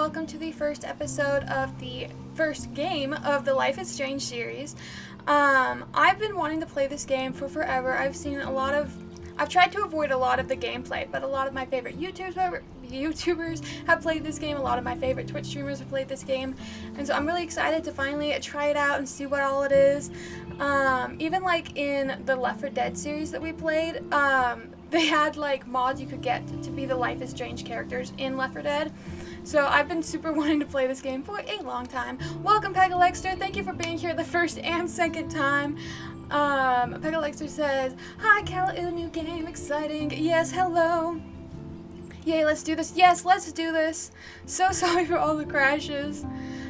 welcome to the first episode of the first game of the Life is Strange series. I've been wanting to play this game for forever. I've tried to avoid a lot of the gameplay, but a lot of my favorite YouTubers have played this game, a lot of my favorite Twitch streamers have played this game, and so I'm really excited to finally try it out and see what all it is. Even like in the Left 4 Dead series that we played, they had like mods you could get to be the Life is Strange characters in Left 4 Dead. So I've been super wanting to play this game for a long time. Welcome, Pegalexter. Thank you for being here the first and second time. Pegalexter says, "Hi, Cal, new game, exciting. Yes, hello. Yay, let's do this. Yes, let's do this. So sorry for all the crashes."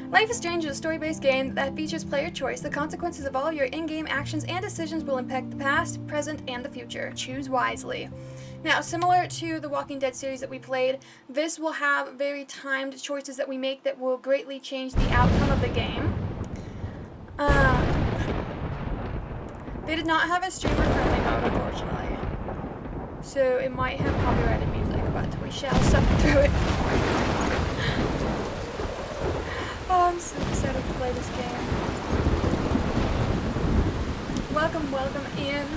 Life is Strange is a story-based game that features player choice. The consequences of all your in-game actions and decisions will impact the past, present, and the future. Choose wisely. Now, similar to the Walking Dead series that we played, this will have very timed choices that we make that will greatly change the outcome of the game. They did not have a streamer-friendly mode, unfortunately. So it might have copyrighted music, but we shall suffer through it. Oh, I'm so excited to play this game. Welcome, welcome in.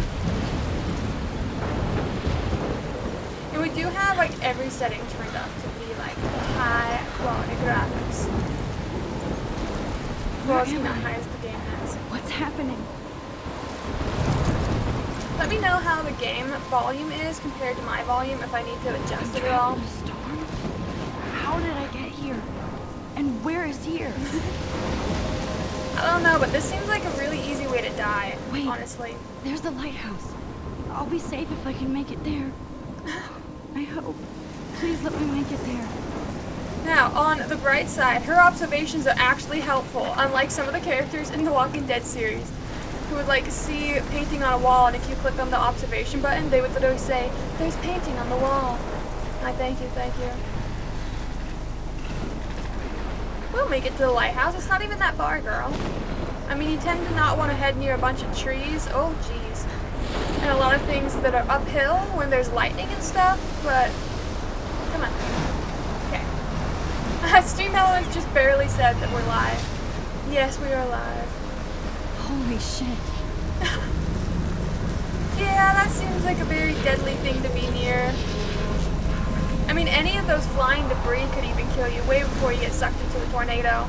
And we do have like every setting turned up to be like high quality graphics. Well, it's not high as the game has. What's happening? Let me know how the game volume is compared to my volume, if I need to adjust it at all. Storm? How did I get here? And where is here? I don't know, but this seems like a really easy way to die, Wait, honestly. There's the lighthouse. I'll be safe if I can make it there. I hope. Please let me make it there. Now, on the bright side, her observations are actually helpful, unlike some of the characters in the Walking Dead series, who would like see painting on a wall, and if you click on the observation button, they would literally say, "There's painting on the wall." I thank you, thank you. We'll make it to the lighthouse. It's not even that far, girl. I mean, you tend to not want to head near a bunch of trees. Oh, jeez. And a lot of things that are uphill when there's lightning and stuff, but come on. Okay. Stream Elements just barely said that we're live. Yes, we are live. Holy shit. Yeah, that seems like a very deadly thing to be near. I mean, any of those flying debris could even kill you way before you get sucked into a tornado.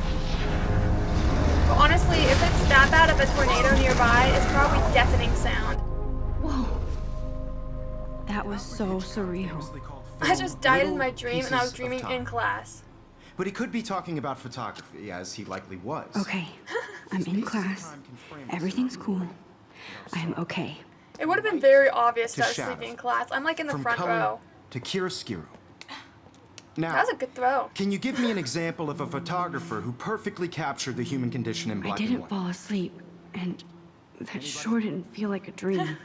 But honestly, if it's that bad of a tornado nearby, it's probably deafening sound. Whoa. That was so surreal. I just died in my dream, and I was dreaming in class. But he could be talking about photography, as he likely was. Okay, I'm in class. Everything's cool. I am okay. It would have been very obvious that I was sleeping in class. I'm like in the front row. To chiaroscuro. Now, That was a good throw. can you give me an example of a photographer who perfectly captured the human condition in I black and didn't white? fall asleep, and that sure didn't feel like a dream.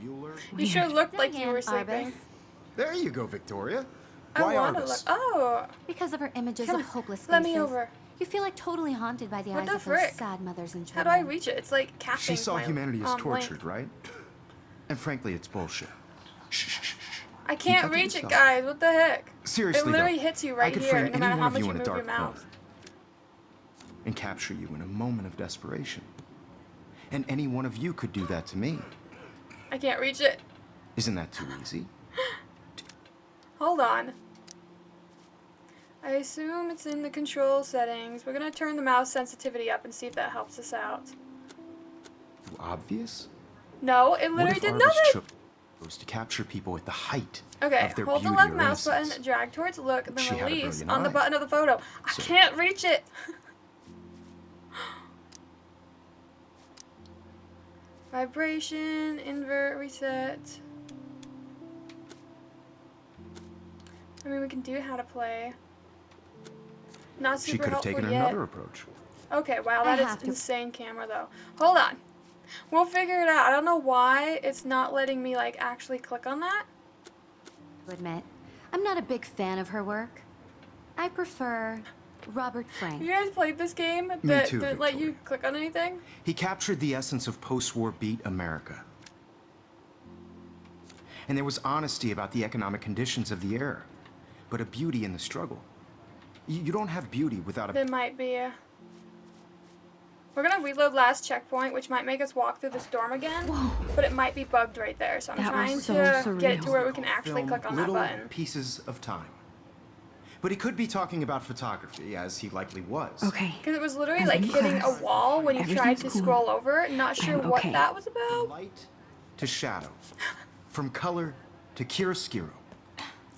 You sure looked like you were Diane sleeping. Arbus. There you go, Victoria. I Why want to Arbus? look. Oh, Because of her images Come of on, hopeless let faces. me over. You feel like totally haunted by the What eyes the of frick? those sad mothers and how children. do I reach it? It's like capping. She saw my, humanity as link. tortured, right? And frankly, it's bullshit. Shh, shh, shh, shh. I can't that to reach it, yourself. guys. What the heck? Seriously, It literally though, hits you I right could here, frame no any matter one how of much you you in a move your dark corner mouth. and capture you in a moment of desperation. And any one of you could do that to me. I can't reach it. Isn't that too easy? Hold on. I assume it's in the control settings. We're gonna turn the mouse sensitivity up and see if that helps us out. Too obvious? No, it What literally if did Arbus nothing. chose to capture people at the height Okay, of their hold the beauty left or mouse innocence? button, drag towards look, She then had a release brilliant on the eye. button of the photo. I So- can't reach it. Vibration, invert, reset. I mean, we can do how to play. Not super She could have helpful taken yet. another approach. Okay, wow, I that have is to- insane camera though. Hold on. We'll figure it out. I don't know why it's not letting me like actually click on that. To admit, I'm not a big fan of her work. I prefer Robert Frank. You guys played this game that too, didn't let Victoria. you click on anything? He captured the essence of post-war beat America. And there was honesty about the economic conditions of the era, but a beauty in the struggle. You don't have beauty without There a... might be a... We're gonna reload last checkpoint, which might make us walk through the storm again. Whoa. But it might be bugged right there, so I'm That was trying so to get it to surreal. where we can actually Film click on that little button. pieces of time. But he could be talking about photography, as he likely was. Okay. Because it was literally I'm like in hitting a class. wall when you tried to Everything's cool. scroll over. Not sure I'm what okay. that was From about. light to shadow. From color to chiaroscuro.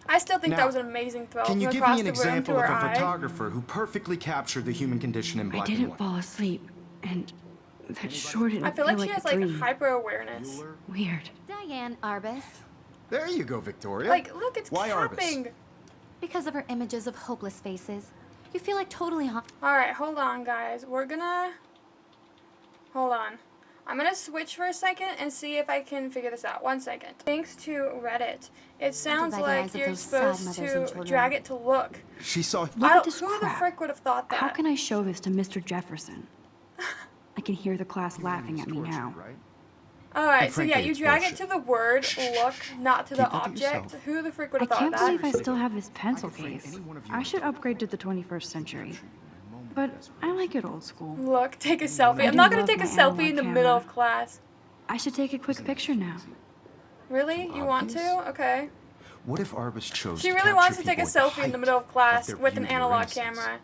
I still think Now, that was an amazing throw Can from you give across me an the room example to of her a eye. photographer who perfectly captured the human condition in I black and didn't white? fall asleep, and that sure didn't I feel like she like has a like dream. hyper awareness. Weird. Diane Arbus. There you go, Victoria. Like, look, it's Why Arbus? capping. Because of her images of hopeless faces. You feel like totally Alright, hold on, guys. We're gonna... Hold on. I'm gonna switch for a second and see if I can figure this out. 1 second. Thanks to Reddit, it sounds by the like eyes of you're those sad supposed mothers and to children. drag it to look. She saw... Look at this Who the crap. frick would have thought that? How can I show this to Mr. Jefferson? I can hear the class laughing at me tortured, now. Right? Alright, And so yeah, frankly, you it's drag bullshit. it to the word look, not to the Keep that to object. yourself. Who the frick would I have thought can't that? believe I still have this pencil I could frame case. any one of you I on should top. upgrade to the 21st century. But I like it old school. Look, take a selfie. I I'm do not gonna love take a my selfie analog in the camera. middle of class. I should take a quick picture now. Really? Too You want obvious? to? Okay. What if Arbus chose She to really capture wants to take a people at the selfie in the height middle of class their with an beauty or analog innocence? camera.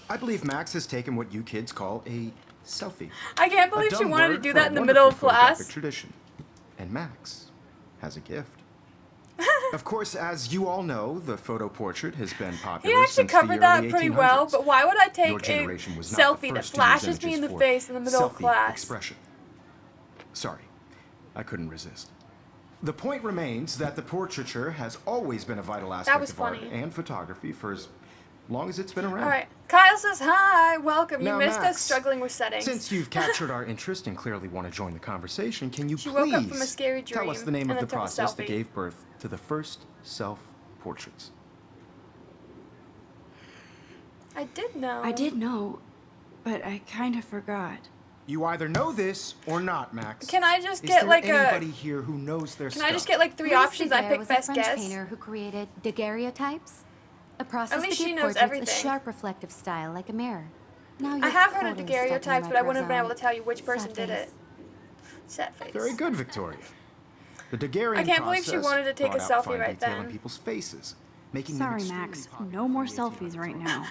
I believe Max has taken what you kids call a selfie. I can't A believe she dumb wanted to word do for that a in the middle of wonderful photographic class. tradition. And Max has a gift. Of course, as you all know, the photo portrait has been He popular actually since covered the that early pretty 1800s. well, but why would I Your take a generation was not the selfie that first to use flashes me in the images face in the for middle of selfie class? expression. Sorry, I couldn't resist. The point remains that the portraiture has always been a vital aspect was of art funny. and photography for as long as it's been around. Alright. Kyle says hi. Welcome. You Now, missed us Max, struggling with settings. Since you've captured our interest and clearly want to join the conversation, can you She please woke up from a scary tell us dream the name and of the then took a process that selfie. gave birth to the first self-portraits? I did know. I did know, but I kind of forgot. You either know this or not, Max. Can I just Is get there like anybody a... here who knows their Can stuff? I just get like 3 Louis options? I Daguerre pick was best a French guess. painter who created daguerreotypes, a process least to she give knows portraits everything. a sharp reflective style like a mirror. Now I you're have heard of totally daguerreotypes, stuck in but I wouldn't have been able to microzone. tell you which person Sad did it. face. Set face. Very good, Victoria. The Daguerrean I can't believe she process wanted to take a brought out selfie fine right detail then. in people's faces, making them Sorry, extremely Max. popular No more in the selfies right now.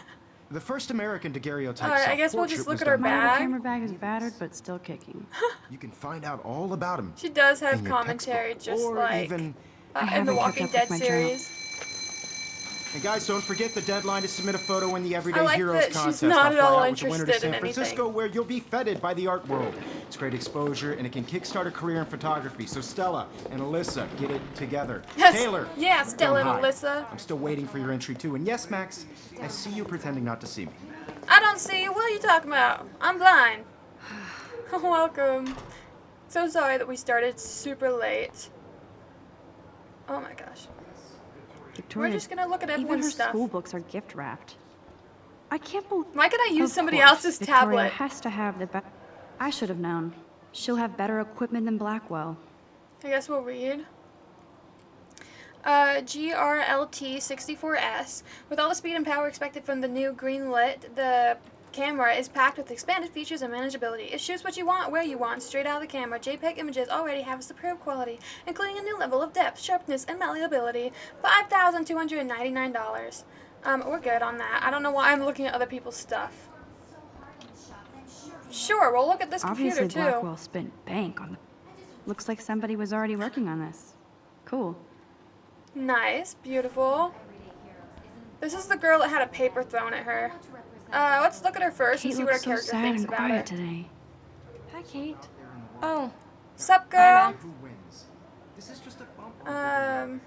The first American daguerreotype Alright, I guess we'll just self-portrait look at her was done by- My bag. camera bag is battered, but still kicking. You can find out all about him She does have in your commentary, textbook, just or like even... in the haven't Walking kept up Dead with my journal. series. And guys, don't forget the deadline to submit a photo in the Everyday I like Heroes that she's contest. not I'll at fly all out with the winner to interested San in Francisco, anything. where you'll be feted by the art world. It's great exposure, and it can kickstart a career in photography. So Stella and Alyssa, get it together. Yes. Taylor, Yeah, Stella don't and hide. Alyssa. I'm still waiting for your entry too. And yes, Max, I see you pretending not to see me. I don't see you. What are you talking about? I'm blind. Welcome. So sorry that we started super late. Oh my gosh. Victoria, We're just gonna look at even everyone's her stuff. school books are gift wrapped. I can't believe. Why could I use Of somebody course, else's Victoria tablet? has to have the best. I should have known. She'll have better equipment than Blackwell. I guess we'll read. GRLT64S. With all the speed and power expected from the new green-lit, the camera is packed with expanded features and manageability. It shoots what you want, where you want, straight out of the camera. JPEG images already have a superb quality, including a new level of depth, sharpness, and malleability. $5,299. We're good on that. I don't know why I'm looking at other people's stuff. Sure, we'll look at this Obviously, computer, too. Blackwell spent bank on. Looks like somebody was already working on this. Cool. Nice, beautiful. This is the girl that had a paper thrown at her. Let's look at her first and Kate see what our looks so character sad thinks and about quiet it. today. Hi, Kate. Oh, Sup, girl? Who wins? This is just a bump. Um,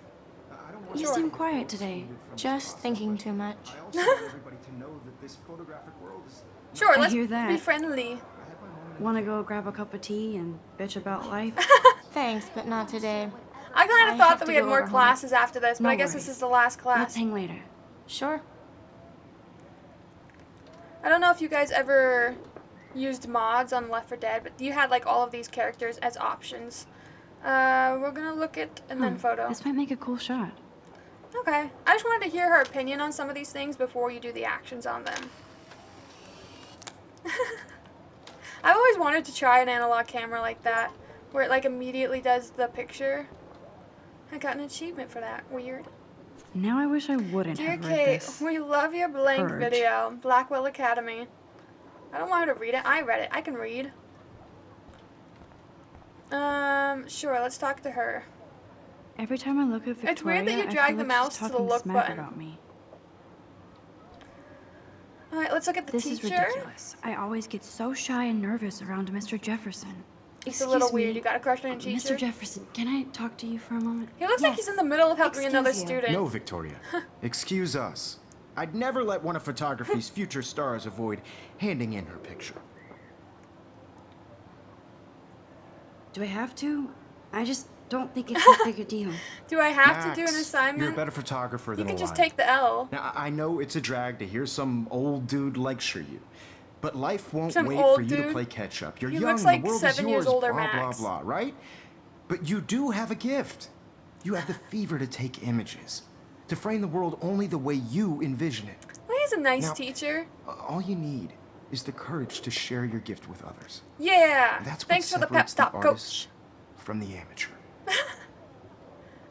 I don't want you seem quiet today. Just thinking too much. I also want everybody to know that this photographic world is... sure, I let's hear that. be friendly. Want to go grab a cup of tea and bitch about life? Thanks, but not today. I kind I of thought have that to we had go more over home. classes after this, but No I guess this worries. is the last Let's class. hang later. Sure. I don't know if you guys ever used mods on Left 4 Dead, but you had like all of these characters as options. We're gonna look at and then photo. This might make a cool shot. Okay. I just wanted to hear her opinion on some of these things before you do the actions on them. I've always wanted to try an analog camera like that, where it like immediately does the picture. I got an achievement for that. Weird. Now I wish I wouldn't Dear have read Kate, this. we love your blank Purge. video. Blackwell Academy. I don't want her to read it. I read it. I can read. Sure, let's talk to her. Every time I look at Victoria, It's weird that you I drag feel the like mouse she's to the talking look smack button. about me. Alright, let's look at the This is teacher. ridiculous. I always get so shy and nervous around Mr. Jefferson. It's a little Excuse weird. me, You got a crush on a teacher? Mr. Jefferson, can I talk to you for a moment? He looks like he's in the middle of helping another Excuse you. student. No, Victoria. Excuse us. I'd never let one of photography's future stars avoid handing in her picture. Do I have to? I just don't think it's that big a deal. Do I have to do an Max, assignment? You're a better photographer You than can a just liar. take the L. Now, I know it's a drag to hear some old dude lecture you, but life won't Some wait old for you to dude? play catch up. You're He young, looks like the world 7 is years yours, older, blah, Max. blah, blah, right? But you do have a gift. You have the fever to take images, to frame the world only the way you envision it. Well, he's a nice Now- teacher. All you need is the courage to share your gift with others. Yeah. That's what Thanks for the pep separates talk, artist coach. from the amateur.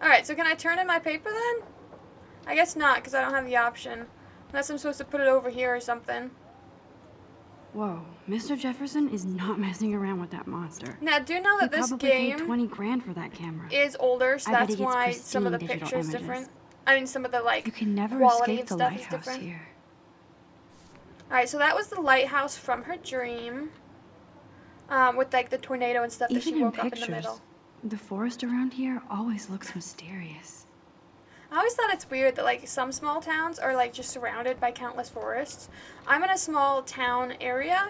Alright, so can I turn in my paper then? I guess not, because I don't have the option. Unless I'm supposed to put it over here or something. Whoa, Mr. Jefferson is not messing around with that monster. Now, do you know He that this probably paid game 20 grand for that camera. is older, so I bet that's he gets why some of the pristine picture is digital different. images. I mean, some of the, like, You can never quality escape of the stuff is lighthouse different. here. Alright, so that was the lighthouse from her dream. With, like, the tornado and stuff that Even she in woke up in the pictures, middle. the forest around here always looks mysterious. I always thought it's weird that, like, some small towns are, like, just surrounded by countless forests. I'm in a small town area,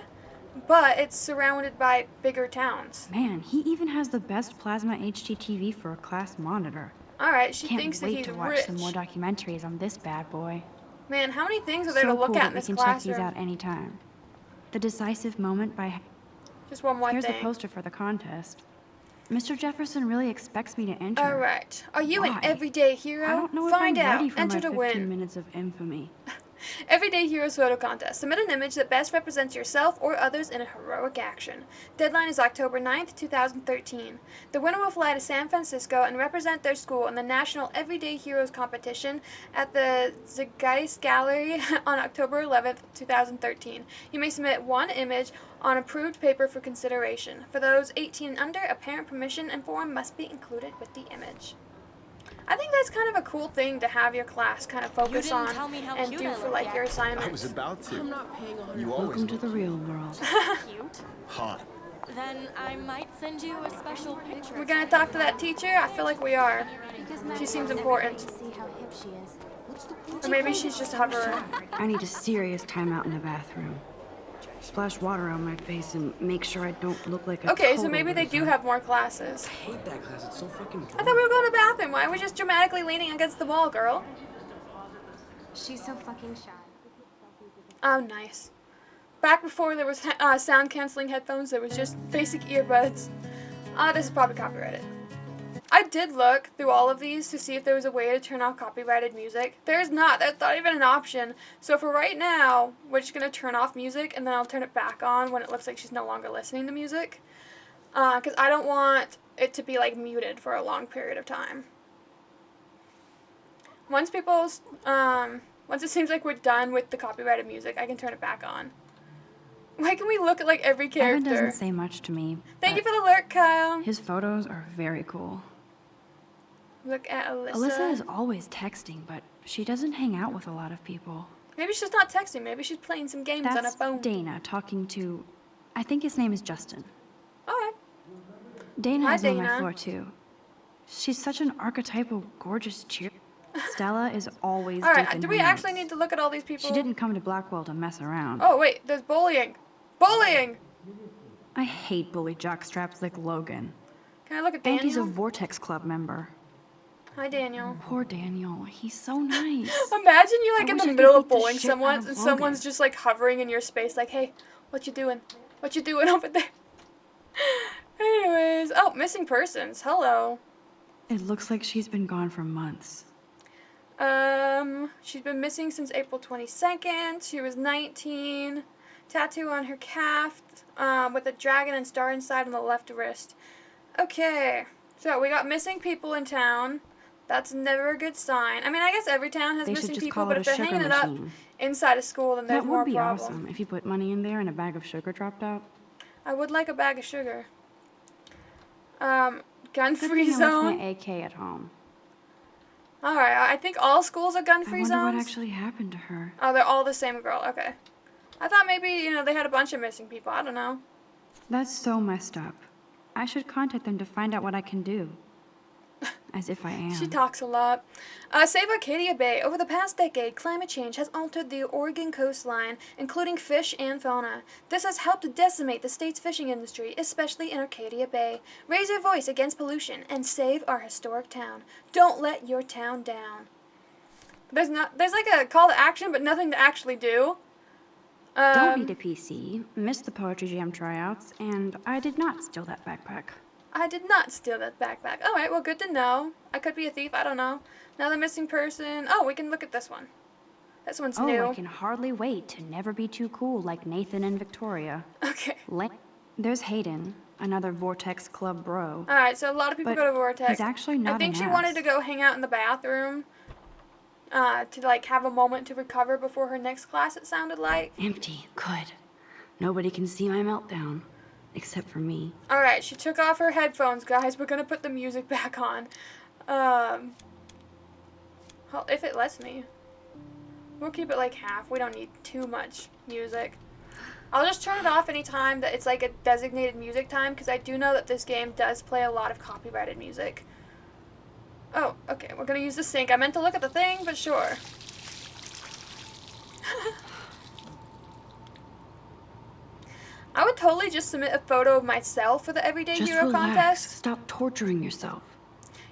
but it's surrounded by bigger towns. Man, he even has the best plasma HDTV for a class monitor. Alright, she Can't thinks that wait he's to watch rich. some more documentaries on this bad boy. Man, how many things are there So to look cool at that in we this can check these classroom? out anytime. The decisive moment by... Just one more Here's the thing. poster for the contest. Mr. Jefferson really expects me to enter. Alright. Are you an Why? everyday hero? I don't know if Find I'm out. ready for Enter my to 15 win. minutes of infamy. Everyday Heroes Photo Contest. Submit an image that best represents yourself or others in a heroic action. Deadline is October 9th, 2013. The winner will fly to San Francisco and represent their school in the National Everyday Heroes Competition at the Zeitgeist Gallery on October 11th, 2013. You may submit one image on approved paper for consideration. For those 18 and under, a parent permission and form must be included with the image. I think that's kind of a cool thing to have your class kind of focus didn't on tell me how and cute do I for look like yet. your I assignments. was about to. I'm not paying 100. You always Welcome to look the real world. Cute. hot. Then I might send you a special picture. We're gonna talk to that teacher? I feel like we are. She seems important. See how hip she is. Or maybe she's just hovering. I need a serious timeout in the bathroom. Splash water on my face and make sure I don't look like a Okay, so total maybe they do loser. have more classes. hate that class. It's so fucking I thought we were going to the bathroom. Why are we just dramatically leaning against the wall, girl? She's so fucking shy. Oh, nice. Back before there was sound canceling headphones, there was just basic earbuds. This is probably copyrighted. I did look through all of these to see if there was a way to turn off copyrighted music. There's not. That's not even an option. So for right now, we're just going to turn off music, and then I'll turn it back on when it looks like she's no longer listening to music. Because I don't want it to be, like, muted for a long period of time. Once it seems like we're done with the copyrighted music, I can turn it back on. Why can we look at, like, every Evan character? doesn't say much to me. Thank you but for the alert, Kyle. His photos are very cool. Look at Alyssa. Alyssa is always texting, but she doesn't hang out with a lot of people. Maybe she's not texting. Maybe she's playing some games on her That's phone. Dana talking to... I think his name is Justin. Alright. Dana Hi, is on my Dana. floor, too. She's such an archetypal, gorgeous cheer. Stella is always deep Alright, in do her we actually notes. need to look at all these people? She didn't come to Blackwell to mess around. Oh, wait. There's bullying. Bullying! I hate bully jockstraps like Logan. Can I look at And he's a Daniel? Vortex Club member. Hi, Daniel. Poor Daniel. He's so nice. Imagine you're like I in wish the I could middle of beat the bullying shit someone out of and Logan. someone's just like hovering in your space like, hey, what you doing? What you doing over there? Anyways. Oh, missing persons. Hello. It looks like she's been gone for months. She's been missing since April 22nd. She was 19. Tattoo on her calf, with a dragon and star inside on the left wrist. Okay, so we got missing people in town. That's never a good sign. I mean, I guess every town has They should missing just people, call but it if a they're sugar hanging it up machine. inside of school, then there's That more would be problem. awesome if you put money in there and a bag of sugar dropped out. I would like a bag of sugar. Good Gun-free thing I left zone. my AK at home. Alright, I think all schools are I gun-free wonder what zones. actually happened to her. Oh, they're all the same girl. Okay. I thought maybe, they had a bunch of missing people. I don't know. That's so messed up. I should contact them to find out what I can do. As if I am. She talks a lot. Save Arcadia Bay. Over the past decade, climate change has altered the Oregon coastline, including fish and fauna. This has helped to decimate the state's fishing industry, especially in Arcadia Bay. Raise your voice against pollution and save our historic town. Don't let your town down. There's like a call to action, but nothing to actually do. Don't need a PC, missed the poetry jam tryouts, and I did not steal that backpack. I did not steal that backpack. Alright, well, good to know. I could be a thief, I don't know. Another missing person. Oh, we can look at this one. This one's Oh, new. I can hardly wait to never be too cool like Nathan and Victoria. Okay. There's Hayden, another Vortex Club bro. Alright, so a lot of people But go to Vortex. he's actually not I think an she ass. wanted to go hang out in the bathroom. To, like, have a moment to recover before her next class, it sounded like. Empty. Good. Nobody can see my meltdown. Except for me. Alright, she took off her headphones, guys. We're gonna put the music back on. Well, if it lets me. We'll keep it like half. We don't need too much music. I'll just turn it off anytime that it's like a designated music time, because I do know that this game does play a lot of copyrighted music. Oh, okay, we're gonna use the sync. I meant to look at the thing, but sure. I would totally just submit a photo of myself for the Everyday Just Hero relax. contest. Stop torturing yourself.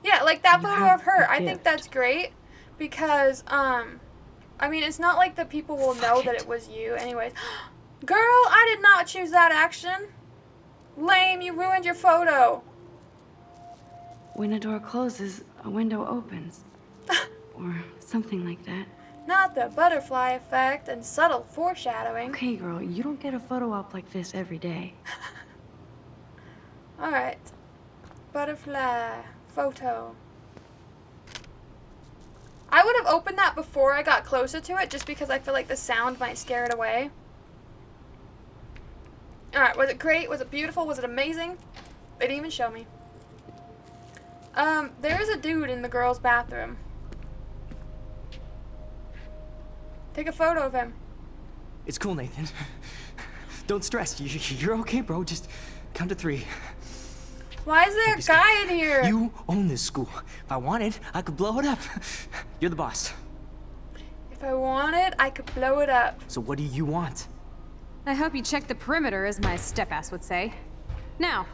Yeah, like that You photo have of her. a I think gift. that's great because, I mean, it's not like the people will know that it was you anyways. Girl, I did not choose that action. Lame, you ruined your photo. When a door closes, a window opens. Or something like that. Not the butterfly effect and subtle foreshadowing. Okay, girl, you don't get a photo op like this every day. Alright. Butterfly photo. I would have opened that before I got closer to it just because I feel like the sound might scare it away. Alright, was it great? Was it beautiful? Was it amazing? They didn't even show me. There is a dude in the girls' bathroom. Take a photo of him. It's cool, Nathan. Don't stress. You're okay, bro. Just count to 3. Why is there a guy in here? You own this school. If I wanted, I could blow it up. You're the boss. If I wanted, I could blow it up. So what do you want? I hope you checked the perimeter, as my step-ass would say. Now,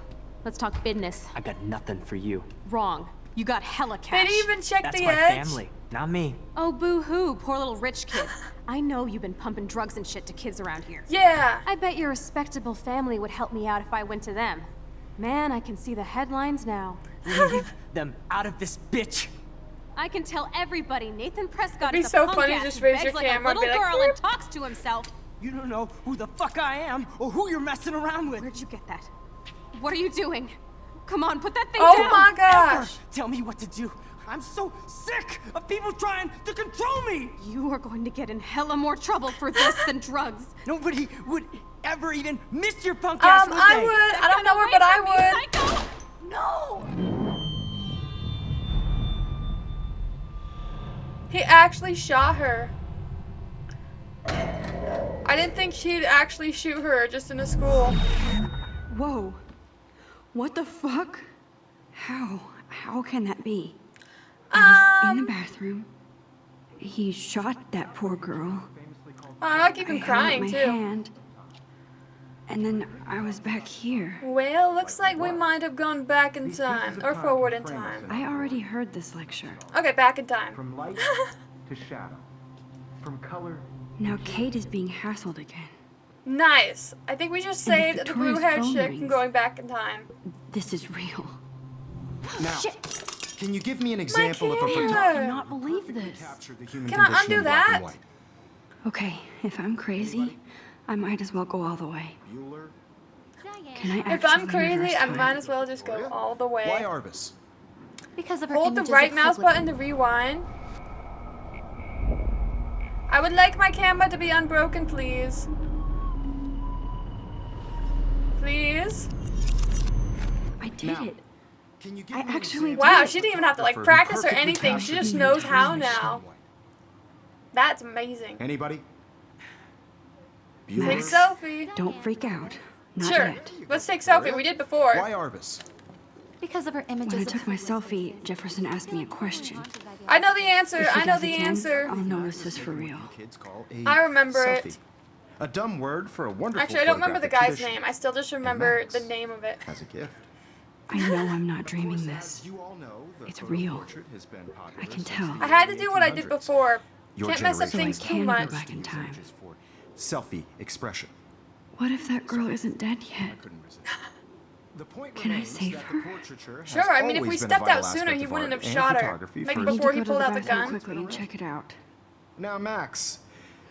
let's talk business. I got nothing for you. Wrong. You got hella They cash. didn't even check That's the my edge. family, not me. Oh, boo-hoo, poor little rich kid. I know you've been pumping drugs and shit to kids around here. Yeah. I bet your respectable family would help me out if I went to them. Man, I can see the headlines now. Leave them out of this bitch. I can tell everybody Nathan Prescott It'd be is a so punk funny, ass just who raise begs your like camera a and little be like, girl "Whoop." and talks to himself. You don't know who the fuck I am or who you're messing around with. Where'd you get that? What are you doing? Come on, put that thing Oh down. my Ever gosh. tell me what to do. I'm so sick of people trying to control me. You are going to get in hella more trouble for this than drugs. Nobody would ever even miss your punk ass, would I they? would. I don't know her, but I would. Psycho! No! He actually shot her. I didn't think she'd actually shoot her just in a school. Whoa. What the fuck? How? How can that be? I was in the bathroom. He shot that poor girl. I keep him I held crying up my too. hand. And then I was back here. Well, looks like we might have gone back in time, or forward in time. I already heard this lecture. Okay, back in time. From light to shadow. From color. Now Kate is being hassled again. Nice. I think we just saved the Victoria's blue-haired phone chick from rings. going back in time. This is real. Now, Can you give me an example of a I camera. cannot believe this. capture the human Can I condition undo in black that? and white? Okay, if I'm crazy, I might as well go all the way. Bueller? Can I If actually I'm crazy, reverse I time? might as well just go all the Why way. Arbus? Because of her Hold the images right of mouse public- button to rewind. I would like my camera to be unbroken, please. Please. I did Now, it. Can you give I me an actually example Wow, of she a didn't even have to like photographer who practice or perfectly anything. She captured just the knows human how condition in now. white? That's amazing. Anybody? Take Max. selfie. Don't freak out. Not Sure. yet. Let's take selfie. We did before. Why Arbus? Because of her images When I of took my public- selfie, Jefferson asked me a question. I know the answer. If he I know does the again, answer. I'll know this is for real. Kids call a I remember selfie. it. A dumb word for a wonderful Actually, I don't remember the photographic guy's tradition. name. I still just remember Max the name of it. As a gift. I know I'm not dreaming this. As you all know, the It's photo real. portrait has been popular I can since tell. the I had to early do what I did 1800s. before. Your Can't mess up generation things So I too can go much. back in time. Just for selfie expression. What if that girl isn't dead I yet? couldn't resist. The point Can I remains save that her? the portraiture has Sure, I mean, if we always been a stepped vital out sooner, aspect he of wouldn't art have and shot her. photography Maybe for- I need before to he go to pulled the out the bathroom gun. quickly and check it out. Now, Max,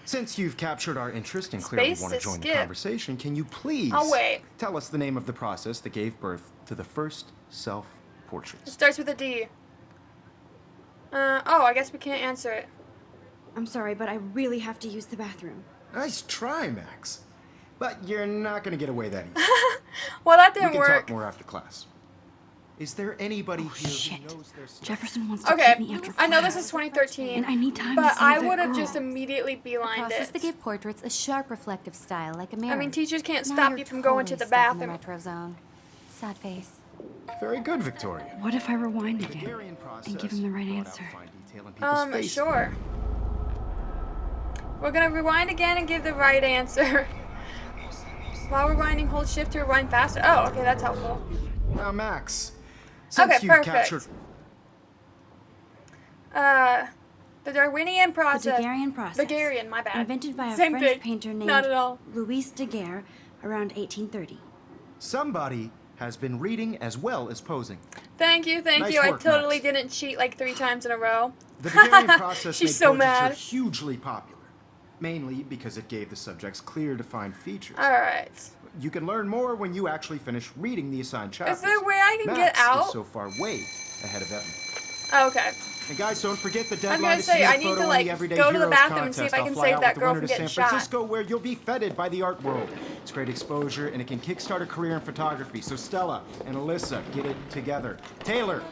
since you've captured our interest and clearly Space want to to join the skip. conversation, can you please I'll wait. tell us the name of the process that gave birth to the first It self-portraits? starts with a D. Oh, I guess we can't answer it. I'm sorry, but I really have to use the bathroom. Nice try, Max. But you're not going to get away that easy. Well, that We didn't can work. talk more after class. Is there anybody here Shit. who knows their stuff? Jefferson wants to Okay, keep me after I know class. this is 2013, And I need time to but save I that would have girl. just immediately beelined Process to it. give portraits a sharp reflective style like a mirror. I mean, teachers can't Now stop you're you from going to totally the stuck in bathroom. retro zone. Sad face. Very good, Victoria. What if I rewind again Hungarian process and give him the right brought out answer? fine detail in people's faces. Sure. We're gonna rewind again and give the right answer. While rewinding, hold shift to rewind faster. Oh, okay, that's helpful. Now, Max, since Okay, you've perfect. captured... The Darwinian process. The Daguerrean process. Bulgarian, my bad. Invented by a Same French thing. painter named Not at all. Louis Daguerre around 1830. Somebody has been reading as well as posing. Thank you, thank Nice you. work, I totally Max. didn't cheat like 3 times in a row. The Bulgarian process She's made so portraiture mad. hugely popular, mainly because it gave the subjects clear, defined features. Alright. You can learn more when you actually finish reading the assigned chapters. Is there a way I can get Max out? is so far way ahead of Evan. Okay. And guys, don't forget the I'm deadline gonna to say, submit I a need photo to, in like, the Everyday go to the Heroes bathroom and see if contest. I I'll can fly save out that with the girl winner from to San getting shot. Francisco, where you'll be feted by the art world. It's great exposure, and it can kickstart a career in photography. So Stella and Alyssa, get it together. Taylor,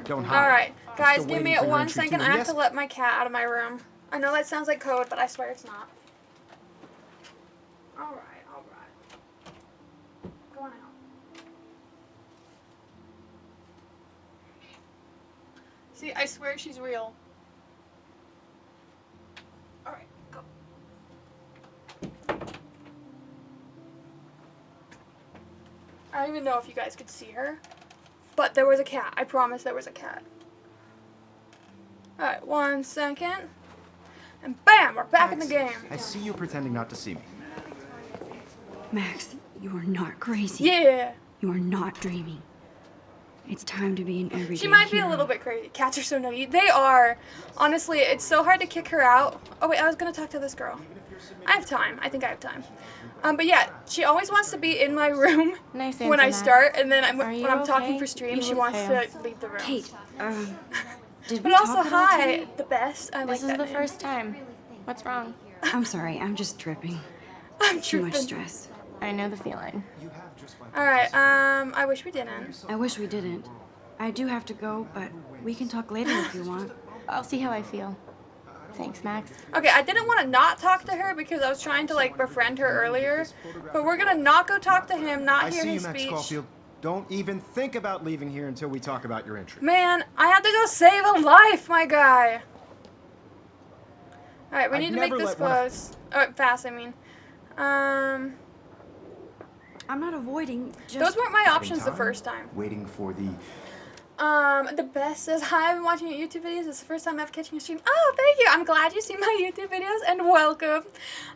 don't hide. Alright. I'm Guys, still give waiting me for it your 1 entry, second. too. I have Yes, to let my cat out of my room. I know that sounds like code, but I swear it's not. Alright. Going out. See, I swear she's real. Alright, go. I don't even know if you guys could see her, but there was a cat. I promise there was a cat. Alright, 1 second. And bam, we're back in the game. I see you pretending not to see me. Max, you are not crazy. Yeah. You are not dreaming. It's time to be an everyday She might be a hero. little bit crazy. Cats are so nutty. They are. Honestly, it's so hard to kick her out. Oh wait, I was gonna talk to this girl. I have time. I think I have time. But yeah, she always wants to be in my room Nice when answer, I Max. start, and then Are when you I'm talking okay? for stream, You she look wants pale. to leave the room. Kate, did we But talk also, at all hi, today? the best. I like This is that the name. first time. What's wrong? I'm sorry, I'm just tripping. I'm Too much tripping. stress. I know the feeling. You have just like All right. I wish we didn't. I wish we didn't. I do have to go, but we can talk later if you want. I'll see how I feel. Thanks, Max. Okay, I didn't want to not talk to her because I was trying to like befriend her earlier, but we're gonna not go talk to him, not I hear see you, his Max speech. Caulfield. Don't even think about leaving here until we talk about your entry. Man, I have to go save a life, my guy. All right, we I'd need to make never this let one of- close. Oh, fast, I mean. I'm not avoiding, just... Those weren't my Having options the time, first time. Waiting for the The best says, hi, I've been watching your YouTube videos. It's the first time I've catching a stream. Oh, thank you. I'm glad you see my YouTube videos, and welcome.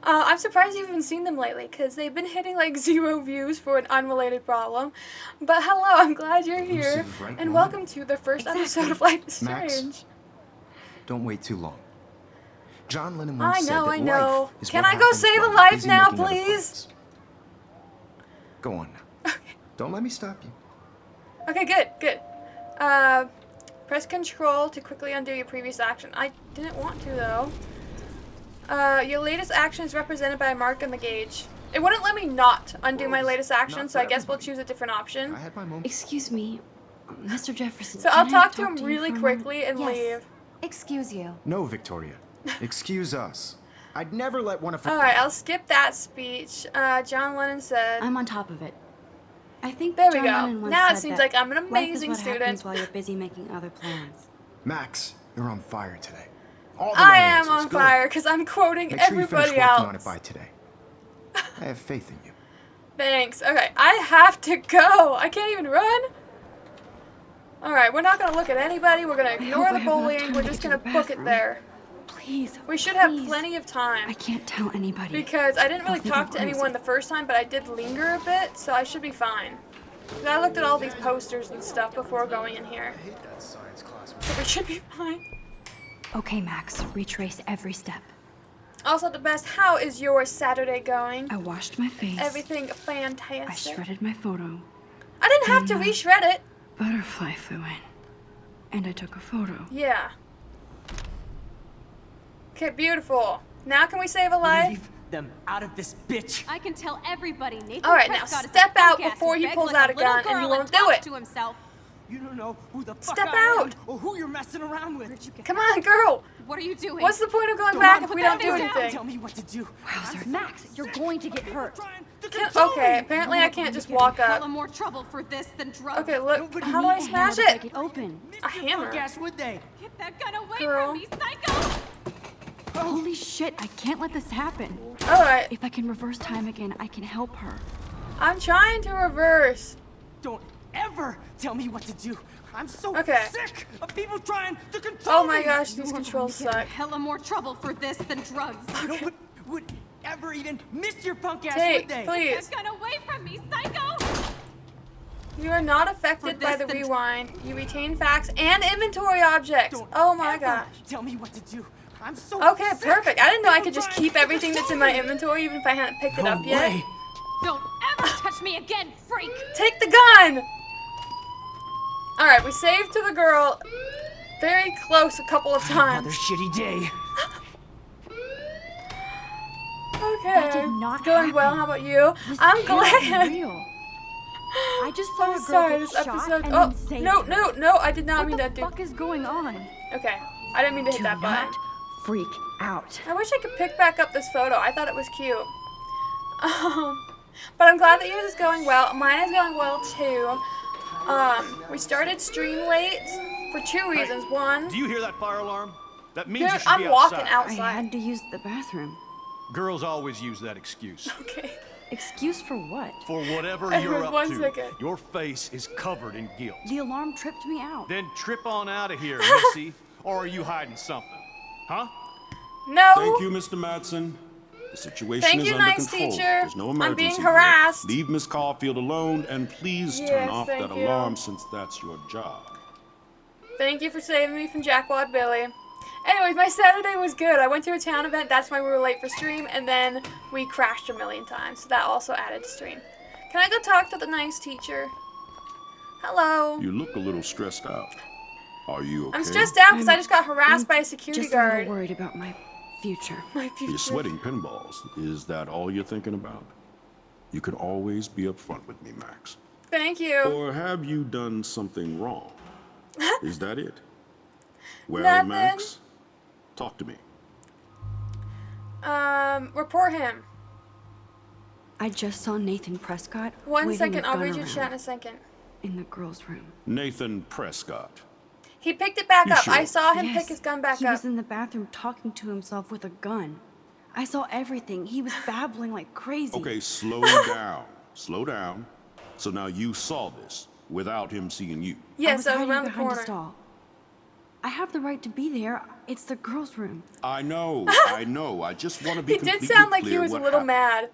I'm surprised you've even seen them lately, because they've been hitting like 0 views for an unrelated problem. But hello, I'm glad you're here, Right and moment. welcome to the first episode of Life is Max, Strange. don't wait too long. John Lennon once I said know, that I know. life is Can what I go happens save while a you're life busy now, making other please? plans. Go on now. Don't let me stop you. Okay, good. Press Control to quickly undo your previous action. I didn't want to, though. Your latest action is represented by a mark on the gauge. It wouldn't let me not undo my latest action, not so I for guess we'll everybody. choose a different option. I had my moment. Excuse me, Mr. Jefferson. So I'll can I talk to him you really for a moment? quickly and Yes. leave. Excuse you. No, Victoria. Excuse us. I'd never let one of Alright, I'll skip that speech. John Lennon said... I'm on top of it. I think There we John go. Lennon once Now it said seems that like I'm an life is amazing what student. happens while you're busy making other plans. Max, you're on fire today. All the I right am answers. on Good. fire because I'm quoting Make sure you finish everybody working on it else. by today. I have faith in you. Thanks. Okay, I have to go. I can't even run. Alright, we're not going to look at anybody. We're going to ignore hope I the have enough bullying. time We're to just get going to to the book it bathroom. there. Please. We should have please. plenty of time. I can't tell anybody. Because I didn't really I'll think talk I'm to crazy. anyone the first time, but I did linger a bit, so I should be fine. 'Cause I looked at all these posters and stuff before going in here. I hate that science class. So we should be fine. Okay, Max. Retrace every step. Also, the best, how is your Saturday going? I washed my face. Everything I fantastic. shredded my photo. I didn't have to and, reshred it. Butterfly flew in. And I took a photo. Yeah. Okay, beautiful. Now can we save a life? Leave them out of this bitch. I can tell everybody Nathan All right, now Prescott is a step out punk ass before who he begs pulls like out a little gun and girl he won't do talks it. to himself. You don't know who the fuck Step I am out. or who you're messing around with. Come on, girl. What are you doing? What's the point of going Come back on, if put we that don't do thing down. anything? Tell me what to do. Wowzer. Max, you're going to get hurt. Trying to control Okay, me. apparently I can't just walk Hella up. more trouble for this than drugs. Okay, look. Nobody How do I needs smash Hammer to it? break it open. A hammer. Punk ass, would they? Get that gun away Girl. from me, psycho! Holy shit, I can't let this happen. Alright, If I can reverse time again, I can help her. I'm trying to reverse. Don't ever tell me what to do. I'm so Okay. sick of people trying to control Oh my me. gosh, these You're controls going to get suck. hella more trouble for this than drugs. No one would ever even miss your punk ass, Take, would they? please. Get that gun away from me, psycho! You are not affected For by this the then- rewind. You retain facts and inventory objects. Don't Oh my ever gosh. Tell me what to do. I'm so Okay, sick perfect. I didn't know I of could just people keep trying to everything that's in control my me. inventory even if I hadn't picked it No up yet. way. Don't ever touch me again, freak! Take the gun! Alright, we saved to the girl very close a couple of Another times. shitty day. Okay. That did not It's going well. happen. How about you? This I'm can't be glad. real. I just saw I'm a girl sorry, get this shot episode. and Oh, then saved no, her. no, I did not What mean the that, dude. fuck is going on? Okay. I didn't mean to hit Do that not button. freak out. I wish I could pick back up this photo. I thought it was cute. But I'm glad that yours is going well. Mine is going well too. We started stream late for two reasons. One, Do you hear that fire alarm? That means you dude, should I'm be walking outside. I outside. had to use the bathroom. Girls always use that excuse. Okay. Excuse for what? For whatever you're up One to, second. your face is covered in guilt. The alarm tripped me out. Then trip on out of here, Missy. Or are you hiding something? Huh? No. Thank you, Mr. Madsen. The situation Thank is you, under nice control. teacher. There's no I'm emergency being here. harassed. Leave Miss Caulfield alone and please Yes, turn off thank that you. alarm since that's your job. Thank you for saving me from Jackwad Billy. Anyways, my Saturday was good. I went to a town event. That's why we were late for stream. And then we crashed a million times. So that also added to stream. Can I go talk to the nice teacher? Hello. You look a little stressed out. Are you okay? I'm stressed out because I I'm- just got harassed I'm by a security just a guard. little worried about my future. My future. You're sweating pinballs. Is that all you're thinking about? You can always be upfront with me, Max. Thank you. Or have you done something wrong? Is that it? Well, Nothing. Max, talk to me. Report him. I just saw Nathan Prescott. One waving second. a I'll gun read your around chat in a second. in the girls' room. Nathan Prescott. He picked it back You up. sure? I saw him Yes, pick his gun back he up. was in the bathroom talking to himself with a gun. I saw everything. He was babbling like crazy. Okay, slow down. Slow down. So now you saw this. without him seeing you. I Yes, was I was hiding around the behind a corner. stall. I have the right to be there. It's the girls' room. I know, I know. I just want to be He completely did sound like he clear was a what little happened. mad.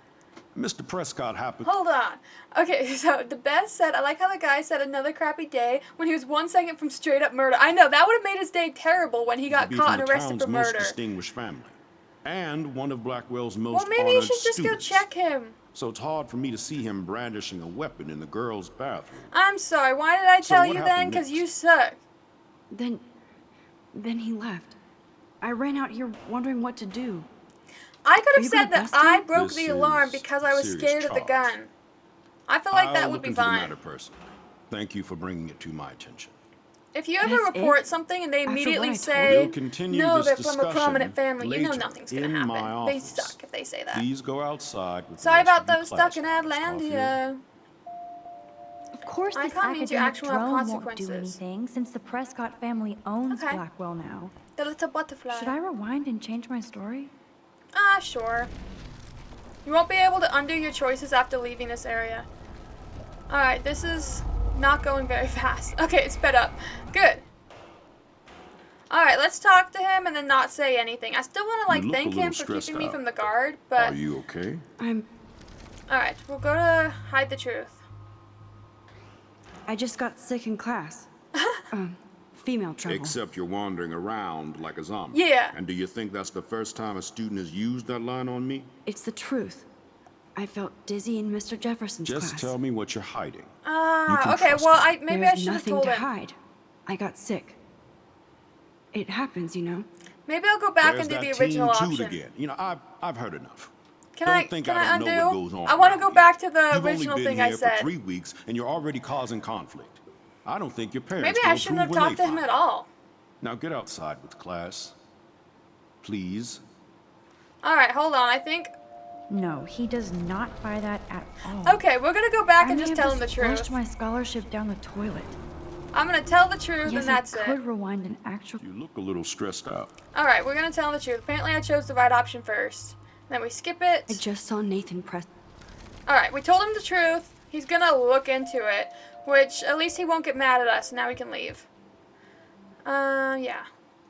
Mr. Prescott happened. Hold on. Okay, so the best said, I like how the guy said another crappy day when he was 1 second from straight up murder. I know, that would have made his day terrible when he got to be caught from and the arrested town's for most murder. distinguished family, and one of Blackwell's most Well, maybe you honored should just go students. check him. So it's hard for me to see him brandishing a weapon in the girls' bathroom. I'm sorry, why did I So tell what you then? happened Because next? you suck. Then he left. I ran out here wondering what to do. I could Are have you said gonna that bust I him? broke This the alarm is because I was serious scared of the charge. gun. I feel like that I'll would look be into the fine. matter personally. Thank you for bringing it to my attention. If you ever That's report it? something and they After immediately what I told say, We'll continue no, this they're from a discussion prominent family, you know later nothing's going in to my happen. They office. suck if they say that. Please go outside with Sorry the rest about of you those stuck in classmates, Caulfield. Atlantia. Of course, I this can't mean your academic actual have drone won't do consequences. anything since the Prescott family owns Okay. Blackwell now. The little butterfly. Should I rewind and change my story? Sure. You won't be able to undo your choices after leaving this area. Alright, this is not going very fast. Okay, it's sped up. Good. Alright, let's talk to him and then not say anything. I still want to, You like, look a thank little him for stressed keeping me out. from the guard, but... Are you okay? Alright, we'll go to hide the truth. I just got sick in class. Female trouble. Except you're wandering around like a zombie. Yeah. And do you think that's the first time a student has used that line on me? It's the truth. I felt dizzy in Mr. Jefferson's Just class. tell me what you're hiding. You can Okay, trust well, me. maybe I There's should have nothing told to him. hide. I got sick. It happens, you know. Maybe I'll go back There's and do that the original Teen Toot option. again. You know, I've heard enough. Can Don't I think can I I don't undo? know what goes on I want to around go here. back to the You've original only been thing I here said. for 3 weeks, and you're already causing conflict. I don't think your parents Maybe will I shouldn't have approve when talked they to him find at out. all. Now get outside with class. Please. Alright, hold on. I think... No, he does not buy that at all. Okay, we're going to go back I and may just have tell him the flushed truth. my scholarship down the toilet. I'm going to tell the truth Yes, and that's I it. could rewind and actually. You look a little stressed out. Alright, we're going to tell him the truth. Apparently I chose the right option first. Then we skip it. I just saw Nathan press. Alright, we told him the truth. He's going to look into it. Which, at least he won't get mad at us. Now we can leave. Yeah.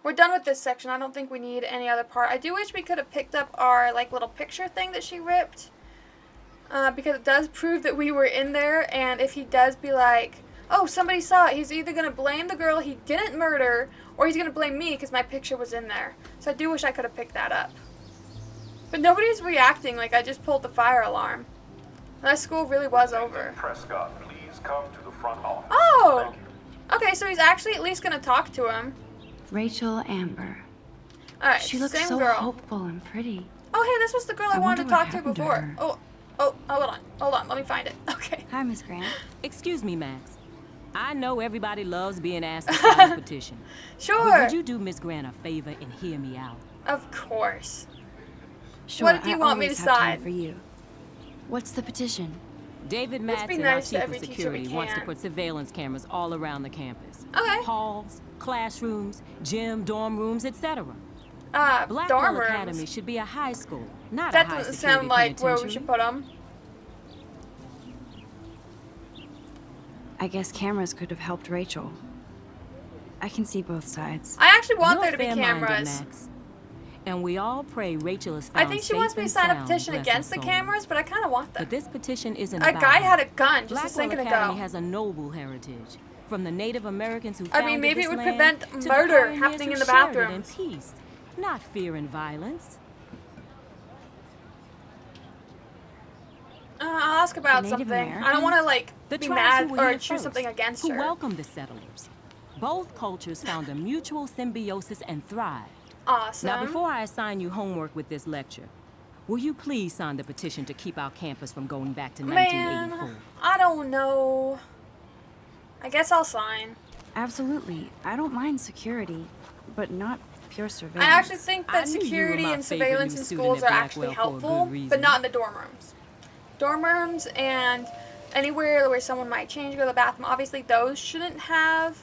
We're done with this section. I don't think we need any other part. I do wish we could have picked up our, like, little picture thing that she ripped. Because it does prove that we were in there. And if he does be like, oh, somebody saw it, he's either going to blame the girl he didn't murder, or he's going to blame me because my picture was in there. So I do wish I could have picked that up. But nobody's reacting like I just pulled the fire alarm. That school really was over. Prescott, please come to the front office. Oh! Thank you. Okay, so he's actually at least going to talk to him. Rachel Amber. Alright, She looks same so girl. hopeful and pretty. Oh, hey, this was the girl I I wanted to wonder what talk to happened to before. her. Hold on, let me find it. Okay. Hi, Miss Grant. Excuse me, Max. I know everybody loves being asked to sign a petition. Sure. But would you do Miss Grant a favor and hear me out? Of course. Sure, What do you I want me to always have time sign? for you. What's the petition? David Let's be Madsen, nice to our every chief of teacher we security, wants to can. put surveillance cameras all around the campus. Okay. Halls, classrooms, gym, dorm rooms, etc. Dorm Blackwell rooms. Academy should be a high school, not That a high doesn't security sound like where we penitentiary. should put them. I guess cameras could have helped Rachel. I can see both sides. I actually want You're there to be fair-minded, cameras. Max. And we all pray Rachel is I found think she safe wants me to and sign a sound, petition bless against her the soul. cameras, but I kind of want them. But this petition isn't A about guy her. had a gun just a Blackwell second Academy ago. has a noble heritage, from the Native Americans who I founded mean, maybe this it would land prevent to the murder pioneers happening who in the shared it bathrooms. in peace, not fear and violence. I'll ask about The Native something. I don't want to, like, The be tribes mad who were or here choose first, something against who her. welcomed the settlers. Both cultures found a mutual symbiosis and thrived. Awesome. Now, before I assign you homework with this lecture, will you please sign the petition to keep our campus from going back to 1984? Man, I don't know. I guess I'll sign. Absolutely. I don't mind security, but not pure I surveillance. actually think I that knew you were security my and favorite surveillance new in student schools at are actually Blackwell for a good helpful, reason. but not in the dorm rooms. Dorm rooms and anywhere where someone might change, go to the bathroom, obviously those shouldn't have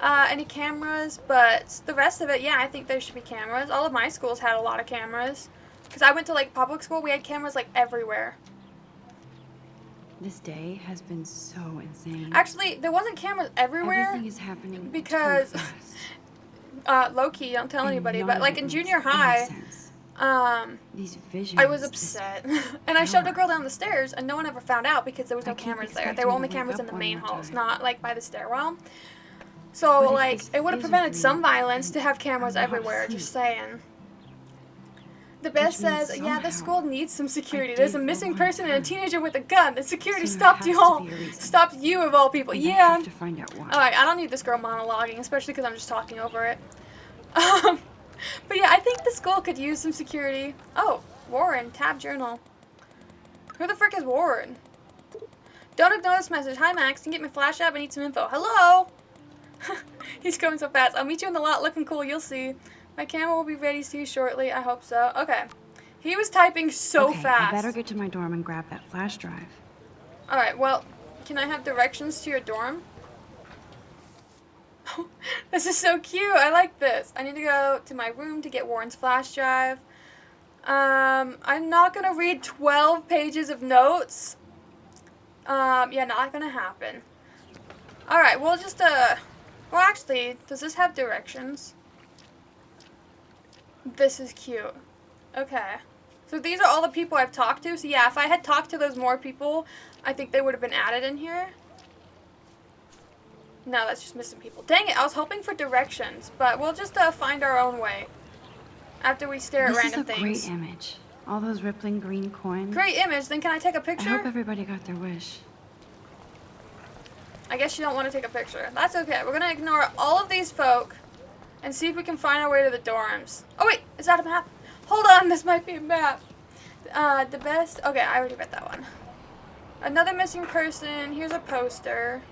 any cameras, but the rest of it, yeah, I think there should be cameras. All of my schools had a lot of cameras. Because I went to, like, public school, we had cameras, like, everywhere. This day has been so insane. Actually, there wasn't cameras everywhere. Everything is happening because too fast. low key, don't tell And anybody. none But of like it in makes junior any high, sense. These I visions, was upset, and I shoved a girl down the stairs, and no one ever found out because there was no cameras there. There were only cameras in the main halls, not like by the stairwell. So like it would have prevented some violence to have cameras everywhere. Just saying. The best says, yeah, the school needs some security. There's a missing person and a teenager with a gun. The security stopped you all. Stopped you of all people. Yeah. I have to find out why. Alright, I don't need this girl monologuing, especially because I'm just talking over it. But yeah, I think the school could use some security. Oh, Warren, tab journal. Who the frick is Warren? Don't ignore this message. Hi, Max. Can you get me Flash app? I need some info. Hello? He's coming so fast. I'll meet you in the lot looking cool. You'll see. My camera will be ready to you shortly. I hope so. Okay. He was typing so fast. I better get to my dorm and grab that flash drive. Alright, well, can I have directions to your dorm? This is so cute. I like this. I need to go to my room to get Warren's flash drive. I'm not going to read 12 pages of notes. Yeah, not going to happen. Alright, we'll just, well, actually, does this have directions? This is cute. Okay. So these are all the people I've talked to. So yeah, if I had talked to those more people, I think they would have been added in here. No, that's just missing people. Dang it, I was hoping for directions, but we'll just find our own way after we stare at random things. This is a great image. All those rippling green coins. Great image. Then can I take a I picture? hope everybody got their wish. I guess you don't want to take a picture. That's okay. We're going to ignore all of these folk and see if we can find our way to the dorms. Oh, wait. Is that a map? Hold on. This might be a map. The best. Okay, I already read that one. Another missing person. Here's a poster.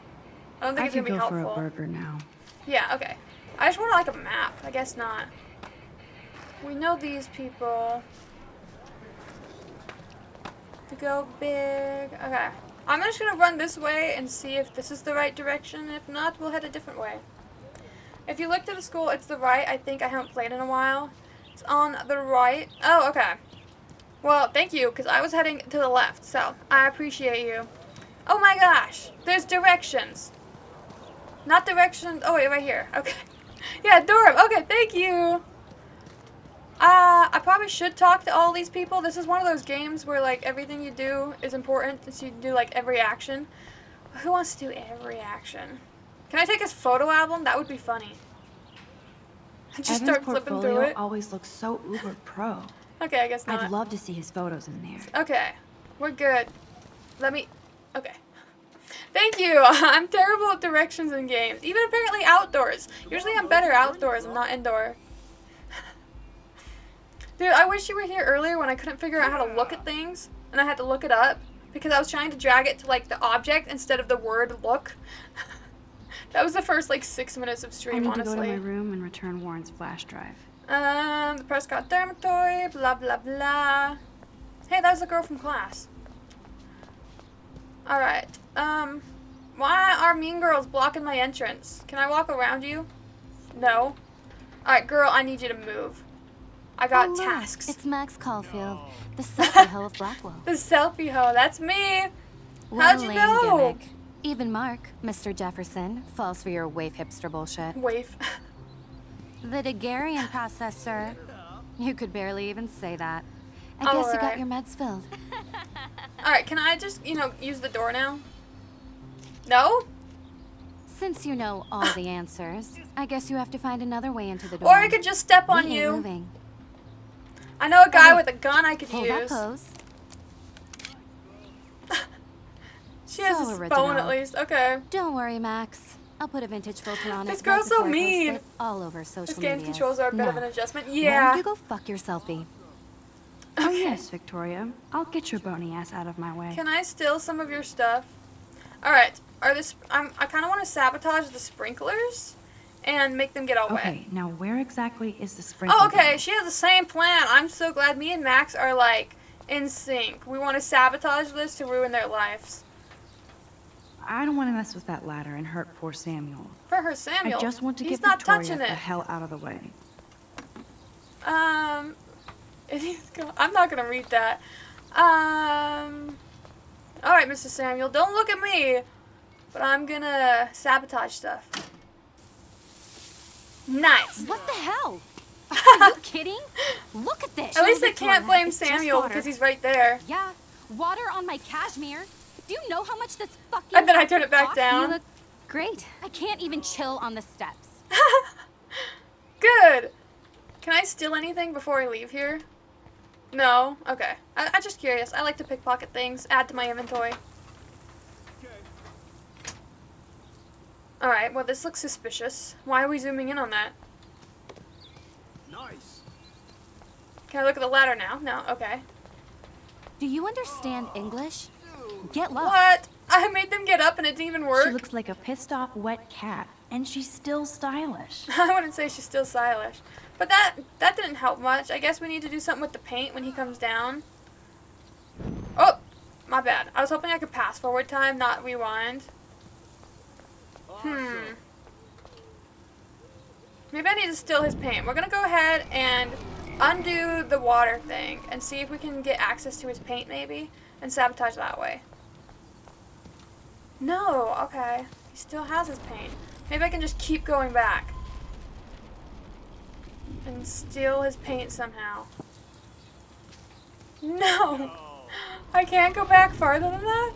I don't think it's going to be helpful. I could go for a burger now. Yeah, okay. I just want like a map. I guess not. We know these people. To go big. Okay. I'm just going to run this way and see if this is the right direction. If not, we'll head a different way. If you look to the school, it's the right. I think I haven't played in a while. It's on the right. Oh, okay. Well, thank you, because I was heading to the left, so I appreciate you. Oh my gosh. There's directions. Not directions. Oh, wait, right here. Okay. Yeah, dorm. Okay, thank you. I probably should talk to all these people. This is one of those games where, like, everything you do is important, so you can do, like, every action. Who wants to do every action? Can I take his photo album? That would be funny. Just Evan's start flipping through it. Always looks so uber pro. Okay, I guess not. I'd love to see his photos in there. Okay, we're good. Let me... Okay. Thank you! I'm terrible at directions in games. Even apparently outdoors. Usually I'm better outdoors and not indoor. Dude, I wish you were here earlier when I couldn't figure out how to look at things. And I had to look it up. Because I was trying to drag it to, like, the object instead of the word look. That was the first, like, 6 minutes of stream, honestly. I need to go to my room and return Warren's flash drive. The Prescott Dormitory, blah, blah, blah. Hey, that was the girl from class. Alright. Why are mean girls blocking my entrance? Can I walk around you? No. Alright, girl, I need you to move. I got tasks. It's Max Caulfield, the selfie hoe of Blackwell. The selfie hoe, that's me. What How'd a you lame know? Gimmick. Even Mark, Mr. Jefferson, falls for your waif hipster bullshit. Waif. The Daguerrean process, sir. You could barely even say that. I guess you got your meds filled. Alright, can I just, use the door now? No? Since you know all the answers, I guess you have to find another way into the door. Or I could just step on you. Moving. I know a guy with a gun I could Hold use. that pose. She has So a original. phone at least. Okay. Don't worry, Max. I'll put a vintage filter on it. This girl's so before I post mean. it all over social This media. game's controls are a bit of an adjustment. Why Yeah. don't you go fuck your selfie? Oh yes, Victoria. I'll get your bony ass out of my way. Can I steal some of your stuff? Alright. I kind of want to sabotage the sprinklers and make them get all wet. Okay, now where exactly is the sprinkler? Oh, okay. She has the same plan. I'm so glad me and Max are, like, in sync. We want to sabotage this to ruin their lives. I don't want to mess with that ladder and hurt poor Samuel. For her, Samuel. I just want to He's get not Victoria touching the it. hell out of the way. I'm not gonna read that. Alright, Mr. Samuel, don't look at me. But I'm gonna sabotage stuff. Nice. What the hell? Are you kidding? Look at this. At least I can't blame Samuel because he's right there. Yeah, water on my cashmere. Do you know how much this fucking... And then I turn it back costs? down. You look great. I can't even chill on the steps. Good. Can I steal anything before I leave here? No? Okay. I'm just curious. I like to pickpocket things, add to my inventory. Alright, well this looks suspicious. Why are we zooming in on that? Nice. Can I look at the ladder now? No? Okay. Do you understand English? Get lost. What? I made them get up and it didn't even work? She looks like a pissed off wet cat, and she's still stylish. I wouldn't say she's still stylish. But that didn't help much. I guess we need to do something with the paint when he comes down. Oh! My bad. I was hoping I could pass forward time, not rewind. Maybe I need to steal his paint. We're gonna go ahead and undo the water thing and see if we can get access to his paint maybe and sabotage that way. No, okay. He still has his paint. Maybe I can just keep going back and steal his paint somehow. No! I can't go back farther than that?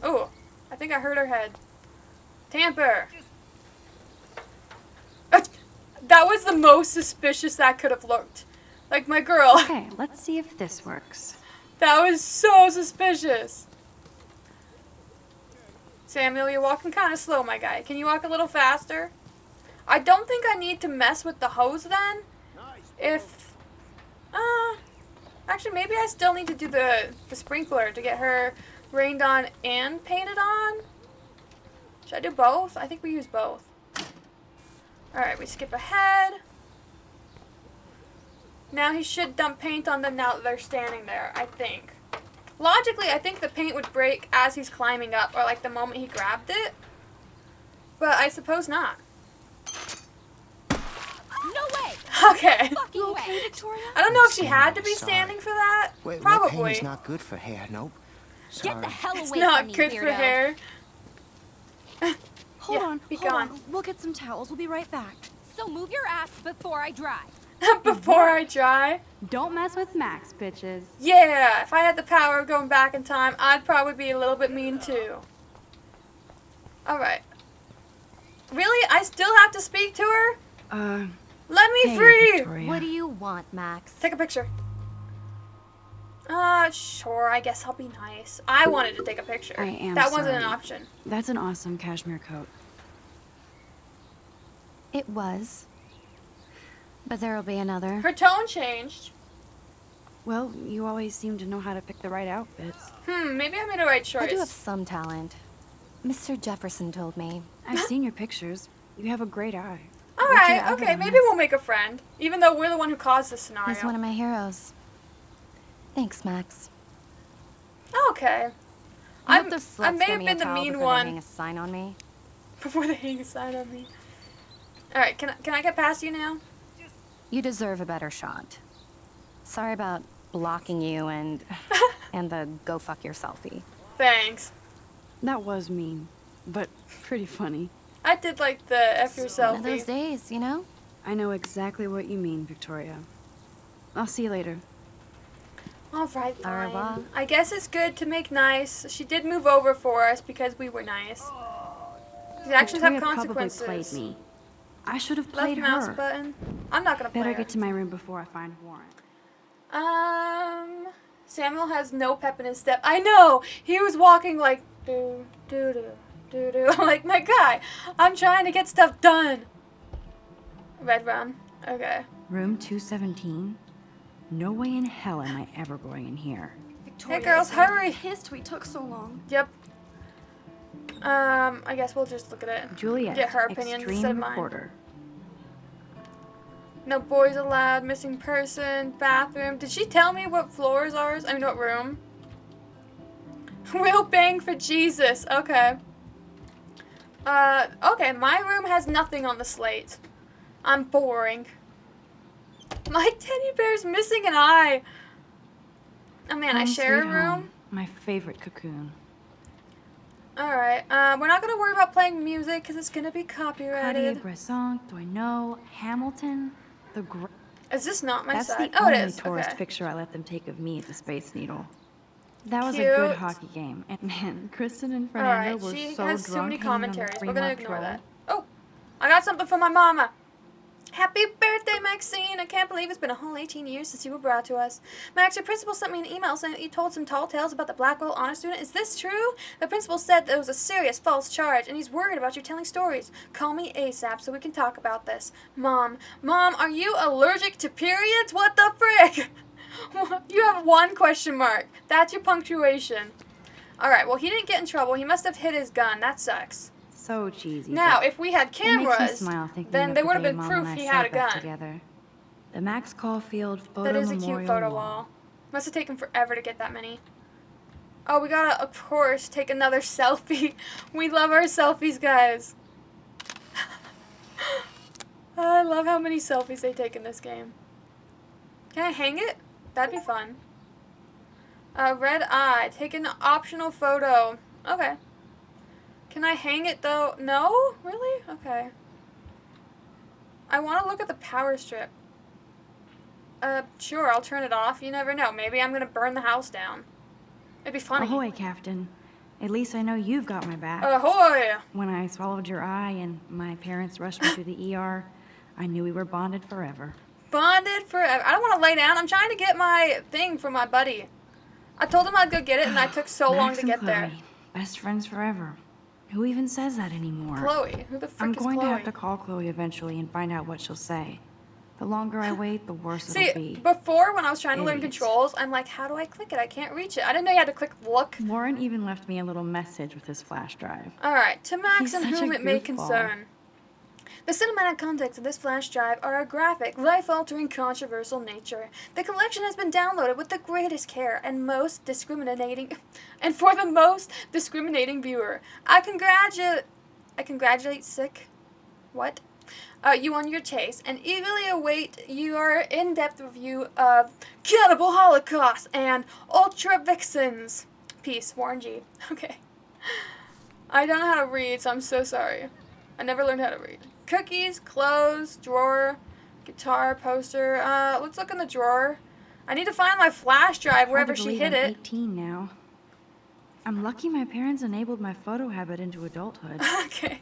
Oh, I think I hurt her head. Tamper! That was the most suspicious that could have looked. Like my girl. Okay, let's see if this works. That was so suspicious. Samuel, you're walking kind of slow, my guy. Can you walk a little faster? I don't think I need to mess with the hose then. If... actually, maybe I still need to do the sprinkler to get her rained on and painted on. Should I do both? I think we use both. Alright, we skip ahead. Now he should dump paint on them now that they're standing there, I think. Logically, I think the paint would break as he's climbing up, or like the moment he grabbed it. But I suppose not. No way! Okay. You okay, Victoria? I don't know if she had to be standing for that. Probably. Wet paint is not good for hair, nope. Sorry. Get the hell away It's from not me, good for weirdo. hair. Hold Yeah, on, be hold gone. on. We'll get some towels. We'll be right back. So move your ass before I dry. Before I try. Don't mess with Max, bitches. Yeah, if I had the power of going back in time, I'd probably be a little bit mean too. Alright. Really? I still have to speak to her? Let me Hey, free! Victoria. What do you want, Max? Take a picture. Sure, I guess I'll be nice. I wanted to take a picture. I am That wasn't an sorry. option. That's an awesome cashmere coat. It was. But there'll be another. Her tone changed. Well, you always seem to know how to pick the right outfits. Maybe I made the right choice. I do have some talent. Mr. Jefferson told me. I've seen your pictures. You have a great eye. Alright, okay, maybe we'll make a friend. Even though we're the one who caused this scenario. He's one of my heroes. Thanks, Max. Okay. I hope those sluts I may get have me been a the towel mean before one. they hang a sign on me. Before they hang a sign on me. Alright, can I get past you now? You deserve a better shot. Sorry about blocking you and the go fuck yourselfie. Thanks. That was mean, but pretty funny. I did like the F yourself. One of those days, you know? I know exactly what you mean, Victoria. I'll see you later. Alright, Au revoir. fine. I guess it's good to make nice. She did move over for us because we were nice. These actions have Victoria consequences. probably played me. I should have Left played mouse her. button. I'm not gonna play Better her. get to my room before I find Warren. Samuel has no pep in his step. I know! He was walking like, do, do, do, do, do. I'm like, my guy, I'm trying to get stuff done. Red rum. Okay. Room 217? No way in hell am I ever going in here. Hey girls, hurry! Pissed we took so long. Yep. I guess we'll just look at it. Juliet, Get her opinion extreme instead of mine. reporter. No boys allowed, missing person, bathroom. Did she tell me what floor is ours? I mean, what room? We'll bang for Jesus. Okay. Okay, my room has nothing on the slate. I'm boring. My teddy bear's missing an eye. Oh man, I Home share a sweet room. home. My favorite cocoon. Alright, we're not gonna worry about playing music because it's gonna be copyrighted. Cartier-Bresson, do I know? Hamilton? Is this not my That's side? the Oh, it only is. tourist Okay. picture I let them take of me at the Space Needle. That was a Cute. good hockey game. And man, Kristen and Fernando Alright, were she so has too drunk many hanging on the commentaries. We're gonna Fremont ignore Troll. that. Oh, I got something for my mama. Happy birthday, Maxine! I can't believe it's been a whole 18 years since you were brought to us. Max, your principal sent me an email saying that you told some tall tales about the Blackwell honor student. Is this true? The principal said that it was a serious false charge, and he's worried about you telling stories. Call me ASAP so we can talk about this. Mom, are you allergic to periods? What the frick? You have 1 question mark. That's your punctuation. Alright, well, he didn't get in trouble. He must have hit his gun. That sucks. So cheesy. Now, but if we had it makes me cameras, smile thinking then of there the would have day been Mom proof and I he sat had a back gun. Together. The Max Caulfield photo That is a memorial cute photo wall. Must have taken forever to get that many. Oh, we gotta, of course, take another selfie. We love our selfies, guys. I love how many selfies they take in this game. Can I hang it? That'd be fun. Red eye. Take an optional photo. Okay. Can I hang it, though? No? Really? Okay. I want to look at the power strip. Sure, I'll turn it off. You never know. Maybe I'm gonna burn the house down. It'd be funny. Ahoy, Captain. At least I know you've got my back. Ahoy! When I swallowed your eye and my parents rushed me to the ER, I knew we were bonded forever. Bonded forever. I don't want to lay down. I'm trying to get my thing from my buddy. I told him I'd go get it, and I took so long Max to and get Chloe, there. best friends forever. Who even says that anymore? Chloe? Who the frick I'm is going Chloe? to have to call Chloe eventually and find out what she'll say. The longer I wait, the worse See, it'll be. before when I was trying to learn Idiots. controls, I'm like, how do I click it? I can't reach it. I didn't know you had to click look. Warren even left me a little message with his flash drive. Alright, to Max He's and such whom a it may goofball. concern. The cinematic contents of this flash drive are a graphic, life-altering, controversial nature. The collection has been downloaded with the greatest care and most discriminating, and for the most discriminating viewer. I congratulate you on your taste and eagerly await your in-depth review of Cannibal Holocaust and Ultra Vixens. Peace, Warren G. Okay. I don't know how to read, so I'm so sorry. I never learned how to read. Cookies, clothes, drawer, guitar, poster. Let's look in the drawer. I need to find my flash drive wherever Hard to she believe hid I'm it. 18 now. I'm lucky my parents enabled my photo habit into adulthood. Okay.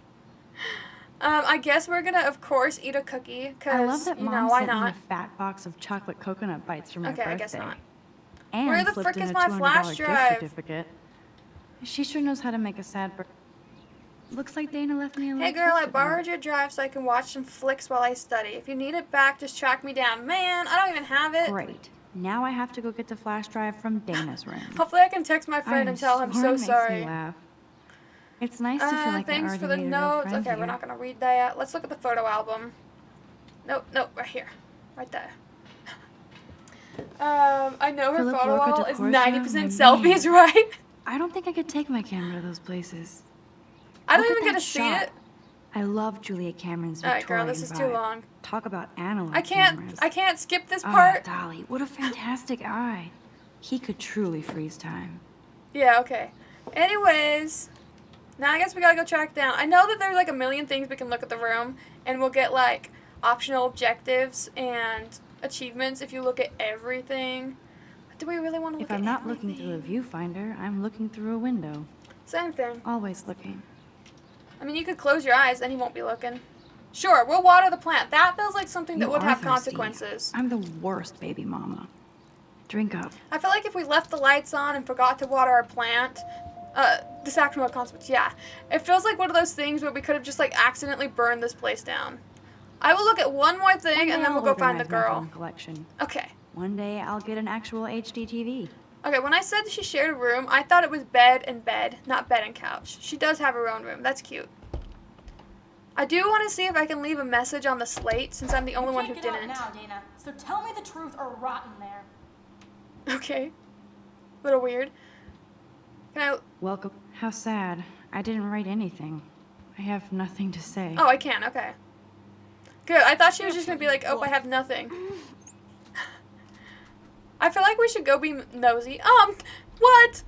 I guess we're gonna, of course, eat a cookie, I because, love that you Mom know, why sent me not? a fat box of chocolate coconut bites for my Okay, birthday. I guess not. And Where the slipped frick in is a my $200 flash gift drive? certificate. She sure knows how to make a sad birthday. Looks like Dana left me a little Hey girl, I post-it borrowed note. your drive so I can watch some flicks while I study. If you need it back, just track me down. Man, I don't even have it. Great. Now I have to go get the flash drive from Dana's room. Hopefully I can text my friend I and tell him so makes sorry. Me laugh. It's nice to feel like I Thanks already for the made a real notes. friend Okay, here. we're not gonna read that yet. Let's look at the photo album. Nope, right here. Right there. I know her Philip photo Lorca wall de is Corsia, 90% my selfies, man. right? I don't think I could take my camera to those places. I don't Look even at get to that see shot. it. I love Julia Cameron's Alright, Victorian girl, this is vibe. too long. Talk about analog I cameras. can't skip this Ah, part. Dolly, what a fantastic eye. He could truly freeze time. Yeah, okay. Anyways, now I guess we gotta go track down. I know that there's like a million things we can look at the room, and we'll get like optional objectives and achievements if you look at everything. But do we really want to look If I'm at not everything? looking through a viewfinder, I'm looking through a window. Same thing. Always looking. I mean, you could close your eyes, then you won't be looking. Sure, we'll water the plant. That feels like something that You would are have thirsty. consequences. I'm the worst baby mama. Drink up. I feel like if we left the lights on and forgot to water our plant, this actual consequence, yeah. It feels like one of those things where we could have just like accidentally burned this place down. I will look at one more thing One day and then I'll we'll go find the organize my girl. phone collection. Okay. One day I'll get an actual HD TV. Okay, when I said that she shared a room, I thought it was bed and bed, not bed and couch. She does have her own room. That's cute. I do want to see if I can leave a message on the slate since I'm the only one who Can't get didn't. out now, Dana. So tell me the truth or rot in there. Okay. Little weird. Can I... Welcome. How sad. I didn't write anything. I have nothing to say. Oh, I can. Okay. Good. I thought she was just going to be like, oh, I have nothing. I feel like we should go be nosy. What?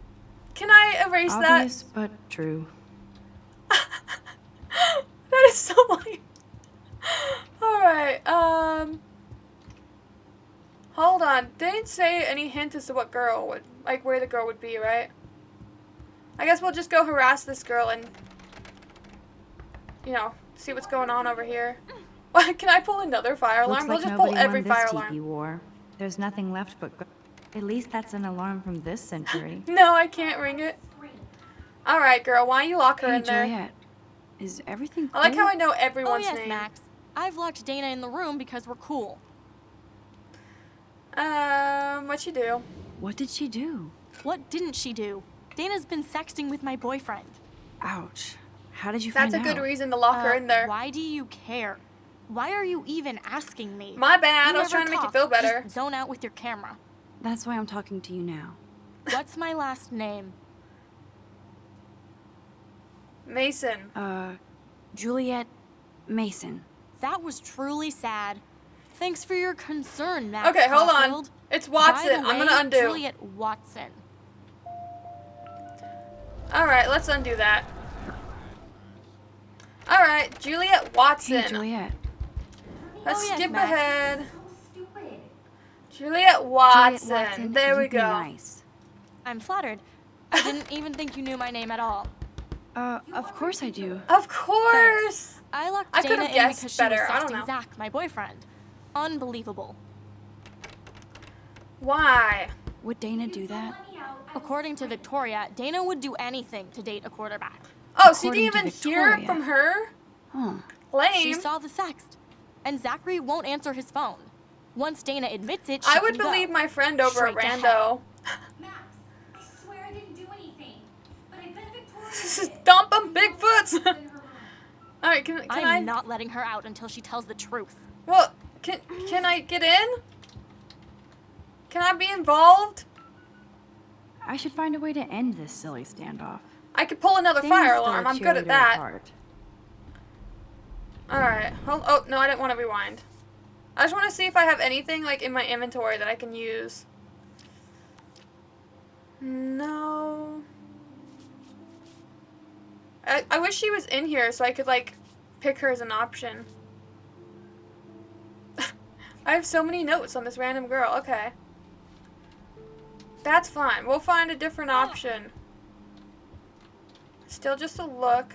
Can I erase Obvious, but true. That is so lame. Alright, hold on. They didn't say any hint as to what girl would, like, where the girl would be, right? I guess we'll just go harass this girl and, you know, see what's going on over here. Can I pull another fire alarm? Looks We'll like just pull nobody every won this fire tiki alarm. war. There's nothing left but... At least that's an alarm from this century. No, I can't ring it. Alright, girl, why don't you lock her Hey, in there? Juliet. Is everything cool? I like how I know Oh everyone's yes, name. Max. I've locked Dana in the room because we're cool. What'd you do? What did she do? What didn't she do? Dana's been sexting with my boyfriend. Ouch. How did you find That's out? a good reason to lock her in there. Why do you care? Why are you even asking me? My bad, You I was never trying to make you talk. feel better. Just zone out with your camera. That's why I'm talking to you now. What's my last name? Mason. Juliet Mason. That was truly sad. Thanks for your concern, Max. Okay, hold on. Caulfield. It's By Watson. the I'm way, gonna undo. Juliet Watson. Alright, let's undo that. Alright, Juliet Watson. Hey, Juliet. Let's Oh, yes, skip Max. ahead. Juliet Watson. Juliet Watson, There we you'd be go. nice. I'm flattered. I didn't even think you knew my name at all. Of course I do. Of course. I locked I Dana could've in guessed because she better, was I don't sexting know. Zach, my boyfriend. Unbelievable. Why? Would Dana do that? According to Victoria, Dana would do anything to date a quarterback. Oh, so you According didn't to even hear Victoria. from her? Huh. She Lame. saw the sext. And Zachary won't answer his phone. Once Dana admits it, she I would can believe go. my friend over at Straight to Rando. Max, I swear I didn't do anything. But I bet Victoria This did. is dump 'em Bigfoots. Alright, can I'm I? not letting her out until she tells the truth. Well, can I get in? Can I be involved? I should find a way to end this silly standoff. I could pull another Dana's fire still alarm. a I'm good at cheerleader that. heart. Alright. Oh, no, I didn't want to rewind. I just want to see if I have anything, like, in my inventory that I can use. No. I wish she was in here so I could, like, pick her as an option. I have so many notes on this random girl. Okay. That's fine. We'll find a different option. Still just a look.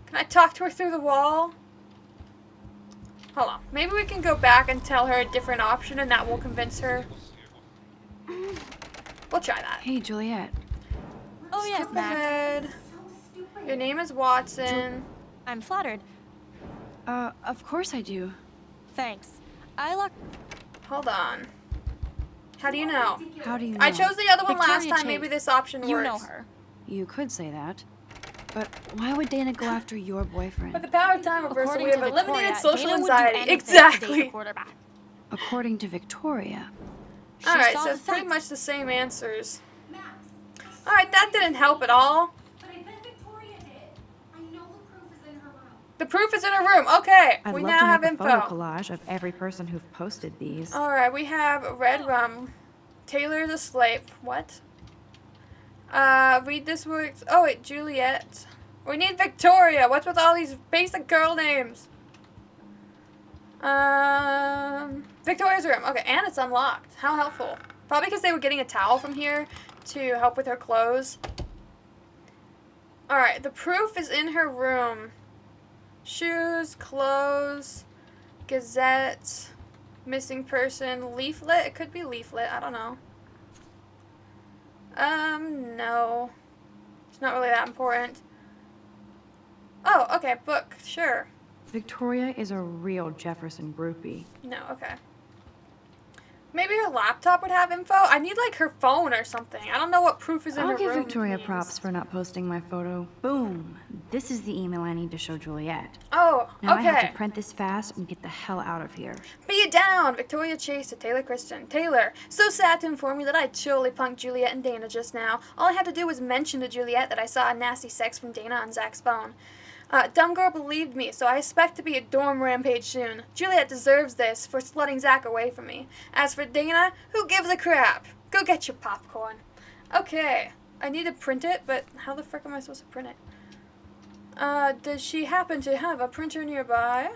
Can I talk to her through the wall? Hold on. Maybe we can go back and tell her a different option and that will convince her. We'll try that. Hey, Juliet. Oh yes, Skip Max. ahead. Your name is Watson. I'm flattered. Of course I do. Thanks. I locked. Hold on. How do you know? How do you know? I chose the other one last Victoria time. Chase. Maybe this option works. You know her. You could say that. But why would Dana go after your boyfriend? With the power of time reversal, According we have to eliminated Victoria, social Dana would do anxiety. anything to date a Exactly. quarterback. According to Victoria. She Alright, saw so the it's pretty sext. much the same answers. Max, Alright, that didn't help at all. but I bet Victoria did. I know the proof is in her room. The proof is in her room. Okay, I'd we love now to have make a photo info. collage of every person who've posted these. Alright, we have red rum. Taylor the slave. What? Read this works. Oh, wait, Juliet. We need Victoria. What's with all these basic girl names? Victoria's room. Okay, and it's unlocked. How helpful. Probably because they were getting a towel from here to help with her clothes. Alright, the proof is in her room. Shoes, clothes, gazette, missing person, leaflet. It could be leaflet. I don't know. No. It's not really that important. Oh, okay, book. Sure. Victoria is a real Jefferson groupie. No, okay. Maybe her laptop would have info? I need, like, her phone or something. I don't know what proof is in her I'll give room. Victoria means. props for not posting my photo. Boom! This is the email I need to show Juliet. Oh, Now I have okay. to print this fast and get the hell out of here. Be it down! Victoria Chase to Taylor Kristen. Taylor, so sad to inform you that I totally punked Juliet and Dana just now. All I had to do was mention to Juliet that I saw a nasty sex from Dana on Zach's phone. Dumb girl believed me, so I expect to be a dorm rampage soon. Juliet deserves this for slutting Zach away from me. As for Dana, who gives a crap? Go get your popcorn. Okay. I need to print it, but how the frick am I supposed to print it? Does she happen to have a printer nearby?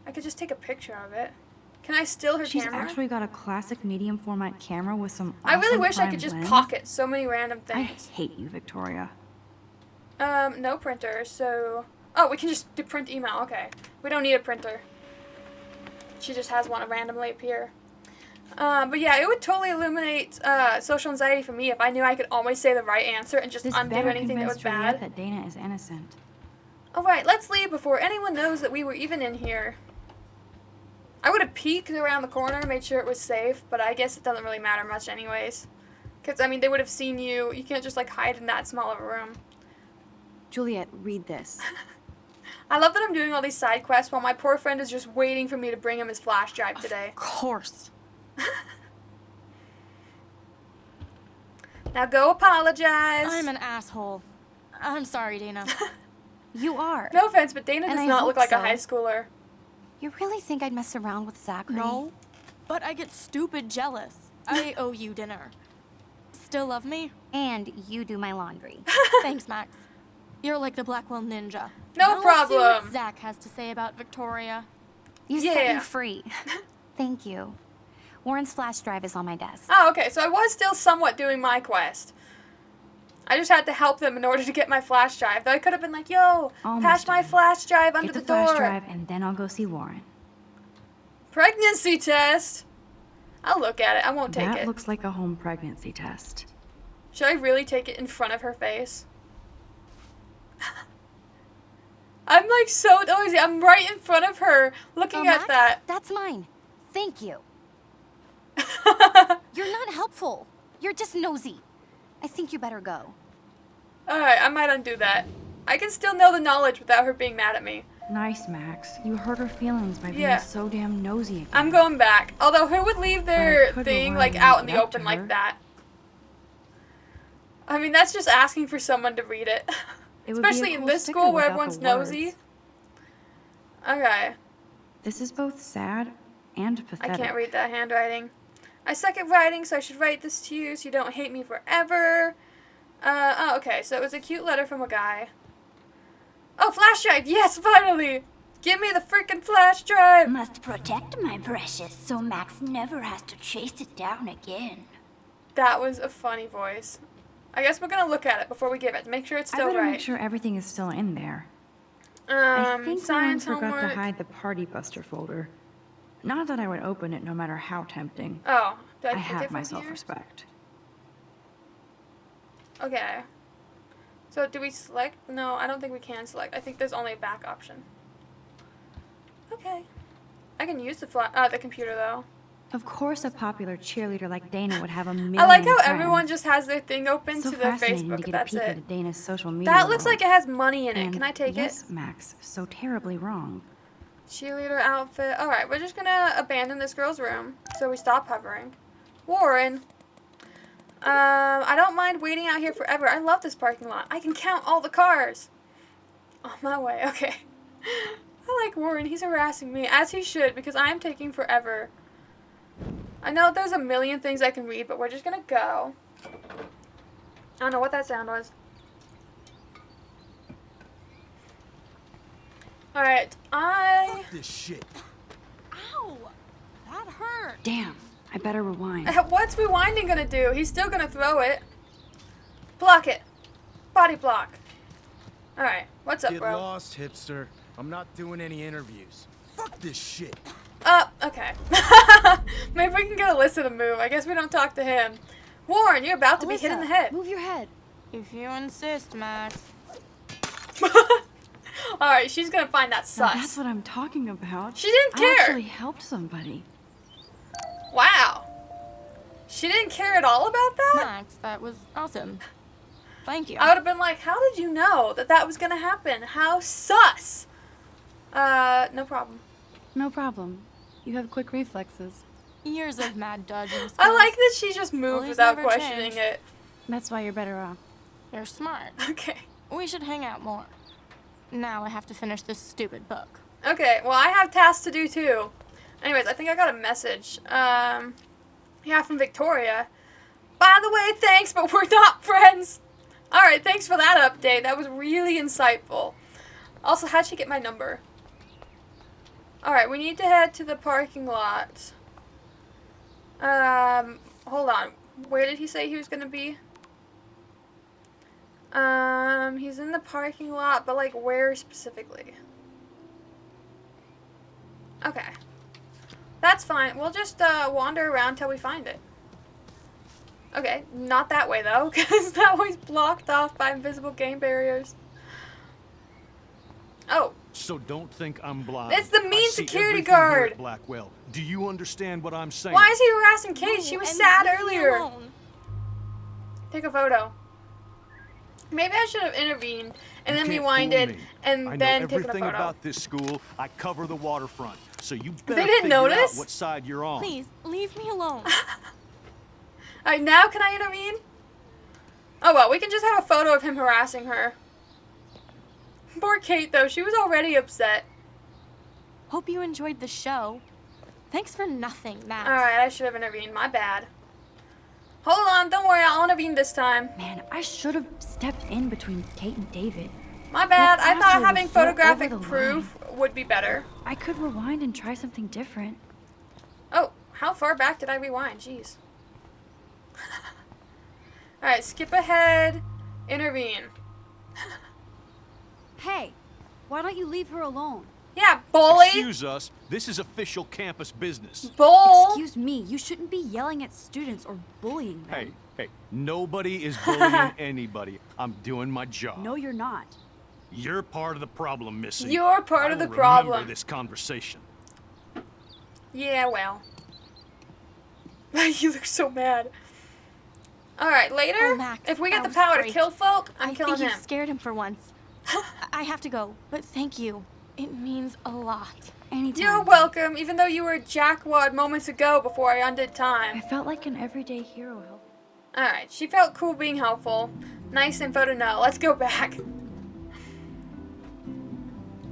I could just take a picture of it. Can I steal her She's camera? actually got a classic medium format camera with some I really awesome wish I prime could just lens. pocket so many random I things. hate you, Victoria. No printer, so... Oh, we can just do print email, okay. We don't need a printer. She just has one randomly appear. But yeah, it would totally eliminate social anxiety for me if I knew I could always say the right answer and just This undo better anything that was convince Juliet bad. that Dana is innocent. Alright, let's leave before anyone knows that we were even in here. I would have peeked around the corner, made sure it was safe, but I guess it doesn't really matter much anyways. Because, I mean, they would have seen you. You can't just, like, hide in that small of a room. Juliet, read this. I love that I'm doing all these side quests while my poor friend is just waiting for me to bring him his flash drive today. Of course. Now go apologize. I'm an asshole. I'm sorry, Dana. You are. No offense, but Dana And does I not hope look like so. a high schooler. You really think I'd mess around with Zachary? No, but I get stupid jealous. I owe you dinner. Still love me? And you do my laundry. Thanks, Max. You're like the Blackwell Ninja. No Now let's see problem. what Zach has to say about Victoria. You set Yeah. me free. Thank you. Warren's flash drive is on my desk. Oh, okay, so I was still somewhat doing my quest. I just had to help them in order to get my flash drive. Though I could have been like, yo, Almost pass my done. flash drive under Get the door. flash drive, and then I'll go see Warren. Pregnancy test. I'll look at it. I won't take That it. looks like a home pregnancy test. Should I really take it in front of her face? I'm like so noisy. I'm right in front of her looking Max, at that. That's mine. Thank you. You're not helpful. You're just nosy. I think you better go. Alright, I might undo that. I can still know the knowledge without her being mad at me. Nice, Max. You hurt her feelings by being Yeah. so damn nosy again. I'm going back. Although, who would leave their could thing, rely like, on out in it the up to open like her. that? I mean, that's just asking for someone to read it. It would be a Especially in cool this sticker school where without the everyone's nosy. words. Okay. This is both sad and I pathetic. can't read that handwriting. I suck at writing, so I should write this to you so you don't hate me forever. Oh, okay, so it was a cute letter from a guy. Oh, flash drive! Yes, finally! Give me the freaking flash drive! Must protect my precious so Max never has to chase it down again. That was a funny voice. I guess we're gonna look at it before we give it. Make sure it's I still better right. make sure everything is still in there. I think Warren Science forgot homework. to hide the Party Buster folder. Not that I would open it no matter how tempting. Oh, do I, I pick have it my from here? self-respect. Okay. So do we select? No, I don't think we can select. I think there's only a back option. Okay. I can use the computer though. Of course a popular cheerleader like Dana would have a million I like how friends. everyone just has their thing open So to their fascinating Facebook. to get That's a peek it. into Dana's social media That looks world. like it has money in it. And Can I take yes, it? Max, so terribly wrong. Cheerleader outfit. Alright, we're just gonna abandon this girl's room. So we stop hovering. Warren. I don't mind waiting out here forever. I love this parking lot. I can count all the cars. On my way. Okay. I like Warren. He's harassing me. As he should, because I am taking forever. I know there's a million things I can read, but we're just gonna go. I don't know what that sound was. Alright, Fuck this shit. Ow! That hurt. Damn, I better rewind. What's rewinding gonna do? He's still gonna throw it. Block it. Body block. Alright, what's up, Get bro? lost, hipster. I'm not doing any interviews. Fuck this shit. Okay. Maybe we can get Alyssa to move. I guess we don't talk to him. Warren, you're about to be hit in the head. Move your head. If you insist, Max. Alright, she's gonna find that Now sus. that's what I'm talking about. She didn't I care. actually helped somebody. Wow. She didn't care at all about that? Max, that was awesome. Thank you. I would have been like, how did you know that that was gonna happen? How sus? No problem. No problem. You have quick reflexes. Years of mad dodging skills. I like that she just moved Police without never questioning change. it. That's why you're better off. You're smart. Okay. We should hang out more. Now I have to finish this stupid book. Okay, well, I have tasks to do too. Anyways, I think I got a message. Yeah, from Victoria. By the way, thanks, but we're not friends. Alright, thanks for that update. That was really insightful. Also, how'd she get my number? Alright, we need to head to the parking lot. Hold on. Where did he say he was gonna be? He's in the parking lot, but like where specifically? Okay. That's fine. We'll just wander around till we find it. Okay, not that way though, because that way's blocked off by invisible game barriers. Oh. So don't think I'm blind. It's the I mean see security everything here guard. at Blackwell. Do you understand what I'm saying? Why is he harassing Kate? She was sad leave me earlier. alone. Take a photo. Maybe I should have intervened and You then can't rewinded fool me. and I then know taken a everything photo. about this school. I cover the waterfront, so you better They didn't figure notice? out what side you're on. Please, leave me alone. Alright, now can I intervene? Oh well, we can just have a photo of him harassing her. Poor Kate though, she was already upset. Hope you enjoyed the show. Thanks for nothing, Max. Alright, I should have intervened. My bad. Hold on, don't worry, I'll intervene this time. Man, I should have stepped in between Kate and David. My bad, I That thought asshole having was so photographic over the proof would be better. I could rewind and try something different. Oh, how far back did I rewind? Jeez. Alright, skip ahead, intervene. Hey, why don't you leave her alone? Yeah, bully! Excuse us, this is official campus business. Bull! Excuse me, you shouldn't be yelling at students or bullying them. Hey, nobody is bullying anybody. I'm doing my job. No, you're not. You're part of the problem, Missy. You're part I of the will problem. remember this conversation. Yeah, well. You look so mad. Alright, later, Oh, Max, if we get that the was power to great. kill folk, I'm I killing think you him. scared him for once. I have to go, but thank you. It means a lot. Anytime. You're welcome, even though you were a jackwad moments ago before I undid I time. felt like an everyday hero helping. Alright, she felt cool being helpful. Nice info to know. Let's go back.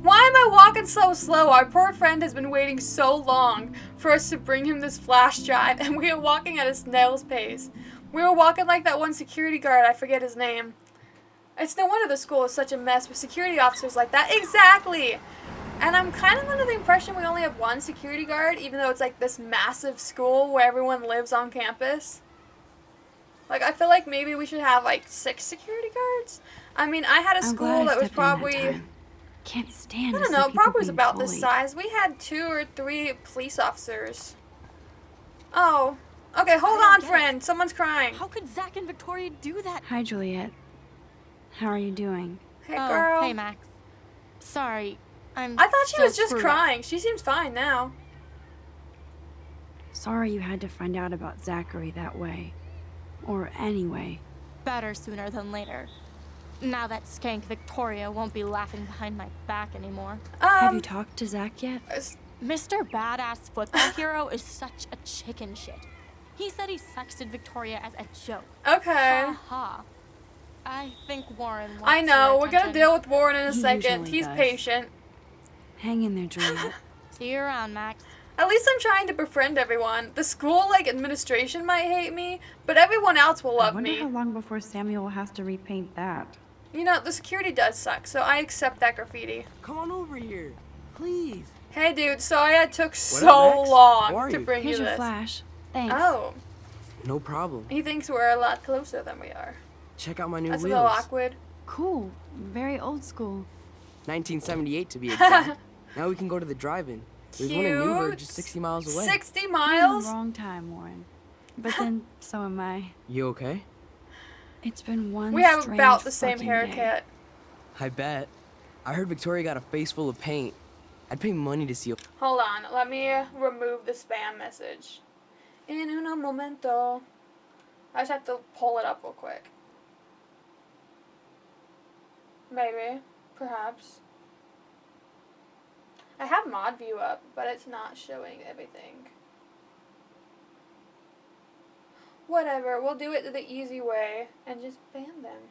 Why am I walking so slow? Our poor friend has been waiting so long for us to bring him this flash drive, and we are walking at a snail's pace. We were walking like that one security guard, I forget his name. It's no wonder the school is such a mess with security officers like that. Exactly! And I'm kind of under the impression we only have one security guard, even though it's like this massive school where everyone lives on campus. Like, I feel like maybe we should have like 6 security guards. I mean, I had a I'm school glad I that was stepped in that probably... time. Can't stand I to don't see know, people probably was being about this bullied. size. We had 2 or 3 police officers. Oh. Okay, hold on, friend. Someone's crying. How could Zach and Victoria do that? Hi, Juliet. How are you doing? Hey, Oh, girl. hey, Max. Sorry, I thought she was just crying. She seems fine now. Sorry you had to find out about Zachary that way. Or anyway. Better sooner than later. Now that skank Victoria won't be laughing behind my back anymore. Have you talked to Zach yet? Mr. Badass Football Hero is such a chicken shit. He said he sexted Victoria as a joke. Okay. Ha ha. I think Warren wants I know. your We're gonna attention. deal with Warren in a He second. usually He's does. patient. Hang in there, Juliet. See you around, Max. At least I'm trying to befriend everyone. The school, like, administration might hate me, but everyone else will I love wonder me. how long before Samuel has to repaint that. You know, the security does suck, so I accept that graffiti. Come on over here, please. Hey, dude, sorry I took up, so Max? How long are to you? bring Here's you your this. flash. Thanks. Oh, No problem. he thinks we're a lot closer than we are. Check out my new That's a wheels. little awkward. Cool. Very old school. 1978 to be exact. Now we can go to the drive-in. There's one in Newburgh, Cute. just 60 miles away. 60 You're in miles? the wrong time, Warren. But then, so am I. You okay? It's been one We have strange about the same fucking haircut. day. I bet. I heard Victoria got a face full of paint. I'd pay money to see a... Hold on, let me remove the spam message. En un momento. I just have to pull it up real quick. Maybe. Perhaps. I have mod view up, but it's not showing everything. Whatever, we'll do it the easy way and just ban them.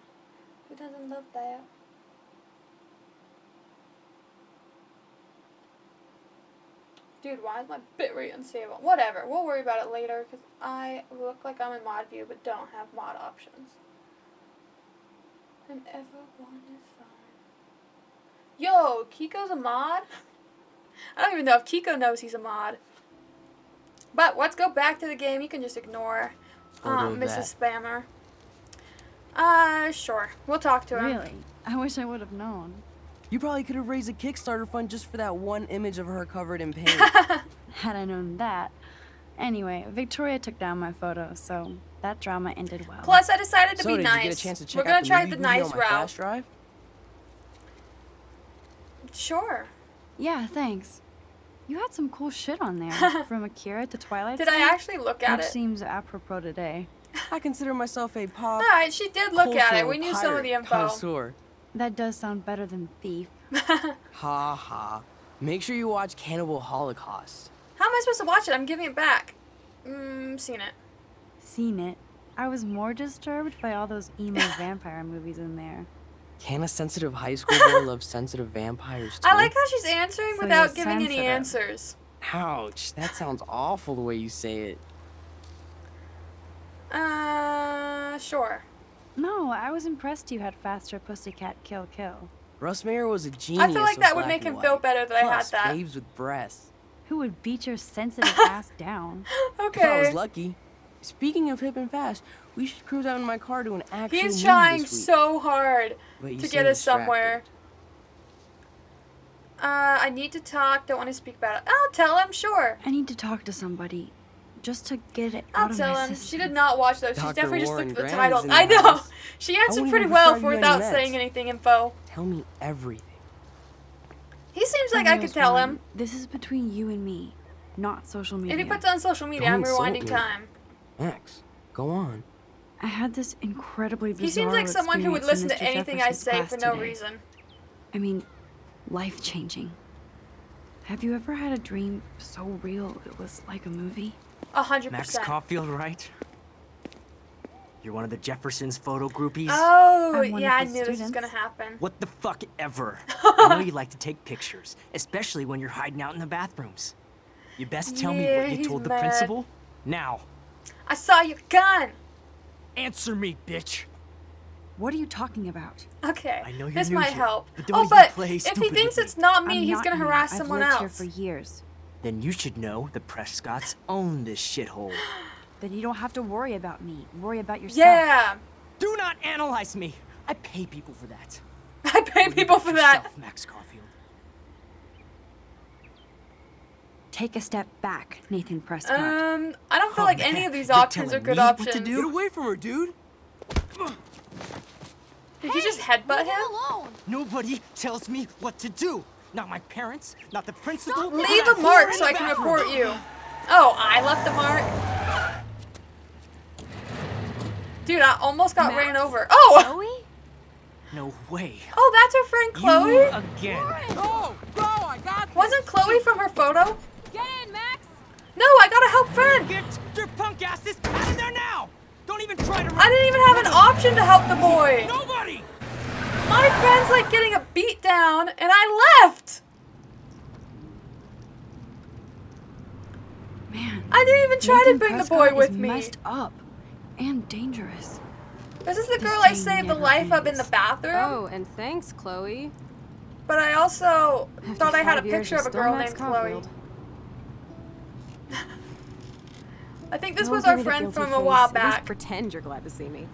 Who doesn't love that? Dude, why is my bitrate unstable? Whatever, we'll worry about it later, because I look like I'm in mod view, but don't have mod options. And everyone is fine. Yo, Kiko's a mod? I don't even know if Kiko knows he's a mod. But let's go back to the game. You can just ignore Mrs. Spammer. Sure. We'll talk to him. Really? I wish I would have known. You probably could have raised a Kickstarter fund just for that one image of her covered in paint. Had I known that. Anyway, Victoria took down my photo, so that drama ended well. Plus, I decided to be did nice. you get a chance to check We're gonna out the try movie the movie nice on my route. flash drive? Sure. Yeah, thanks. You had some cool shit on there, from Akira to Twilight Did I Zone, actually look at which it? seems apropos today. I consider myself a pop. Alright, she did look at it. cultural We knew some of the pirate info. connoisseur. That does sound better than thief. Ha ha. Make sure you watch Cannibal Holocaust. How am I supposed to watch it? I'm giving it back. Seen it. Seen it. I was more disturbed by all those emo vampire movies in there. Can a sensitive high school boy love sensitive vampires too? I like how she's answering So without you're giving any sensitive. answers. Ouch, that sounds awful the way you say it. Sure. No, I was impressed you had faster pussycat kill kill. Russ Mayer was a genius. I feel like with that would black make and him feel white. better that I had Plus, that. babes with breasts. Who would beat your sensitive ass down? If I Okay. was lucky. Speaking of hip and fast, we should cruise out in my car to an actual He's movie trying this week. so hard But you to seem get us distracted. somewhere. I need to talk. Don't want to speak about it. I'll tell him, sure. I need to talk to somebody, just to get it I'll out of tell my him. system. She did not watch those. She's Dr. definitely just Warren looked at the Graham is title. in the I know. house. She I answered won't pretty even well prescribe you any without meds. saying anything info. Tell me everything. He seems like I could tell him. This is between you and me, not social media. If he puts it on social media, Don't I'm insult rewinding me. time. Max, go on. I had this incredibly bizarre He seems like someone who would listen experience to in Mr. anything I Jefferson's say class for no today. reason. I mean, life-changing. Have you ever had a dream so real it was like a movie? 100%. Max Caulfield, right? You're one of the Jefferson's photo groupies? Oh, I'm one yeah, of I his knew this was students. gonna happen. What the fuck ever. I know you like to take pictures, especially when you're hiding out in the bathrooms. You best tell me Yeah, what you he's told the mad. principal. Now, I saw your gun. answer me, bitch. What are you talking about? Okay, I know you're this new might here, help. but don't Oh, even but play if stupid he with thinks me. it's not me, I'm he's not gonna new. harass I've someone lived else. here for years. Then you should know the Prescotts own this shithole. Then you don't have to worry about me. Worry about yourself. Yeah, Do not analyze me. I pay people for that. I pay people for that. Yourself, Max Caulfield. Take a step back, Nathan Prescott. I don't feel Oh, like man, any of these you're options are telling good me what to options. do? Get away from her, dude. Did you just headbutt him? Alone. Nobody tells me what to do. Not my parents, not the principal. Leave not a that mark whore in so the I can bathroom. report you. Oh, I left a mark? Dude, I almost got ran over. Oh! Chloe? No way. Oh, that's her friend Chloe? You again. Go! Go! I got this! Wasn't Chloe from her photo? Get in, Max. No, I gotta help friend. Get your punk asses out of there now! Don't even try to run. I didn't even have an option to help the boy. Nobody! My friend's like getting a beat down, and I left. Man. I didn't even try Nathan to bring the Prescott boy with is me. messed up and dangerous. This is the This girl I day saved the never life of in ends. the bathroom. Oh, and thanks, Chloe. But I also After thought I had a 5 years, picture you're of a still girl Max named Chloe. Caulfield. I think this Don't was give our me the friend guilty from a face. while At least back. pretend you're glad to see me.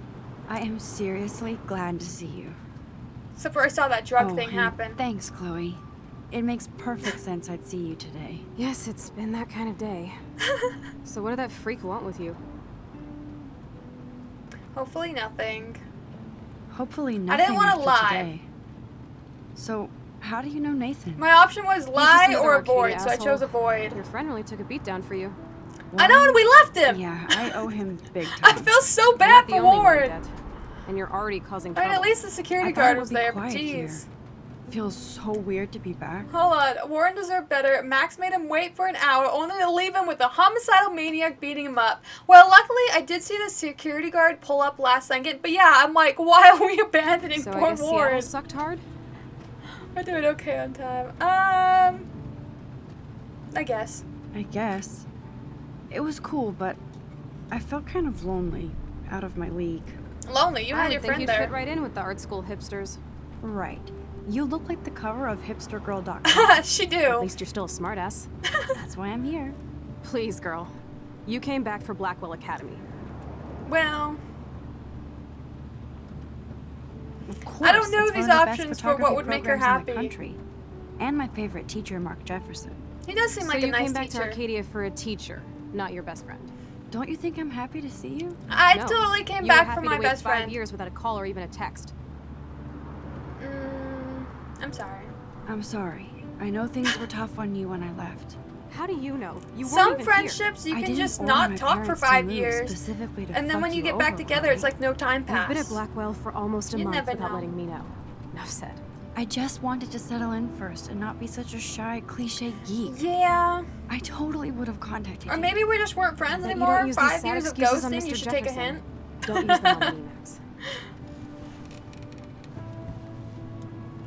I am seriously glad to see you. Except for I saw that drug Oh, thing and happen. Thanks, Chloe. It makes perfect sense I'd see you today. Yes, it's been that kind of day. So what did that freak want with you? Hopefully nothing. Hopefully I nothing didn't want to after lie. Today. So, how do you know Nathan? My option was He's just lie another or Arcadia avoid, so I asshole. chose avoid. Your friend really took a beat down for you. I know, and we left him. Yeah, I owe him big I time. feel so You're bad not the for only one Warren. dead. And you're already causing I mean, trouble. at least the security I thought guard it was would be there, but quiet here. jeez. Feels so weird to be back. Hold on, Warren deserved better. Max made him wait for an hour, only to leave him with a homicidal maniac beating him up. Well, luckily, I did see the security guard pull up last second, but yeah, I'm like, why are we abandoning So poor I guess Warren? Seattle sucked hard? We're doing okay on time. I guess. I guess. It was cool, but I felt kind of lonely, out of my league. Lonely? You I had would your think friend you'd there. fit right in with the art school hipsters. Right. You look like the cover of hipstergirl.com. She do. At least you're still a smartass. That's why I'm here. Please, girl. You came back for Blackwell Academy. Well, Of course, I don't know it's these one of the best options for what photography would make her programs in the happy. country. And my favorite teacher, Mark Jefferson. He does seem So like a you nice came back teacher. to Arcadia for a teacher, not your best friend. Don't you think I'm happy to see you? I No. totally came You back were for happy my to wait best 5 friend. years without a call or even a text. I'm sorry. I'm sorry. I know things were tough on you when I left. How do you know? You weren't Some even friendships I you can didn't just order not my talk for parents to 5 move years. specifically to And then fuck when you get over, back together, it's right? like no time here. You've been at passed. Blackwell for almost a You month never without know. letting me know. Enough said. I just wanted to settle in first and not be such a shy, cliche geek. Yeah. I totally would have contacted Or you. maybe we just weren't friends Bet you anymore. don't use these 5 sad years of excuses on ghosting, you Mr. should take a Jefferson. hint. Don't use them on me, Max.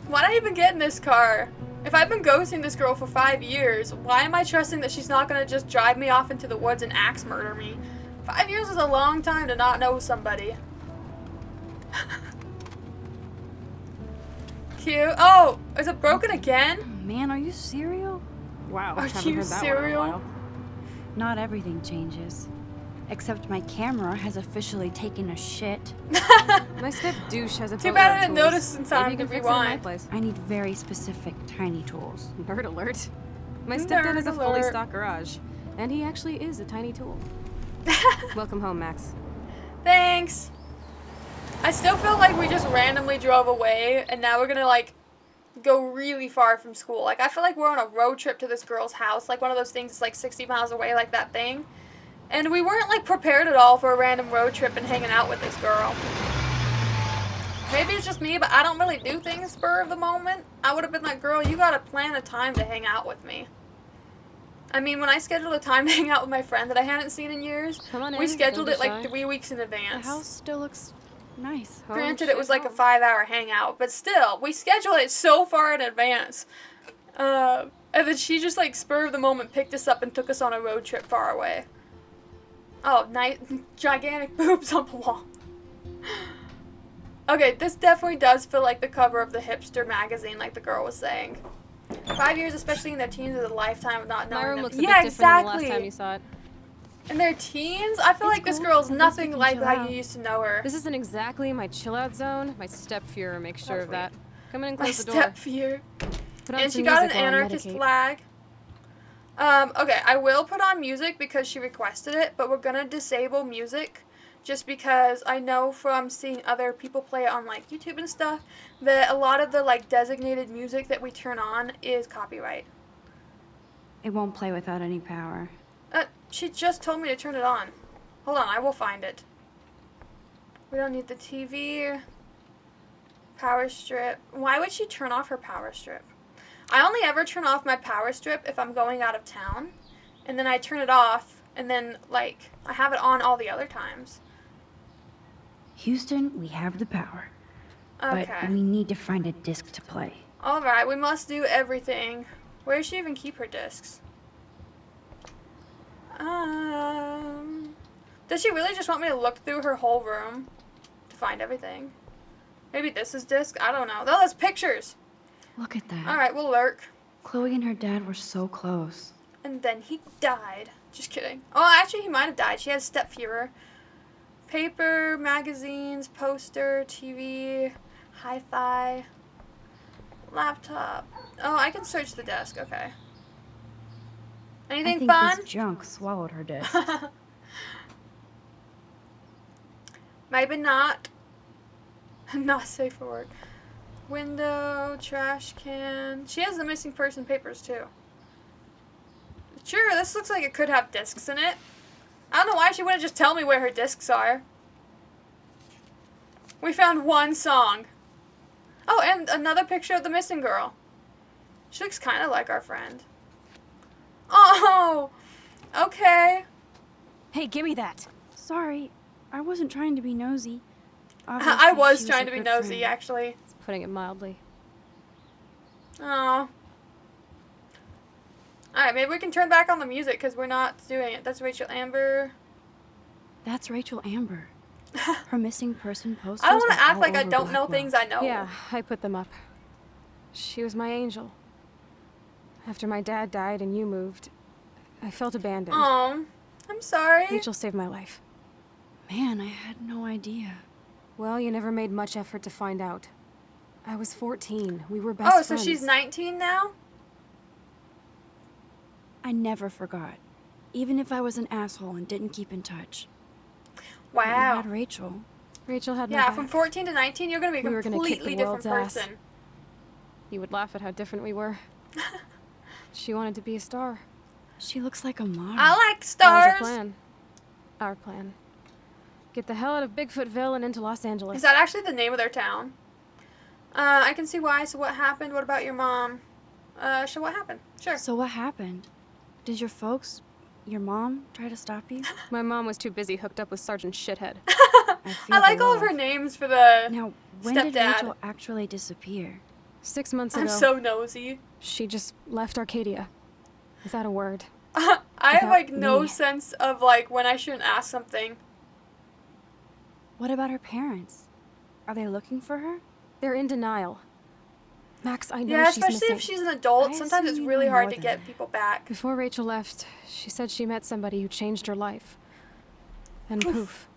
Why'd I even get in this car? If I've been ghosting this girl for 5 years, why am I trusting that she's not gonna just drive me off into the woods and axe murder me? 5 years is a long time to not know somebody. Cute. Oh, is it broken again? Man, are you serial? Wow, Are haven't you heard that one in a serial? while. Not everything changes. Except my camera has officially taken a shit. My step douche has a Too boatload bad I of didn't tools. notice in Maybe time you to can fix it at my rewind. place. I need very specific tiny tools. Nerd alert. My stepdad has a Nerd fully alert. stocked garage, and he actually is a tiny tool. Welcome home, Max. Thanks. I still feel like we just randomly drove away and now we're gonna like go really far from school. Like I feel like we're on a road trip to this girl's house, like one of those things that's like 60 miles away, like that thing. And we weren't like prepared at all for a random road trip and hanging out with this girl. Maybe it's just me, but I don't really do things spur of the moment. I would have been like, girl, you gotta plan a time to hang out with me. I mean, when I scheduled a time to hang out with my friend that I hadn't seen in years, Come on we in, scheduled don't it be like shy. 3 weeks in The advance. house still looks nice. Granted, it was like a 5-hour hangout, but still, we scheduled it so far in advance. And then she just like spur of the moment picked us up and took us on a road trip far away. Oh, nice, gigantic boobs on the wall. Okay, this definitely does feel like the cover of the hipster magazine, like the girl was saying. 5 years, especially in their teens, is a lifetime of not knowing My room them. looks a Yeah, bit different than the exactly. last time you saw it. In their teens, I feel like this girl's nothing can like chill how out. you used to know her. This isn't exactly my chill out zone. My stepfuhrer makes sure of that. Come in and My close the door. stepfear. Put on And some she got an music while I anarchist medicate. flag. Okay, I will put on music because she requested it, but we're gonna disable music just because I know from seeing other people play it on like YouTube and stuff that a lot of the like designated music that we turn on is copyright. It won't play without any power. She just told me to turn it on. Hold on, I will find it. We don't need the TV. Power strip. Why would she turn off her power strip? I only ever turn off my power strip if I'm going out of town. And then I turn it off, and then, like, I have it on all the other times. Houston, we have the power. Okay. But we need to find a disc to play. Alright, we must do everything. Where does she even keep her discs? Does she really just want me to look through her whole room to find everything? Maybe this is disc? I don't know. Oh, that's pictures! Look at that. Alright, we'll lurk. Chloe and her dad were so close. And then he died. Just kidding. Oh, actually, he might have died. She has stepfuhrer. Paper, magazines, poster, TV, hi-fi, laptop. Oh, I can search the desk. Okay. I Anything think fun? this junk swallowed her disc. Maybe not. Not safe for work. Window, trash can. She has the missing person papers too. Sure, this looks like it could have discs in it. I don't know why she wouldn't just tell me where her discs are. We found one song. Oh, and another picture of the missing girl. She looks kind of like our friend. Oh, okay. Hey, give me that. Sorry, I wasn't trying to be nosy. I Obviously, was she trying a to be good nosy, friend. actually. It's putting it mildly. Oh. Alright, maybe we can turn back on the music because we're not doing it. That's Rachel Amber. That's Rachel Amber. Her missing person posters. I don't want to are act all like I over don't know Blackwell. things I know. Yeah, I put them up. She was my angel. After my dad died and you moved, I felt abandoned. Oh, I'm sorry. Rachel saved my life. Man, I had no idea. Well, you never made much effort to find out. I was 14. We were best friends. Oh, so she's 19 now? I never forgot. Even if I was an asshole and didn't keep in touch. Wow. You had Rachel. Rachel had my Yeah, back. from 14 to 19, you're going to be a We were gonna kick completely the different world's ass. person. You would laugh at how different we were. She wanted to be a star. She looks like a model. I like That was stars. our plan. Our plan. Get the hell out of Bigfootville and into Los Angeles. Is that actually the name of their town? I can see why. So what happened? What about your mom? So what happened? Sure. So what happened? Did your folks, your mom, try to stop you? My mom was too busy hooked up with Sergeant Shithead. I like all of her names for the Now, when stepdad. did Rachel actually disappear? 6 months ago. I'm so nosy. She just left Arcadia. Without a word. I have Without like no me. sense of like when I shouldn't ask something. What about her parents? Are they looking for her? They're in denial. Max, I know Yeah, she's especially missing. if she's an adult. I Sometimes it's assume you really know hard more to than get that. people back. Before Rachel left, she said she met somebody who changed her life. Then poof.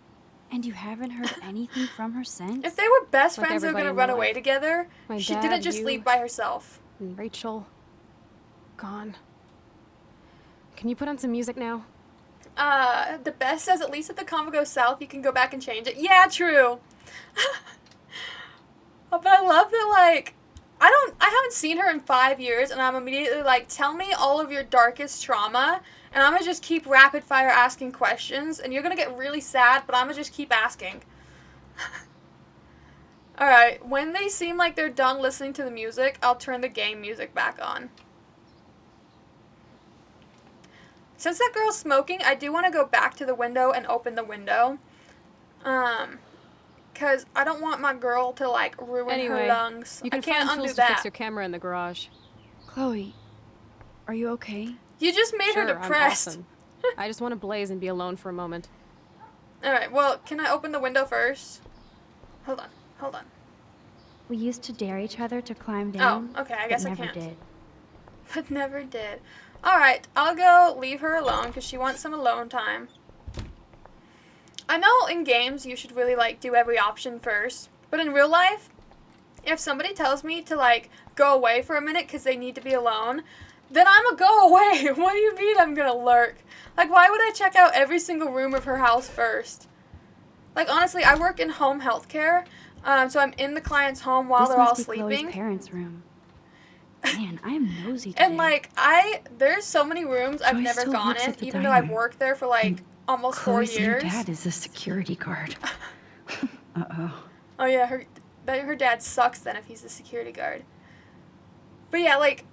And you haven't heard anything from her since? If they were best Like friends that were everybody gonna in run my away life. together, My she dad, didn't just you, leave by herself. And Rachel, gone. Can you put on some music now? The best says at least if the convo goes south, you can go back and change it. Yeah, true. But I love that, like, I haven't seen her in 5 years, and I'm immediately like, tell me all of your darkest trauma, and I'm gonna just keep rapid fire asking questions, and you're gonna get really sad, but I'm gonna just keep asking. Alright, when they seem like they're done listening to the music, I'll turn the game music back on. Since that girl's smoking, I do want to go back to the window and open the window. Because I don't want my girl to, like, ruin her lungs. You can I can't find undo tools that. to fix your camera in the garage. Chloe, are you okay? You just made her Sure, depressed. I'm awesome. I just want to blaze and be alone for a moment. Alright, well, can I open the window first? Hold on. We used to dare each other to climb down. Oh, okay, I guess I but never can't. did. But never did. Alright, I'll go leave her alone because she wants some alone time. I know in games you should really, like, do every option first. But in real life, if somebody tells me to, like, go away for a minute because they need to be alone, then I'm gonna go away. What do you mean I'm gonna lurk? Like, why would I check out every single room of her house first? Like, honestly, I work in home healthcare, so I'm in the client's home while This they're all must be sleeping. Chloe's parents' room. Man, I am nosy today. And, like, there's so many rooms I've Joy never still gone works in, at the even though I've diner. worked there for, like, almost 4 Chloe's years. new dad is a security guard. Uh-oh. Oh, yeah, her dad sucks then if he's the security guard. But, yeah, like,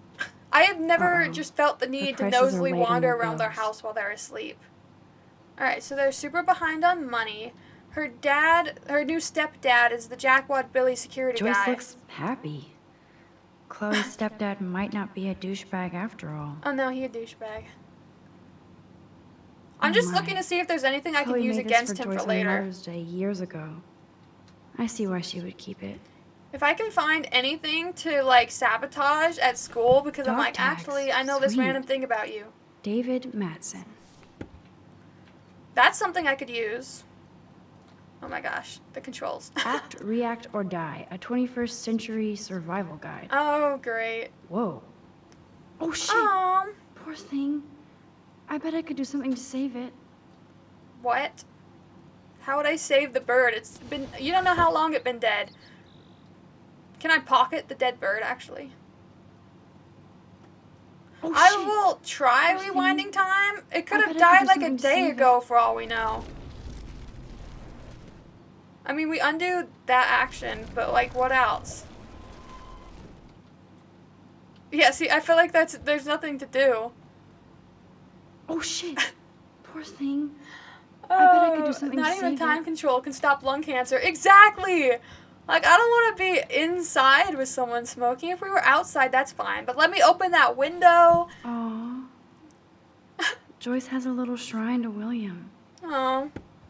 I have never just felt the need to prices are nosily late on wander their around their bills. house while they're asleep. Alright, so they're super behind on money. Her new stepdad is the jackwad Billy security Joyce guy. looks happy. Chloe's stepdad might not be a douchebag after all. Oh no, he a douchebag. I'm just my. looking to see if there's anything I can Chloe use made this against him Joyce for on later. Mother's Day years ago. I see why she would keep it. If I can find anything to, like, sabotage at school, because I'm Dog like, tags. actually, I know this Sweet. random thing about you. David Matson. That's something I could use. Oh my gosh, the controls. Act, React, or Die, a 21st century survival guide. Oh, great. Whoa. Oh, shit. Poor thing. I bet I could do something to save it. What? How would I save the bird? It's been, you don't know how long it's been dead. Can I pocket the dead bird, actually? Oh, I shit. will try Poor rewinding thing. time. It could I have bet I died could do like a something to day save ago for all we know. I mean, we undo that action, but like, what else? Yeah, see, I feel like there's nothing to do. Oh, shit. Poor thing. I bet I could do something Not to even save time it. control can stop lung cancer. Exactly! Like, I don't want to be inside with someone smoking. If we were outside, that's fine. But let me open that window. Aw. Joyce has a little shrine to William. Oh.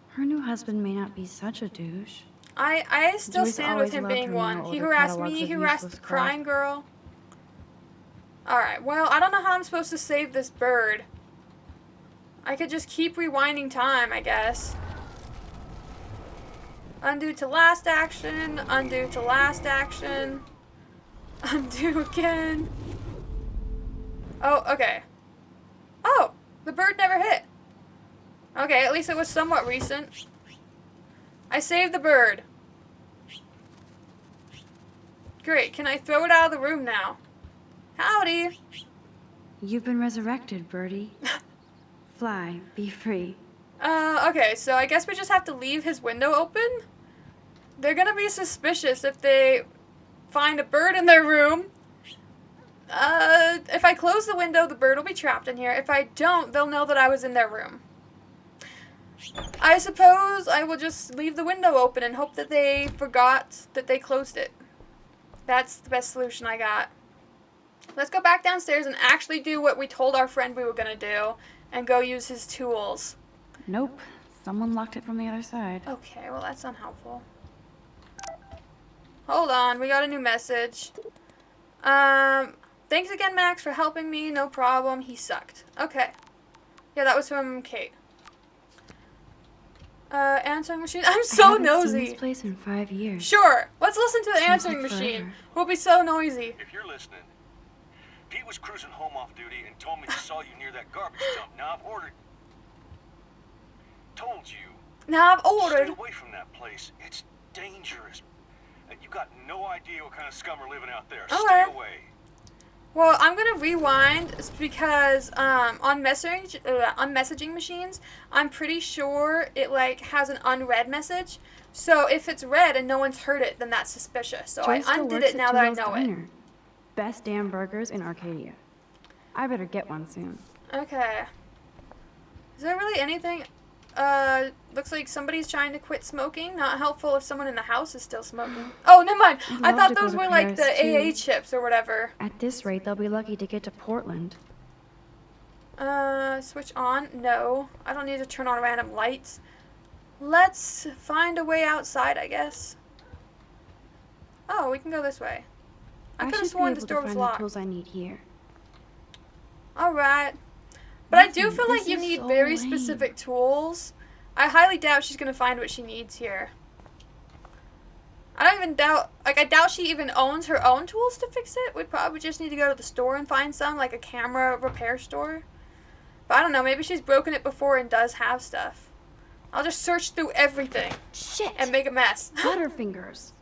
Her new husband may not be such a douche. I still Joyce stand with always him loved being her one. mail He order harassed catalogs me, of he harassed useless the crap. crying girl. Alright, well, I don't know how I'm supposed to save this bird. I could just keep rewinding time, I guess. Undo to last action, undo to last action. Undo again. Oh, okay. Oh, the bird never hit. Okay, at least it was somewhat recent. I saved the bird. Great, can I throw it out of the room now? Howdy. You've been resurrected, Birdie. Fly, be free. Okay, so I guess we just have to leave his window open? They're gonna be suspicious if they find a bird in their room. If I close the window, the bird will be trapped in here. If I don't, they'll know that I was in their room. I suppose I will just leave the window open and hope that they forgot that they closed it. That's the best solution I got. Let's go back downstairs and actually do what we told our friend we were gonna do and go use his tools. Nope. Someone locked it from the other side. Okay, well that's unhelpful. Hold on, we got a new message. Thanks again, Max, for helping me. No problem. He sucked. Okay. Yeah, that was from Kate. Answering machine. I'm so I haven't nosy. seen this place in 5 years. Sure. Let's listen to the Seems answering like machine. forever. We'll be so noisy. If you're listening, Pete was cruising home off duty and told me he saw you near that garbage dump. Now I've ordered. Told you. Now I've ordered. Stay away from that place. It's dangerous. And you got no idea what kind of scum are living out there. Okay. Stay away. Well, I'm gonna rewind because on messaging machines, I'm pretty sure it like has an unread message. So if it's read and no one's heard it, then that's suspicious. So Joyce I still undid works it at now that I Toodle's know it. Diner. Best damn burgers in Arcadia. I better get one soon. Okay. Is there really anything? Looks like somebody's trying to quit smoking. Not helpful if someone in the house is still smoking. Oh, never mind. I'd I love thought to go those to were like the Paris, AA too. chips or whatever. At this rate, they'll be lucky to get to Portland. Switch on? No. I don't need to turn on random lights. Let's find a way outside, I guess. Oh, we can go this way. I could have should be sworn able this to door was find the locked. tools I need here. Alright. But I do Nothing. feel like This you is need so very lame. specific tools. I highly doubt she's gonna find what she needs here. I don't even doubt, like, I doubt she even owns her own tools to fix it. We'd probably just need to go to the store and find some, like a camera repair store. But I don't know, maybe she's broken it before and does have stuff. I'll just search through everything. Shit. And make a mess. Butterfingers.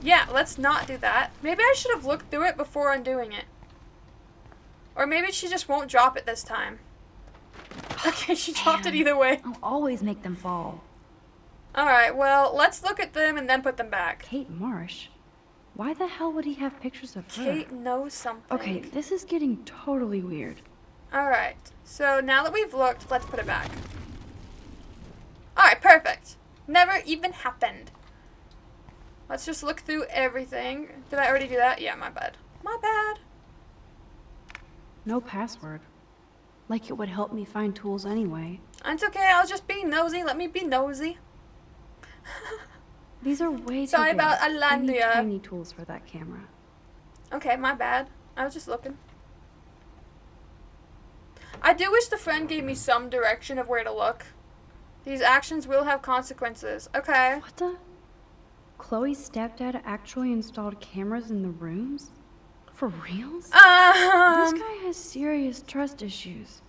Yeah, let's not do that. Maybe I should have looked through it before undoing it. Or maybe she just won't drop it this time. Okay, she dropped it either way. I'll always make them fall. Alright, well, let's look at them and then put them back. Kate Marsh? Why the hell would he have pictures of her? Kate knows something. Okay, this is getting totally weird. Alright, so now that we've looked, let's put it back. Alright, perfect. Never even happened. Let's just look through everything. Did I already do that? Yeah, my bad. My bad. No password. Like it would help me find tools anyway. It's okay, I was just being nosy. Let me be nosy. These are way too Sorry big. about I need Alandia. tiny tools for that camera. Okay, my bad. I was just looking. I do wish the friend gave me some direction of where to look. These actions will have consequences. Okay. What the? Chloe's stepdad actually installed cameras in the rooms? For reals? This guy has serious trust issues.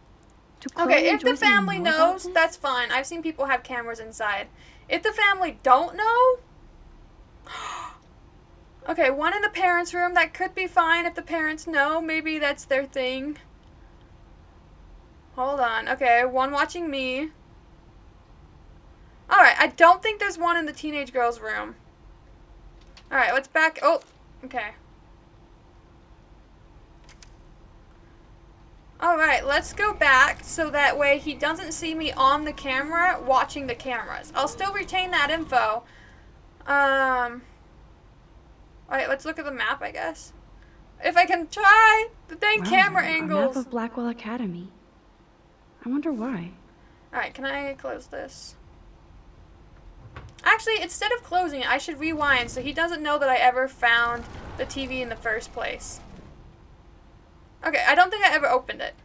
Do Chloe Okay, and if the Joyce even family know about knows, this? that's fine. I've seen people have cameras inside. If the family don't know... Okay, one in the parents' room. That could be fine if the parents know. Maybe that's their thing. Hold on. Okay, one watching me. Alright, I don't think there's one in the teenage girl's room. Alright, let's back... Oh, okay. Alright, let's go back so that way he doesn't see me on the camera watching the cameras. I'll still retain that info. Alright, let's look at the map, I guess. If I can try the dang Wow, camera a map angles. of Blackwell Academy. I wonder why. Alright, can I close this? Actually, instead of closing it, I should rewind so he doesn't know that I ever found the TV in the first place. Okay, I don't think I ever opened it.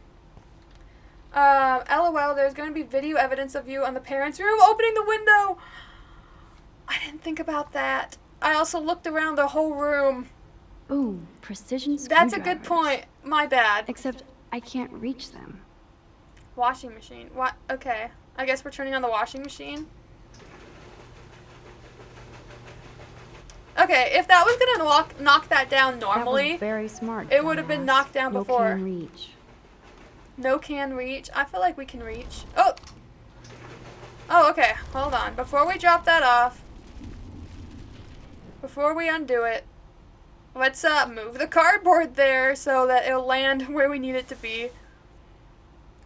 LOL, there's going to be video evidence of you on the parents' room opening the window. I didn't think about that. I also looked around the whole room. Ooh, precision That's a good screwdrivers. point. My bad. Except I can't reach them. Washing machine. What? Okay. I guess we're turning on the washing machine. Okay, if that was gonna knock that down normally, That was very smart. it would have been knocked down no before. Can reach. No can reach. I feel like we can reach. Oh! Oh, okay. Hold on. Before we drop that off, before we undo it, let's move the cardboard there so that it'll land where we need it to be.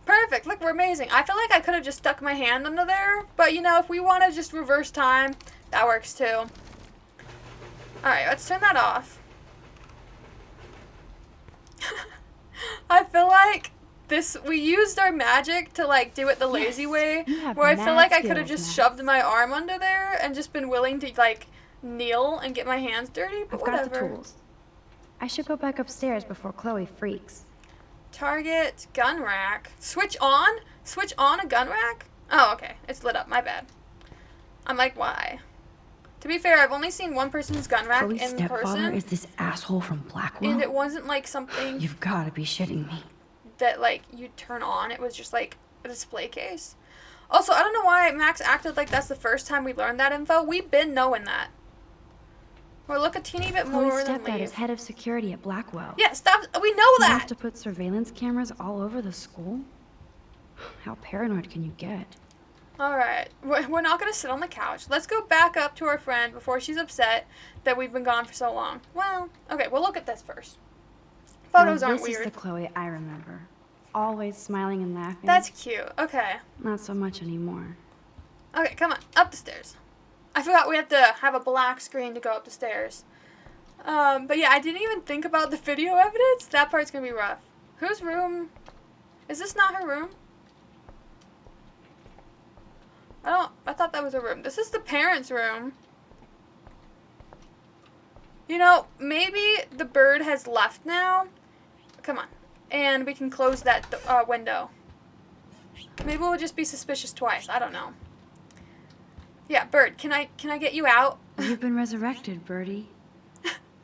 Perfect. Look, we're amazing. I feel like I could have just stuck my hand under there, but you know, if we want to just reverse time, that works too. Alright, let's turn that off. I feel like we used our magic to like do it the lazy way, where I feel like I could have just shoved my arm under there and just been willing to like kneel and get my hands dirty, but I've whatever. got the tools. I should go back upstairs before Chloe freaks. Target, gun rack. Switch on? Switch on a gun rack? Oh, okay. It's lit up. My bad. I'm like, why? To be fair, I've only seen one person's gun rack Chloe's in stepfather person. is this asshole from Blackwell? And it wasn't like something You've got to be shitting me. that like you turn on. It was just like a display case. Also, I don't know why Max acted like that's the first time we learned that info. We've been knowing that. Or look a teeny bit more Chloe's than stepdad leave. is head of security at Blackwell. Yeah, stop. We know You that. have to put surveillance cameras all over the school? How paranoid can you get? Alright, we're not going to sit on the couch. Let's go back up to our friend before she's upset that we've been gone for so long. Well, okay, we'll look at this first. Photos Now, aren't this weird. is the Chloe I remember. Always smiling and laughing. That's cute. Okay. Not so much anymore. Okay, come on. Up the stairs. I forgot we have to have a black screen to go up the stairs. But yeah, I didn't even think about the video evidence. That part's going to be rough. Whose room? Is this not her room? I thought that was a room. This is the parents' room. You know, maybe the bird has left now. Come on. And we can close that window. Maybe we'll just be suspicious twice. I don't know. Yeah, bird, can I get you out? You've been resurrected, Birdie.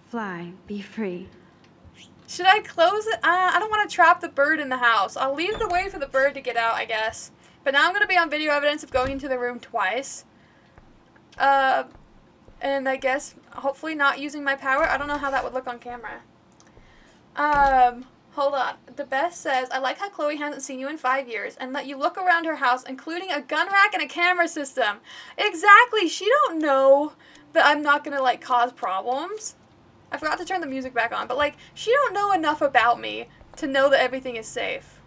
Fly, be free. Should I close it? I don't want to trap the bird in the house. I'll leave the way for the bird to get out, I guess. But now I'm going to be on video evidence of going into the room twice. And I guess, hopefully not using my power. I don't know how that would look on camera. Hold on. The best says, I like how Chloe hasn't seen you in 5 years and let you look around her house, including a gun rack and a camera system. Exactly. She don't know that I'm not going to, like, cause problems. I forgot to turn the music back on, but, like, she don't know enough about me to know that everything is safe.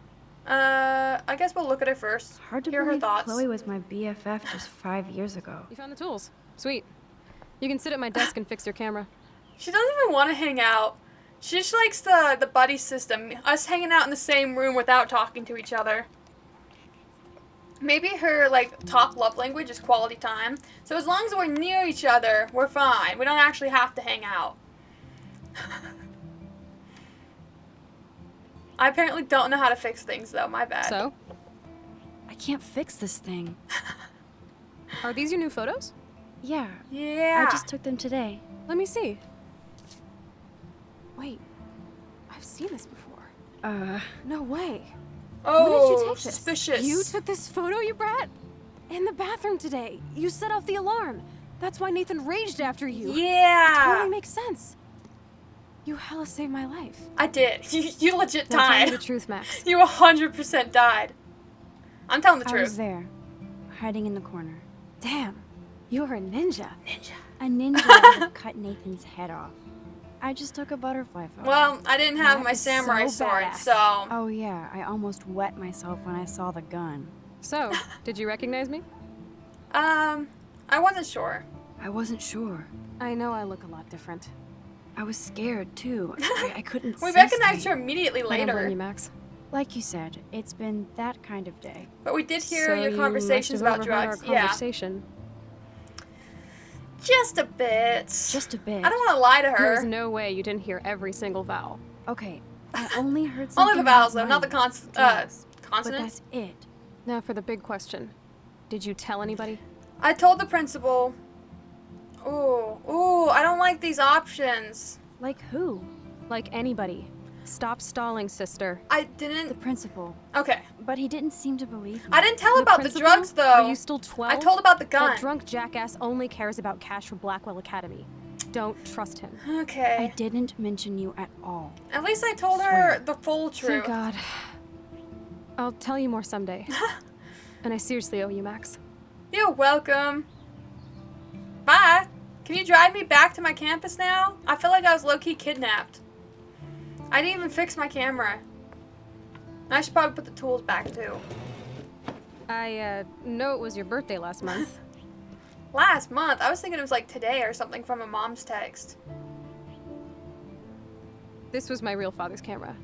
I guess we'll look at her first. Hard to hear her believe thoughts. Chloe was my BFF just 5 years ago. You found the tools. Sweet. You can sit at my desk and fix your camera. She doesn't even want to hang out. She just likes the buddy system. Us hanging out in the same room without talking to each other. Maybe her, like, top love language is quality time. So as long as we're near each other, we're fine. We don't actually have to hang out. I apparently don't know how to fix things, though. My bad. So? I can't fix this thing. Are these your new photos? Yeah. Yeah. I just took them today. Let me see. Wait. I've seen this before. No way. Oh, When did you take this? suspicious. You took this photo, you brat? In the bathroom today. You set off the alarm. That's why Nathan raged after you. Yeah. It totally makes sense. You hella saved my life. I did. You legit Now tell me died. the truth, Max. You 100% died. I'm telling the I truth. was there, hiding in the corner. Damn. You're a ninja. A ninja would have cut Nathan's head off. I just took a butterfly photo. Well, I didn't have That my is samurai so sword, badass. so... Oh yeah, I almost wet myself when I saw the gun. So, did you recognize me? I wasn't sure. I wasn't sure. I know I look a lot different. I was scared too. I couldn't We see recognized straight. her immediately I don't blame later. you, Max. Like you said, it's been that kind of day. But we did hear So your you conversations must have about overheard drugs. Our Yeah. conversation. Just a bit. Just a bit. I don't want to lie to her. There's no way you didn't hear every single vowel. Okay, I only heard something Only the vowels, though, about not the money, drugs, but consonants. that's it. Now for the big question. Did you tell anybody? I told the principal. Ooh, I don't like these options. Like who? Like anybody. Stop stalling, sister. I didn't. The principal. Okay. But he didn't seem to believe me. I didn't tell about the principal? drugs, though. Are you still 12? I told about the gun. That drunk jackass only cares about cash for Blackwell Academy. Don't trust him. Okay. I didn't mention you at all. At least I told her the full truth. Thank God. I'll tell you more someday. And I seriously owe you, Max. You're welcome. Bye. Can you drive me back to my campus now? I feel like I was low-key kidnapped. I didn't even fix my camera. I should probably put the tools back, too. I, know it was your birthday last month. Last month? I was thinking it was like today or something from a mom's text. This was my real father's camera.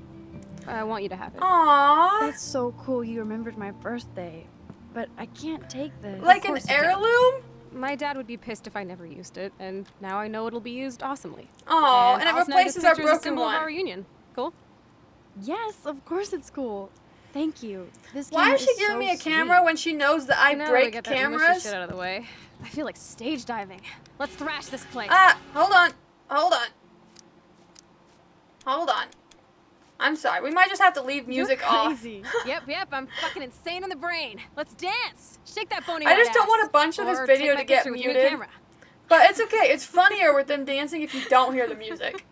I want you to have it. Aww. That's so cool you remembered my birthday. But I can't take this. Like an heirloom? My dad would be pissed if I never used it, and now I know it'll be used awesomely. Aw, and it also now this replaces our picture's a broken symbol of one. our reunion. Cool? Yes, of course it's cool. Thank you. This Why camera is she giving so me a sweet. camera when she knows that I Now we break get that mushy cameras? shit out of the way. I feel like stage diving. Let's thrash this place. Hold on. Hold on. I'm sorry. We might just have to leave music You're off. crazy. yep, I'm fucking insane in the brain. Let's dance. Shake that bony I just white don't ass. want a bunch of this Or video take my to get picture with your new muted. camera. But it's okay. It's funnier with them dancing if you don't hear the music.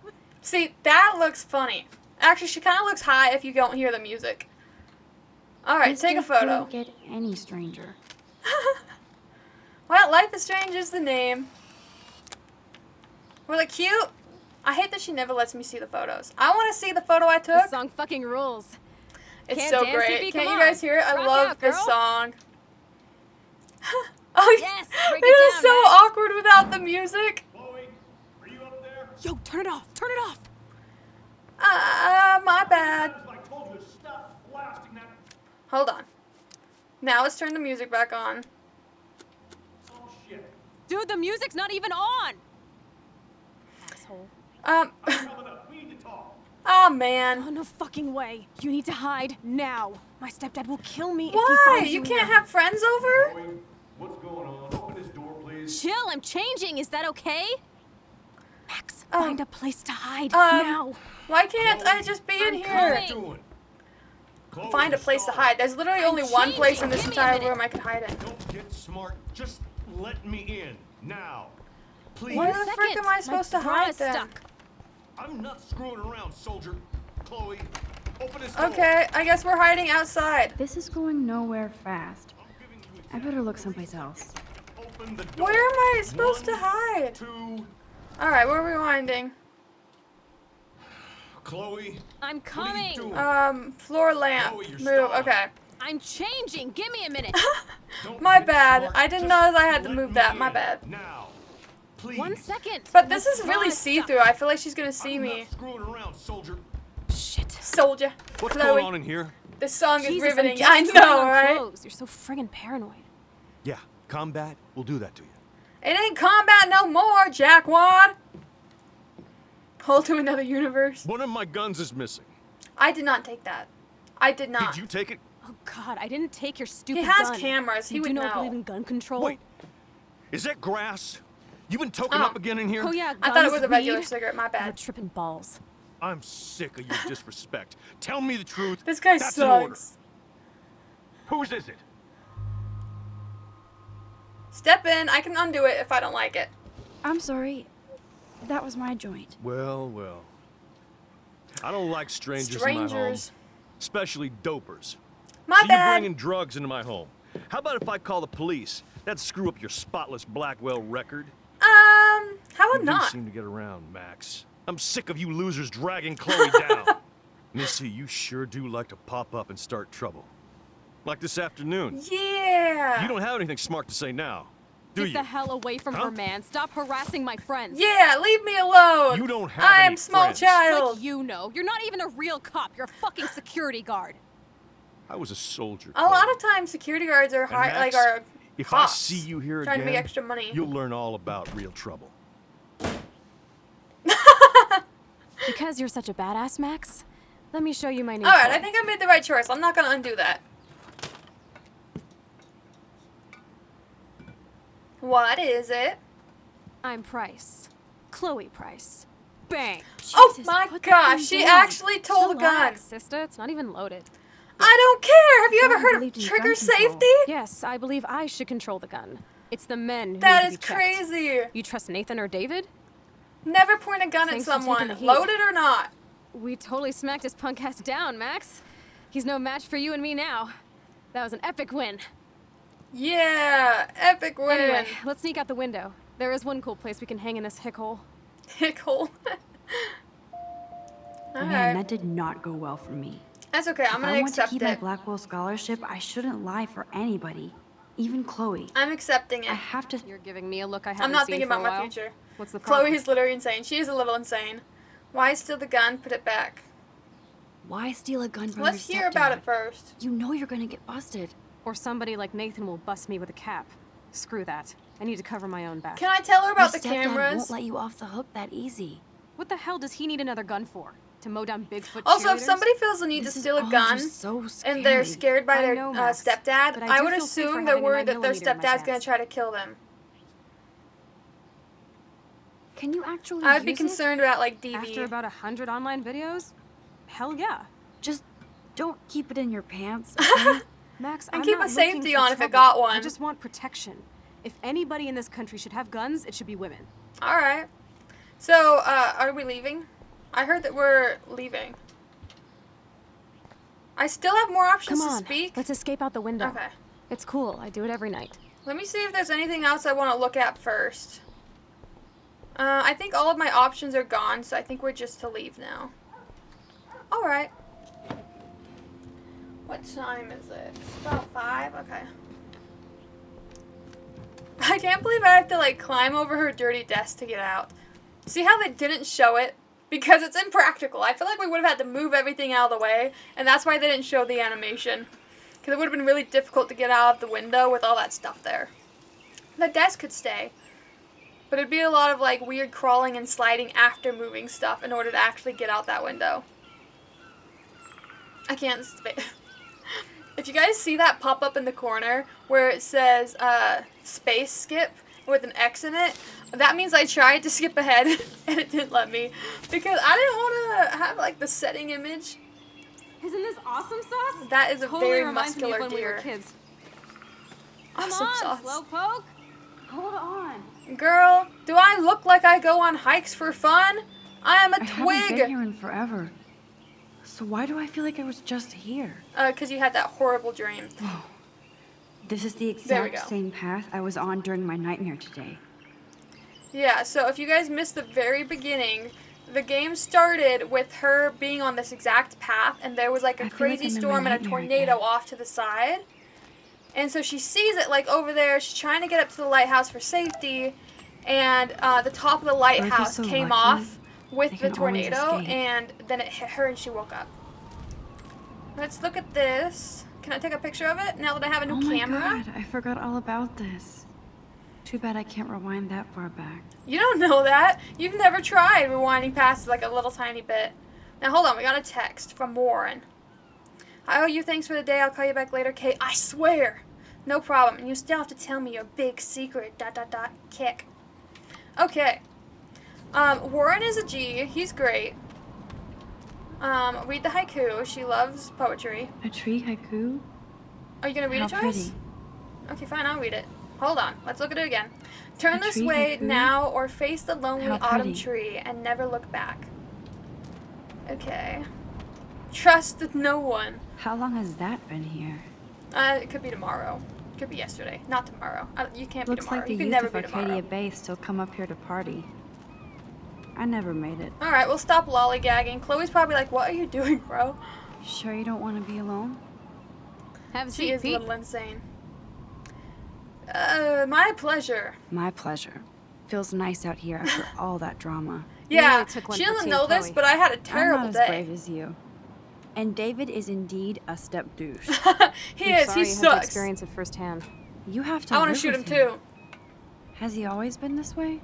See, that looks funny. Actually, she kind of looks high if you don't hear the music. Alright, This take a day photo. couldn't get any stranger. Well, Life is Strange is the name. Were they cute? I hate that she never lets me see the photos. I want to see the photo I took. This song fucking rules. It's Can't so dance, great. Hippie? Can't Come you guys on. hear it? I Rock love out, this girl. song. Oh, yes, break it it is down, so Max. awkward without the music. Yo, turn it off. Turn it off. My bad. Hold on. Now let's turn the music back on. Dude, the music's not even on. Asshole. Oh man. Oh, no fucking way. You need to hide now. My stepdad will kill me if he Why? finds You you can't here. have friends over? What's going on? Open this door, please. Chill, I'm changing. Is that okay? Max, find a place to hide now. Why can't I just be in here? Find a place to hide. There's literally only one place in this entire room I can hide in. Don't get smart. Just let me in now. Please. Where the frick am I supposed to hide then? I'm not screwing around, soldier. Chloe, open this door. Okay, I guess we're hiding outside. This is going nowhere fast. I better look someplace else. Open the door. Where am I supposed to hide? Alright, we're rewinding. Chloe. I'm coming. Floor lamp. Move. Okay. I'm changing. Give me a minute. My bad. I didn't know that I had to move that. My bad. Now. 1 second. But this is really see-through. I feel like she's gonna see me. Screwing around, soldier. Shit. Soldier. What's Chloe. going on in here? This song is Jesus, riveting. I'm just I trying know, on right? clothes. You're so friggin' paranoid. Yeah, combat will do that to you. It ain't combat no more, jackwad. Hold to another universe. One of my guns is missing. I did not take that. I did not. Did you take it? Oh God, I didn't take your stupid He has gun. cameras. He You would do not know. believe in gun control? Wait. Is that grass? You been toking up again in here? Oh yeah, I thought it guns, was a regular weed. cigarette. My You're bad. tripping balls. I'm sick of your disrespect. Tell me the truth. This guy That's an order. sucks. Whose is it? Step in. I can undo it if I don't like it. I'm sorry. That was my joint. Well. I don't like strangers in my home. Strangers. Especially dopers. My So bad. you're bringing drugs into my home. How about if I call the police? That'd screw up your spotless Blackwell record. How You would do not? seem to get around, Max. I'm sick of you losers dragging Chloe down. Missy, you sure do like to pop up and start trouble. Like this afternoon. Yeah. You don't have anything smart to say now, do Get you? the hell away from Huh? her, man. Stop harassing my friends. Yeah, leave me alone. You don't have I any am small friends. child. Like you know. You're not even a real cop. You're a fucking security guard. I was a soldier. A lot of times, security guards are And high, Max, like are if I cops see you here trying again, to make extra money. you'll learn all about real trouble. Because you're such a badass, Max, let me show you my new All right, toy. I think I made the right choice. I'm not gonna undo that. What is it? I'm Price. Chloe Price. Bang! Oh Jesus, my put that gosh, thing she down. actually told the gun. Relax, sister. It's not even loaded. I don't care. Have you ever Before I heard of believed in trigger gun control. safety? Yes, I believe I should control the gun. It's the men who That need is to be checked. crazy. You trust Nathan or David? Never point a gun Thanks at for taking someone, the heat. loaded or not. We totally smacked his punk ass down, Max. He's no match for you and me now. That was an epic win. Yeah, epic win. Anyway, let's sneak out the window. There is one cool place we can hang in this hick hole. Hick hole. Man, that did not go well for me. That's okay. I'm If gonna I want to accept keep my it. Blackwell scholarship, I shouldn't lie for anybody, even Chloe. I'm accepting it. I have to. You're giving me a look I haven't I'm not seen thinking for about a my while. future. What's the problem? Chloe's literally insane. She is a little insane. Why steal the gun? Put it back. Why steal a gun from Let's your hear about stepdad? it first. You know you're gonna get busted. Or somebody like Nathan will bust me with a cap. Screw that. I need to cover my own back. Can I tell her about Your the stepdad cameras? won't let you off the hook that easy. What the hell does he need another gun for? To mow down Bigfoot Also, if cheerleaders? somebody feels the need This to is steal a all gun just so and they're scary. scared by I their know, Max, stepdad, but I I do would feel safer assume they're having a worried that their 9mm in my stepdad's gonna pants. try to kill them. Can you actually I would be use it? concerned about like DV. After about 100 online videos? Hell yeah. Just don't keep it in your pants, okay? Max, And I'm keep not a safety looking for on if it trouble. got one. I just want protection. If anybody in this country should have guns, it should be women. All right. So, are we leaving? I heard that we're leaving. I still have more options Come to on, speak. let's escape out the window. Okay. It's cool. I do it every night. Let me see if there's anything else I want to look at first. I think all of my options are gone, so I think we're just to leave now. All right. What time is it? It's about 5? Okay. I can't believe I have to, like, climb over her dirty desk to get out. See how they didn't show it? Because it's impractical. I feel like we would have had to move everything out of the way, and that's why they didn't show the animation. Because it would have been really difficult to get out of the window with all that stuff there. The desk could stay, but it'd be a lot of, like, weird crawling and sliding after moving stuff in order to actually get out that window. I can't If you guys see that pop up in the corner where it says space skip with an X in it, that means I tried to skip ahead and it didn't let me because I didn't want to have like the setting image. Isn't this awesome sauce? That is a totally very reminds me of muscular when we were deer. kids. Awesome Come on, sauce. Slowpoke. Hold on. Girl, do I look like I go on hikes for fun? I am a I haven't been twig. here in forever. So why do I feel like I was just here? Because you had that horrible dream. This is the There we exact go. same path I was on during my nightmare today. Yeah, so if you guys missed the very beginning, the game started with her being on this exact path, and there was like a I feel like crazy I'm in my storm and a nightmare tornado again. off to the side. And so she sees it like over there. She's trying to get up to the lighthouse for safety, and the top of the lighthouse so came lucky. off with They the can always tornado, escape. and then it hit her and she woke up. Let's look at this. Can I take a picture of it now that I have a new Oh my camera? god, I forgot all about this. Too bad I can't rewind that far back. You don't know that. You've never tried rewinding past like a little tiny bit. Now hold on, we got a text from Warren. I owe you thanks for the day. I'll call you back later, Kate. I swear. No problem. And you still have to tell me your big secret. ... Kick. Okay. Warren is a G. He's great. Read the haiku. She loves poetry. A tree haiku? Are you gonna read How it to us? pretty. Okay, fine. I'll read it. Hold on. Let's look at it again. Turn A this tree way haiku? now, or face the lonely How autumn pretty. tree and never look back. Okay. Trust no one. How long has that been here? It could be tomorrow. It could be yesterday. Not tomorrow. You can't Looks be tomorrow. like the You can youth never of be Arcadia tomorrow. Bay still come up here to party. I never made it. Alright, we'll stop lollygagging. Chloe's probably like, what are you doing, bro? Sure you don't want to be alone? Have a She seat, is a Pete. little insane. My pleasure. My pleasure. Feels nice out here after all that drama. Yeah, took one she for doesn't Team know this, Chloe. but I had a I'm terrible not day. as brave as you. And David is indeed a step douche. He I'm is. sorry He you had to sucks. experience it firsthand. You have to I want to live shoot him with too. Has he always been this way?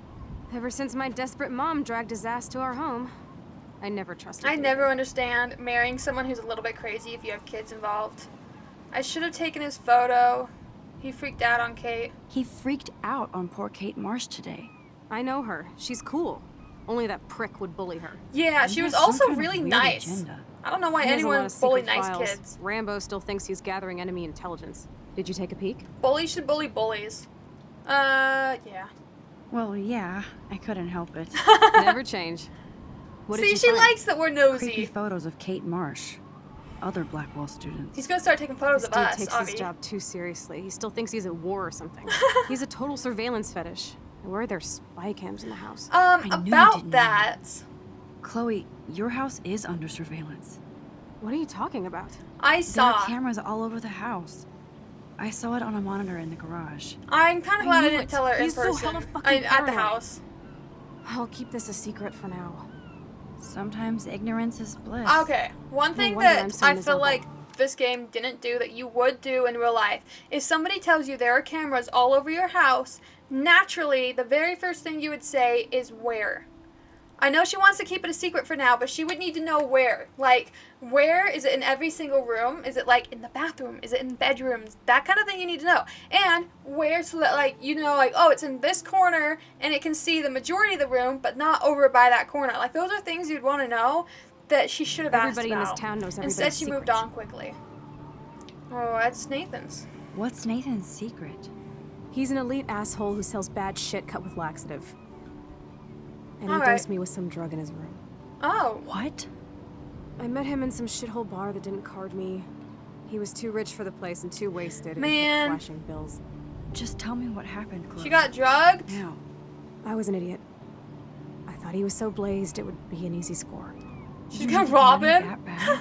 Ever since my desperate mom dragged his ass to our home, I never trusted I David. never understand marrying someone who's a little bit crazy if you have kids involved. I should have taken his photo. He freaked out on Kate. He freaked out on poor Kate Marsh today. I know her. She's cool. Only that prick would bully her. Yeah, she was also really nice. Agenda. I don't know why He has a lot anyone of bully secret nice files. kids. Rambo still thinks he's gathering enemy intelligence. Did you take a peek? Bullies should bully bullies. Yeah. Well, yeah, I couldn't help it. Never change. What did See, you she find? likes that we're nosy. Creepy photos of Kate Marsh, other Blackwell students. He's gonna start taking photos This of dude us, takes Avi. his job too seriously. He still thinks he's at war or something. He's a total surveillance fetish. Where are there spy cams in the house? I knew you About didn't know. that. Chloe, your house is under surveillance. What are you talking about? I There saw. are cameras all over the house. I saw it on a monitor in the garage. I'm kind of glad I knew didn't it. tell her in He's so person. hella fucking At the paranoid. house. I'll keep this a secret for now. Sometimes ignorance is bliss. Okay, one thing wonder I'm that so I feel miserable. like this game didn't do that you would do in real life, if somebody tells you there are cameras all over your house, naturally, the very first thing you would say is where. I know she wants to keep it a secret for now, but she would need to know where. Like, where? Is it in every single room? Is it, like, in the bathroom? Is it in bedrooms? That kind of thing you need to know. And where, so that, like, you know, like, oh, it's in this corner, and it can see the majority of the room, but not over by that corner. Like, those are things you'd want to know that she should have asked Everybody in about. this town knows Instead, everybody's she moved secrets. on quickly. Oh, that's Nathan's. What's Nathan's secret? He's an elite asshole who sells bad shit cut with laxative. And he Alright. dosed me with some drug in his room. Oh. What? I met him in some shithole bar that didn't card me. He was too rich for the place and too wasted. Man. And he kept flashing bills. Just tell me what happened, Chloe. She got drugged? Now. I was an idiot. I thought he was so blazed it would be an easy score. She's gonna rob him? That bad?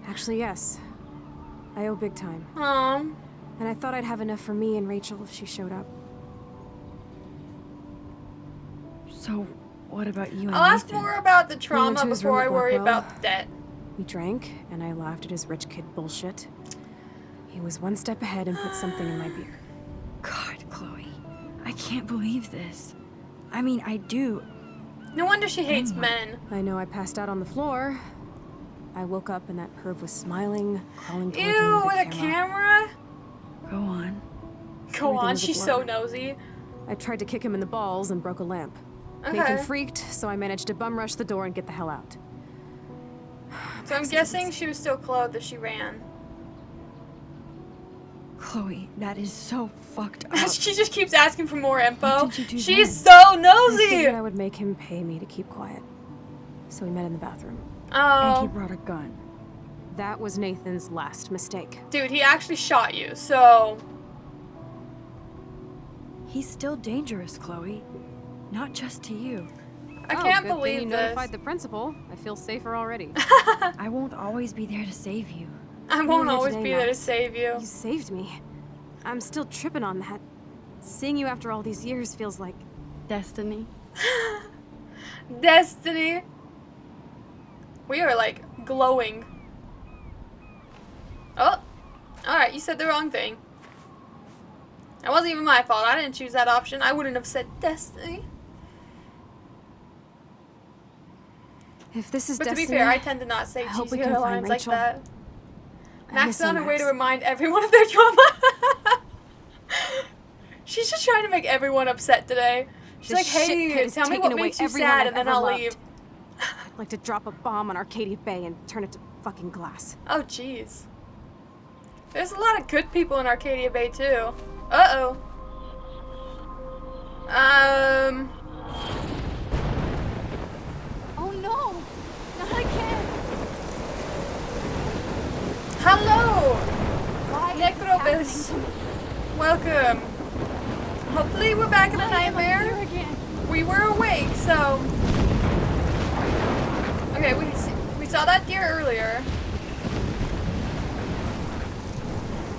Actually, yes. I owe big time. Um. And I thought I'd have enough for me and Rachel if she showed up. So, what about you and I'll ask Nathan? more about the went trauma to his before room I at worry Blackwell. about the debt. We drank, and I laughed at his rich kid bullshit. He was one step ahead and put something in my beer. God, Chloe. I can't believe this. I mean, I do. No wonder she hates Anyway. men. I know I passed out on the floor. I woke up and that perv was smiling, crawling towards me Ew, with with a camera? Go on. Go on, Everything was a she's so blur. nosy. I tried to kick him in the balls and broke a lamp. Nathan Okay. freaked, so I managed to bum rush the door and get the hell out. So I'm guessing she was still clothed as she ran. Chloe, that is so fucked up. She just keeps asking for more info. What did you do She's then? so I nosy! figured I would make him pay me to keep quiet. So we met in the bathroom. And he Oh. brought a gun. That was Nathan's last mistake. Dude, he actually shot you, so... He's still dangerous, Chloe. Not just to you. I can't good thing believe you this. notified the principal. I feel safer already. I won't always be there to save you. I You were won't here always today, be there to Max. save you. You saved me. I'm still tripping on that. Seeing you after all these years feels like destiny. Destiny. We are like glowing. Oh, alright, you said the wrong thing. That wasn't even my fault. I didn't choose that option. I wouldn't have said destiny. if this is But destiny. to be fair, I tend to not say I hope we cheesy can find lines like Rachel. that. I Max miss found you, a way to Max. remind everyone of their trauma. She's just trying to make everyone upset today. She's This like, hey, shitkid is tell me taking what away makes you everyone sad, I've and then ever I'll loved. leave. I'd like to drop a bomb on Arcadia Bay and turn it to fucking glass. Oh, jeez. There's a lot of good people in Arcadia Bay, too. Uh-oh. Oh no! Not again! Hello! Why is this happening Necrobus. to me? Welcome. Hopefully we're back in a Why am I nightmare. here again? We were awake, so... Okay, we saw that deer earlier.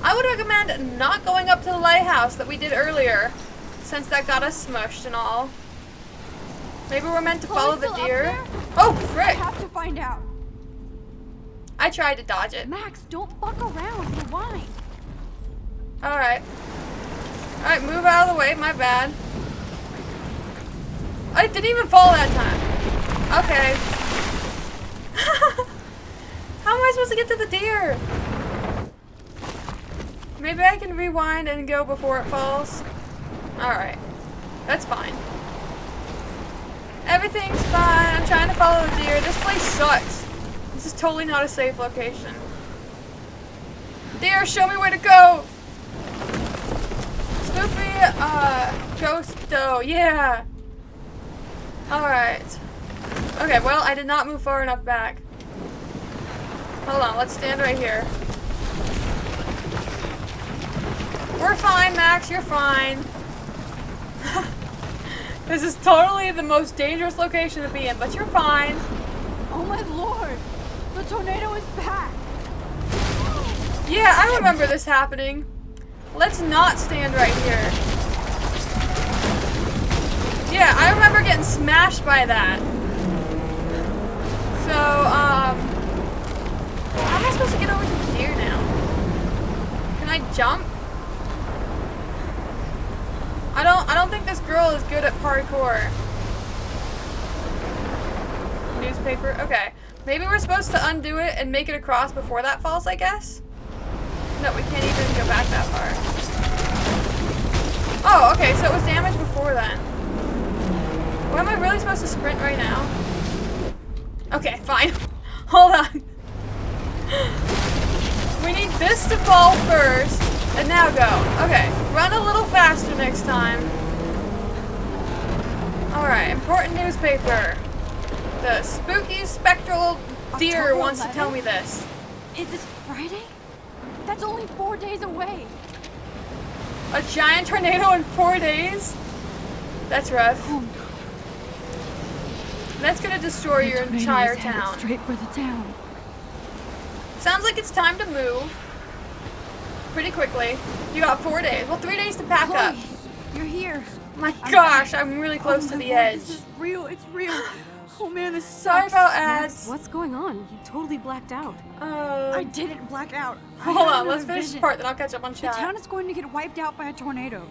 I would recommend not going up to the lighthouse that we did earlier, since that got us smushed and all. Maybe we're meant to follow the deer. Oh, frick! I have to find out. I tried to dodge it. Max, don't fuck around. Rewind. Alright. Alright, move out of the way. My bad. I didn't even fall that time. Okay. How am I supposed to get to the deer? Maybe I can rewind and go before it falls. Alright. That's fine. Everything's fine. I'm trying to follow the deer. This place sucks. This is totally not a safe location. Deer, show me where to go! Spoopy, ghosto, yeah! Alright. Okay, well, I did not move far enough back. Hold on, let's stand right here. We're fine, Max, you're fine. This is totally the most dangerous location to be in, but you're fine. Oh my lord! The tornado is back! Yeah, I remember this happening. Let's not stand right here. Yeah, I remember getting smashed by that. So, how am I supposed to get over to the deer now? Can I jump? I don't think this girl is good at parkour. Newspaper, okay. Maybe we're supposed to undo it and make it across before that falls, I guess? No, we can't even go back that far. Oh, okay, so it was damaged before then. Well, am I really supposed to sprint right now? Okay, fine. Hold on. We need this to fall first, and now go. Okay, run a little faster next time. Alright, important newspaper. The spooky spectral deer October wants to 11th? tell me this. Is this Friday? That's only 4 days away. A giant tornado in 4 days? That's rough. Oh, no. That's gonna destroy your The tornado entire is headed town. straight for the town. Sounds like it's time to move. Pretty quickly. You got 4 days. Well, 3 days to pack up. Chloe, you're here. My gosh, I'm really close to my the Lord, edge. This is real. It's real. Oh man, this Sorry sucks. about Max, ads. what's going on? You totally blacked out. I didn't black out. I Hold had on, another let's finish this vision. part, then I'll catch up on The chat. town is going to get wiped out by a tornado.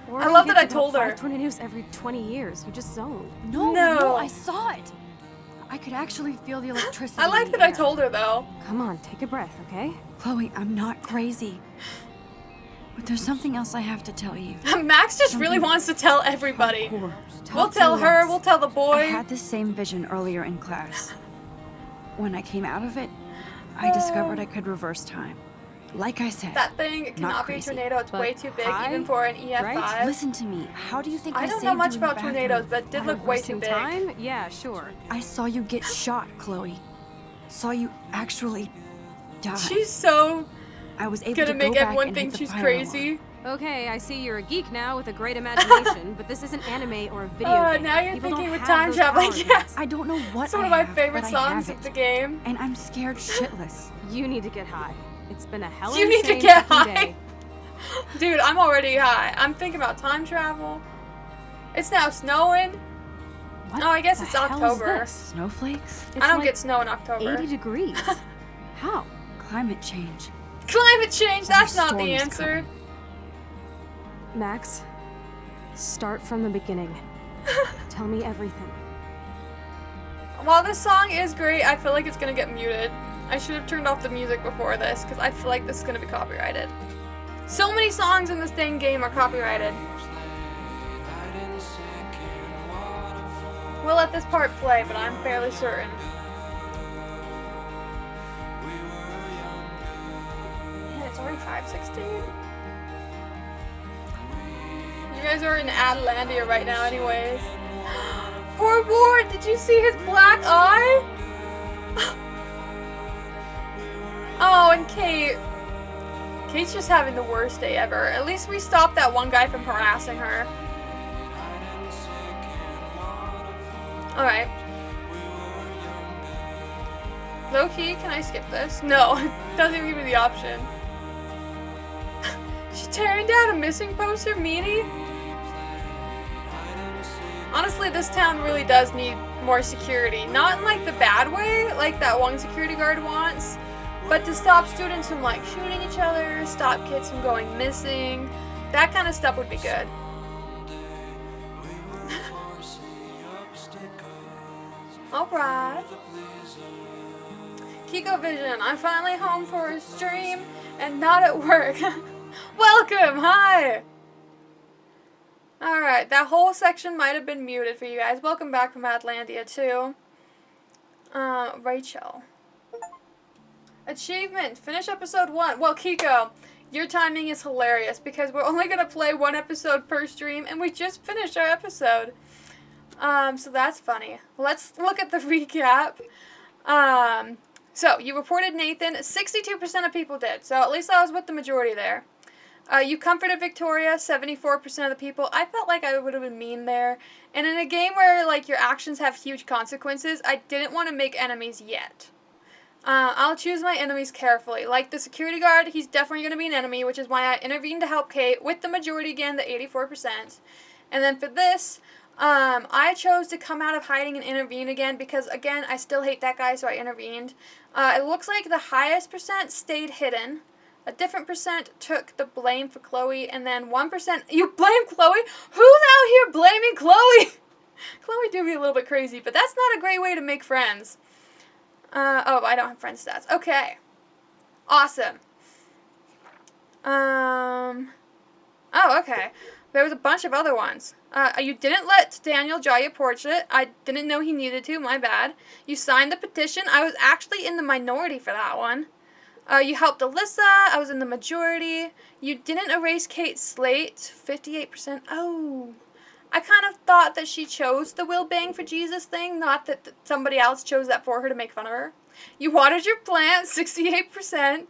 Oregon love that gets I told about her. 5 tornadoes every 20 years. You just zoned. No, I saw it. I could actually feel the electricity. I in like the that I air. told her, though. Come on, take a breath, okay? Chloe, I'm not crazy. But there's something else I have to tell you. Max just really wants to tell everybody. Hardcore. We'll Talk to tell her, Lex. we'll tell the I boy. had this same vision earlier in class. When I came out of it, I discovered I could reverse time. Like I said, That thing not cannot be a crazy. tornado. It's But way too big, high, even for an EF5. right? Listen to me. How do you think I I don't saved know much you in the about tornadoes, bathroom? but it did By look way too reversing big. time? Yeah, sure. I saw you get shot, Chloe. Saw you actually die. She's so I was able gonna to make go back everyone and think hit the she's fire crazy. Okay, I see you're a geek now with a great imagination, but this isn't anime or a video game. Now you're People thinking don't with have time those traveling. powers, Yes. Max. I don't know what It's one I of my have, favorite but I songs have of the it. game. And I'm scared shitless. You need to get high. It's been a hell of You need to insane get fucking high. day. Dude, I'm already high. I'm thinking about time travel. It's now snowing. What Oh, I guess the it's hell is October. this? Snowflakes? It's I don't like get snow in October. 80 degrees. How? Climate change. Climate change, that's not storm the is answer. coming. Max, start from the beginning. Tell me everything. While this song is great, I feel like it's gonna get muted. I should have turned off the music before this, because I feel like this is gonna be copyrighted. So many songs in this dang game are copyrighted. We'll let this part play, but I'm fairly certain. Man, it's already 5:16. You guys are in Atlantia right now anyways. Poor Ward, did you see his black eye? Oh, and Kate. Kate's just having the worst day ever. At least we stopped that one guy from harassing her. Alright. Low key, can I skip this? No, it doesn't even give me the option. tearing down a missing poster, meanie? Honestly, this town really does need more security. Not in like the bad way, like that one security guard wants, but to stop students from like shooting each other, stop kids from going missing. That kind of stuff would be good. Alright. Kiko Vision, I'm finally home for a stream and not at work. Welcome, hi! Alright, that whole section might have been muted for you guys. Welcome back from Atlantia, too. Rachel. Achievement, finish episode 1. Well, Kiko, your timing is hilarious because we're only going to play 1 episode per stream and we just finished our episode. So that's funny. Let's look at the recap. So, you reported Nathan. 62% of people did, so at least I was with the majority there. You comforted Victoria, 74% of the people. I felt like I would have been mean there. And in a game where, like, your actions have huge consequences, I didn't want to make enemies yet. I'll choose my enemies carefully. Like the security guard, he's definitely going to be an enemy, which is why I intervened to help Kate, with the majority again, the 84%. And then for this, I chose to come out of hiding and intervene again because, again, I still hate that guy, so I intervened. It looks like the highest percent stayed hidden. A different percent took the blame for Chloe, and then 1%... You blame Chloe? Who's out here blaming Chloe? Chloe do be a little bit crazy, but that's not a great way to make friends. Oh, I don't have friend stats. Okay. Awesome. Oh, okay. There was a bunch of other ones. You didn't let Daniel draw your portrait. I didn't know he needed to. My bad. You signed the petition. I was actually in the minority for that one. You helped Alyssa. I was in the majority. You didn't erase Kate's slate. 58%. Oh. I kind of thought that she chose the Will Bang for Jesus thing, not that somebody else chose that for her to make fun of her. You watered your plant. 68%.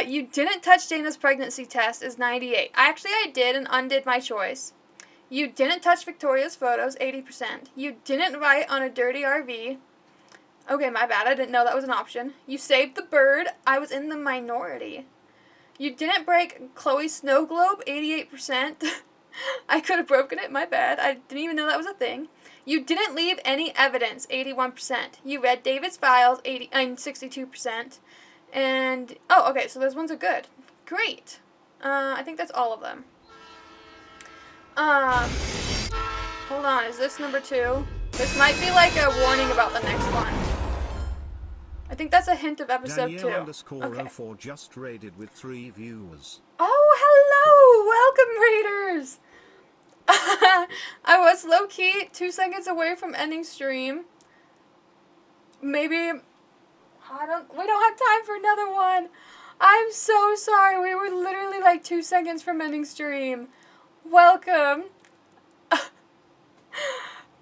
You didn't touch Dana's pregnancy test is 98. I did and undid my choice. You didn't touch Victoria's photos, 80%. You didn't write on a dirty RV. Okay, my bad. I didn't know that was an option. You saved the bird. I was in the minority. You didn't break Chloe's snow globe, 88%. I could have broken it, my bad. I didn't even know that was a thing. You didn't leave any evidence, 81%. You read David's files, 62%. And, oh, okay, so those ones are good. Great. I think that's all of them. Hold on, is this number 2? This might be like a warning about the next one. I think that's a hint of episode 2. Okay. 04 just raided with 3 viewers. Oh, hello! Welcome, Raiders! I was low-key 2 seconds away from ending stream. Maybe... we don't have time for another one. I'm so sorry. We were literally like 2 seconds from ending stream. Welcome.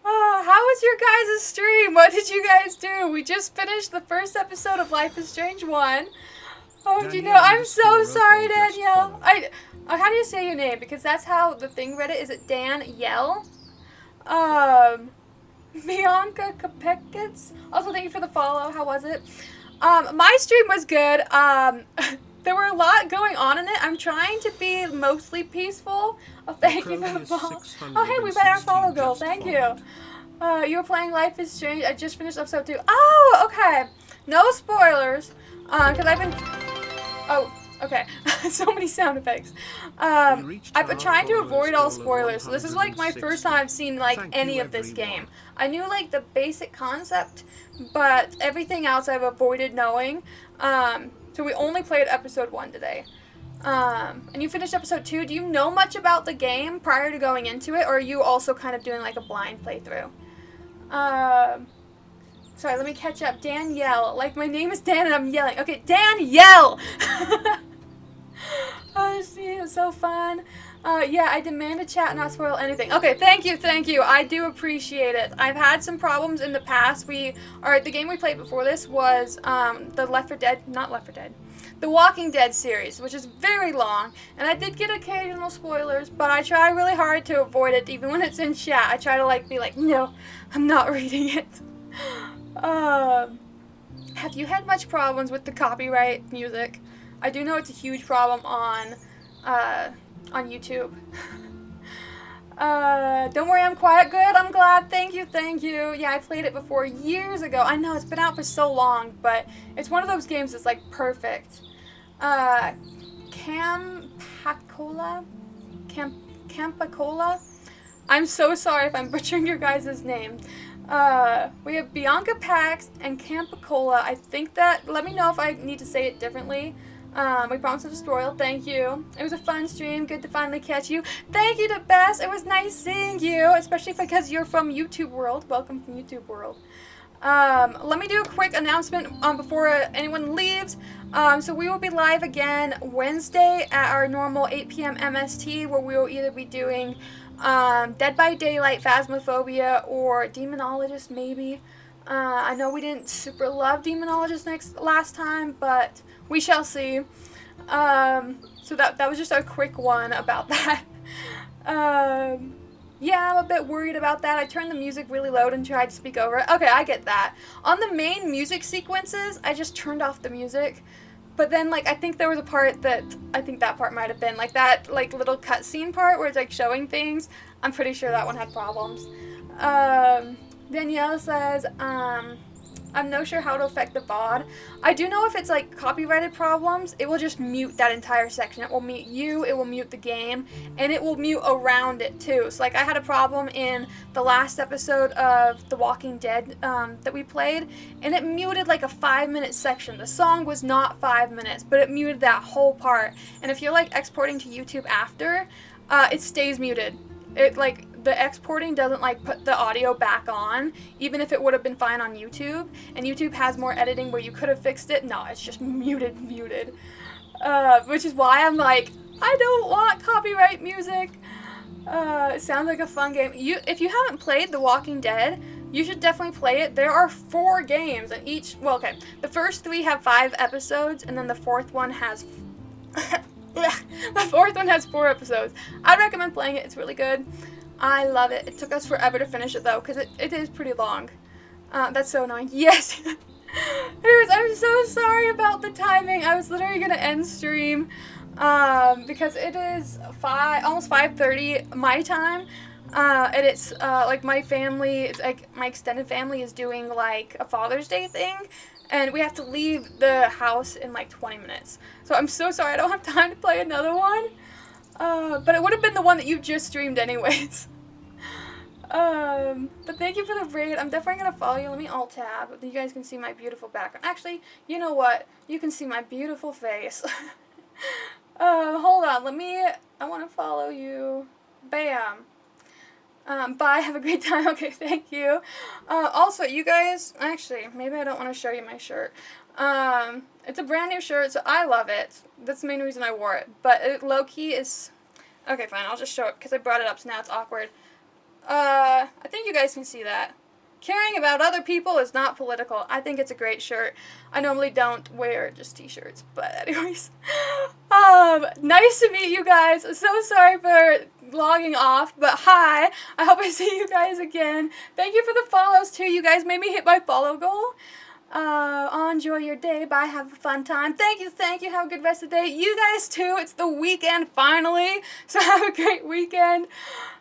How was your guys' stream? What did you guys do? We just finished the first episode of Life is Strange 1. Oh, do you know? I'm so sorry, Danielle. How do you say your name? Because that's how the thing read it. Is it Danielle? Bianca Kapekits. Also, thank you for the follow. How was it? My stream was good. There were a lot going on in it. I'm trying to be mostly peaceful. Oh, thank you for the follow. Oh, hey, we met our follow girl. Thank you. You were playing Life is Strange. I just finished episode 2. Oh, okay. No spoilers. Because I've been... Oh, okay. So many sound effects. I've been trying to avoid all spoilers. So this is like my first time I've seen like any of this game. I knew like the basic concept, but everything else I've avoided knowing. So we only played episode 1 today. And you finished episode 2. Do you know much about the game prior to going into it, or are you also kind of doing like a blind playthrough? Sorry, let me catch up. Danielle. Like, my name is Dan and I'm yelling. Okay, Danielle! Oh, she is so fun. Yeah, I demand a chat, not spoil anything. Okay, thank you. I do appreciate it. I've had some problems in the past. The game we played before this was, the Walking Dead series, which is very long, and I did get occasional spoilers, but I try really hard to avoid it, even when it's in chat. I try to, like, be like, no, I'm not reading it. Have you had much problems with the copyright music? I do know it's a huge problem on on YouTube. Don't worry, I'm quiet. Good, I'm glad. Thank you, thank you. Yeah, I played it before years ago. I know, it's been out for so long, but it's one of those games that's, like, perfect. Campacola? Campacola? I'm so sorry if I'm butchering your guys' name. We have Bianca Pax and Campacola. I think that, let me know if I need to say it differently. We promised a tutorial. Thank you. It was a fun stream. Good to finally catch you. Thank you to Bess. It was nice seeing you, especially because you're from YouTube World. Welcome from YouTube World. Let me do a quick announcement before anyone leaves. So we will be live again Wednesday at our normal 8 p.m. MST, where we will either be doing Dead by Daylight, Phasmophobia, or Demonologist maybe. I know we didn't super love Demonologist last time, but we shall see. So that was just a quick one about that. Yeah, I'm a bit worried about that. I turned the music really loud and tried to speak over it. Okay, I get that. On the main music sequences, I just turned off the music. But then, like, I think there was a part that, I think that part might have been, like, that, like, little cutscene part where it's, like, showing things. I'm pretty sure that one had problems. Danielle says, I'm no sure how to affect the VOD. I do know if it's like copyrighted problems, it will just mute that entire section. It will mute you, it will mute the game, and it will mute around it too. So like I had a problem in the last episode of The Walking Dead that we played, and it muted like a 5-minute section. The song was not 5 minutes, but it muted that whole part. And if you're like exporting to YouTube after, it stays muted. It like the exporting doesn't like put the audio back on, even if it would have been fine on YouTube. And YouTube has more editing where you could have fixed it. No, it's just muted. Which is why I'm like, I don't want copyright music. It sounds like a fun game. If you haven't played The Walking Dead, you should definitely play it. There are 4 games, and each, well, okay, the first 3 have 5 episodes, and then the 4th one has the 4th one has 4 episodes. I'd recommend playing it. It's really good. I love it. It took us forever to finish it, though, because it is pretty long. That's so annoying. Yes! Anyways, I'm so sorry about the timing. I was literally going to end stream, because it is almost 5:30 my time, and it's, like, my family, it's, like, my extended family is doing, like, a Father's Day thing, and we have to leave the house in, like, 20 minutes. So I'm so sorry I don't have time to play another one. But it would have been the one that you just streamed anyways. But thank you for the raid. I'm definitely going to follow you. Let me alt-tab. You guys can see my beautiful background. Actually, you know what? You can see my beautiful face. Hold on. I want to follow you. Bam. Bye. Have a great time. Okay, thank you. Also, you guys, actually, maybe I don't want to show you my shirt. It's a brand new shirt, so I love it. That's the main reason I wore it. But it low-key is, okay, fine, I'll just show it, because I brought it up, so now it's awkward. I think you guys can see that. Caring about other people is not political. I think it's a great shirt. I normally don't wear just t-shirts, but anyways. Nice to meet you guys. So sorry for logging off, but hi. I hope I see you guys again. Thank you for the follows, too. You guys made me hit my follow goal. Enjoy your day. Bye. Have a fun time. Thank you. Have a good rest of the day. You guys, too. It's the weekend, finally. So have a great weekend.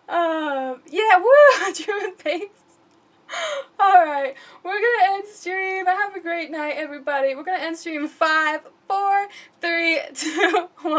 Yeah, woo! Truman Pace. Alright, we're gonna end stream. Have a great night, everybody. We're gonna end stream 5, 4, 3, 2, 1.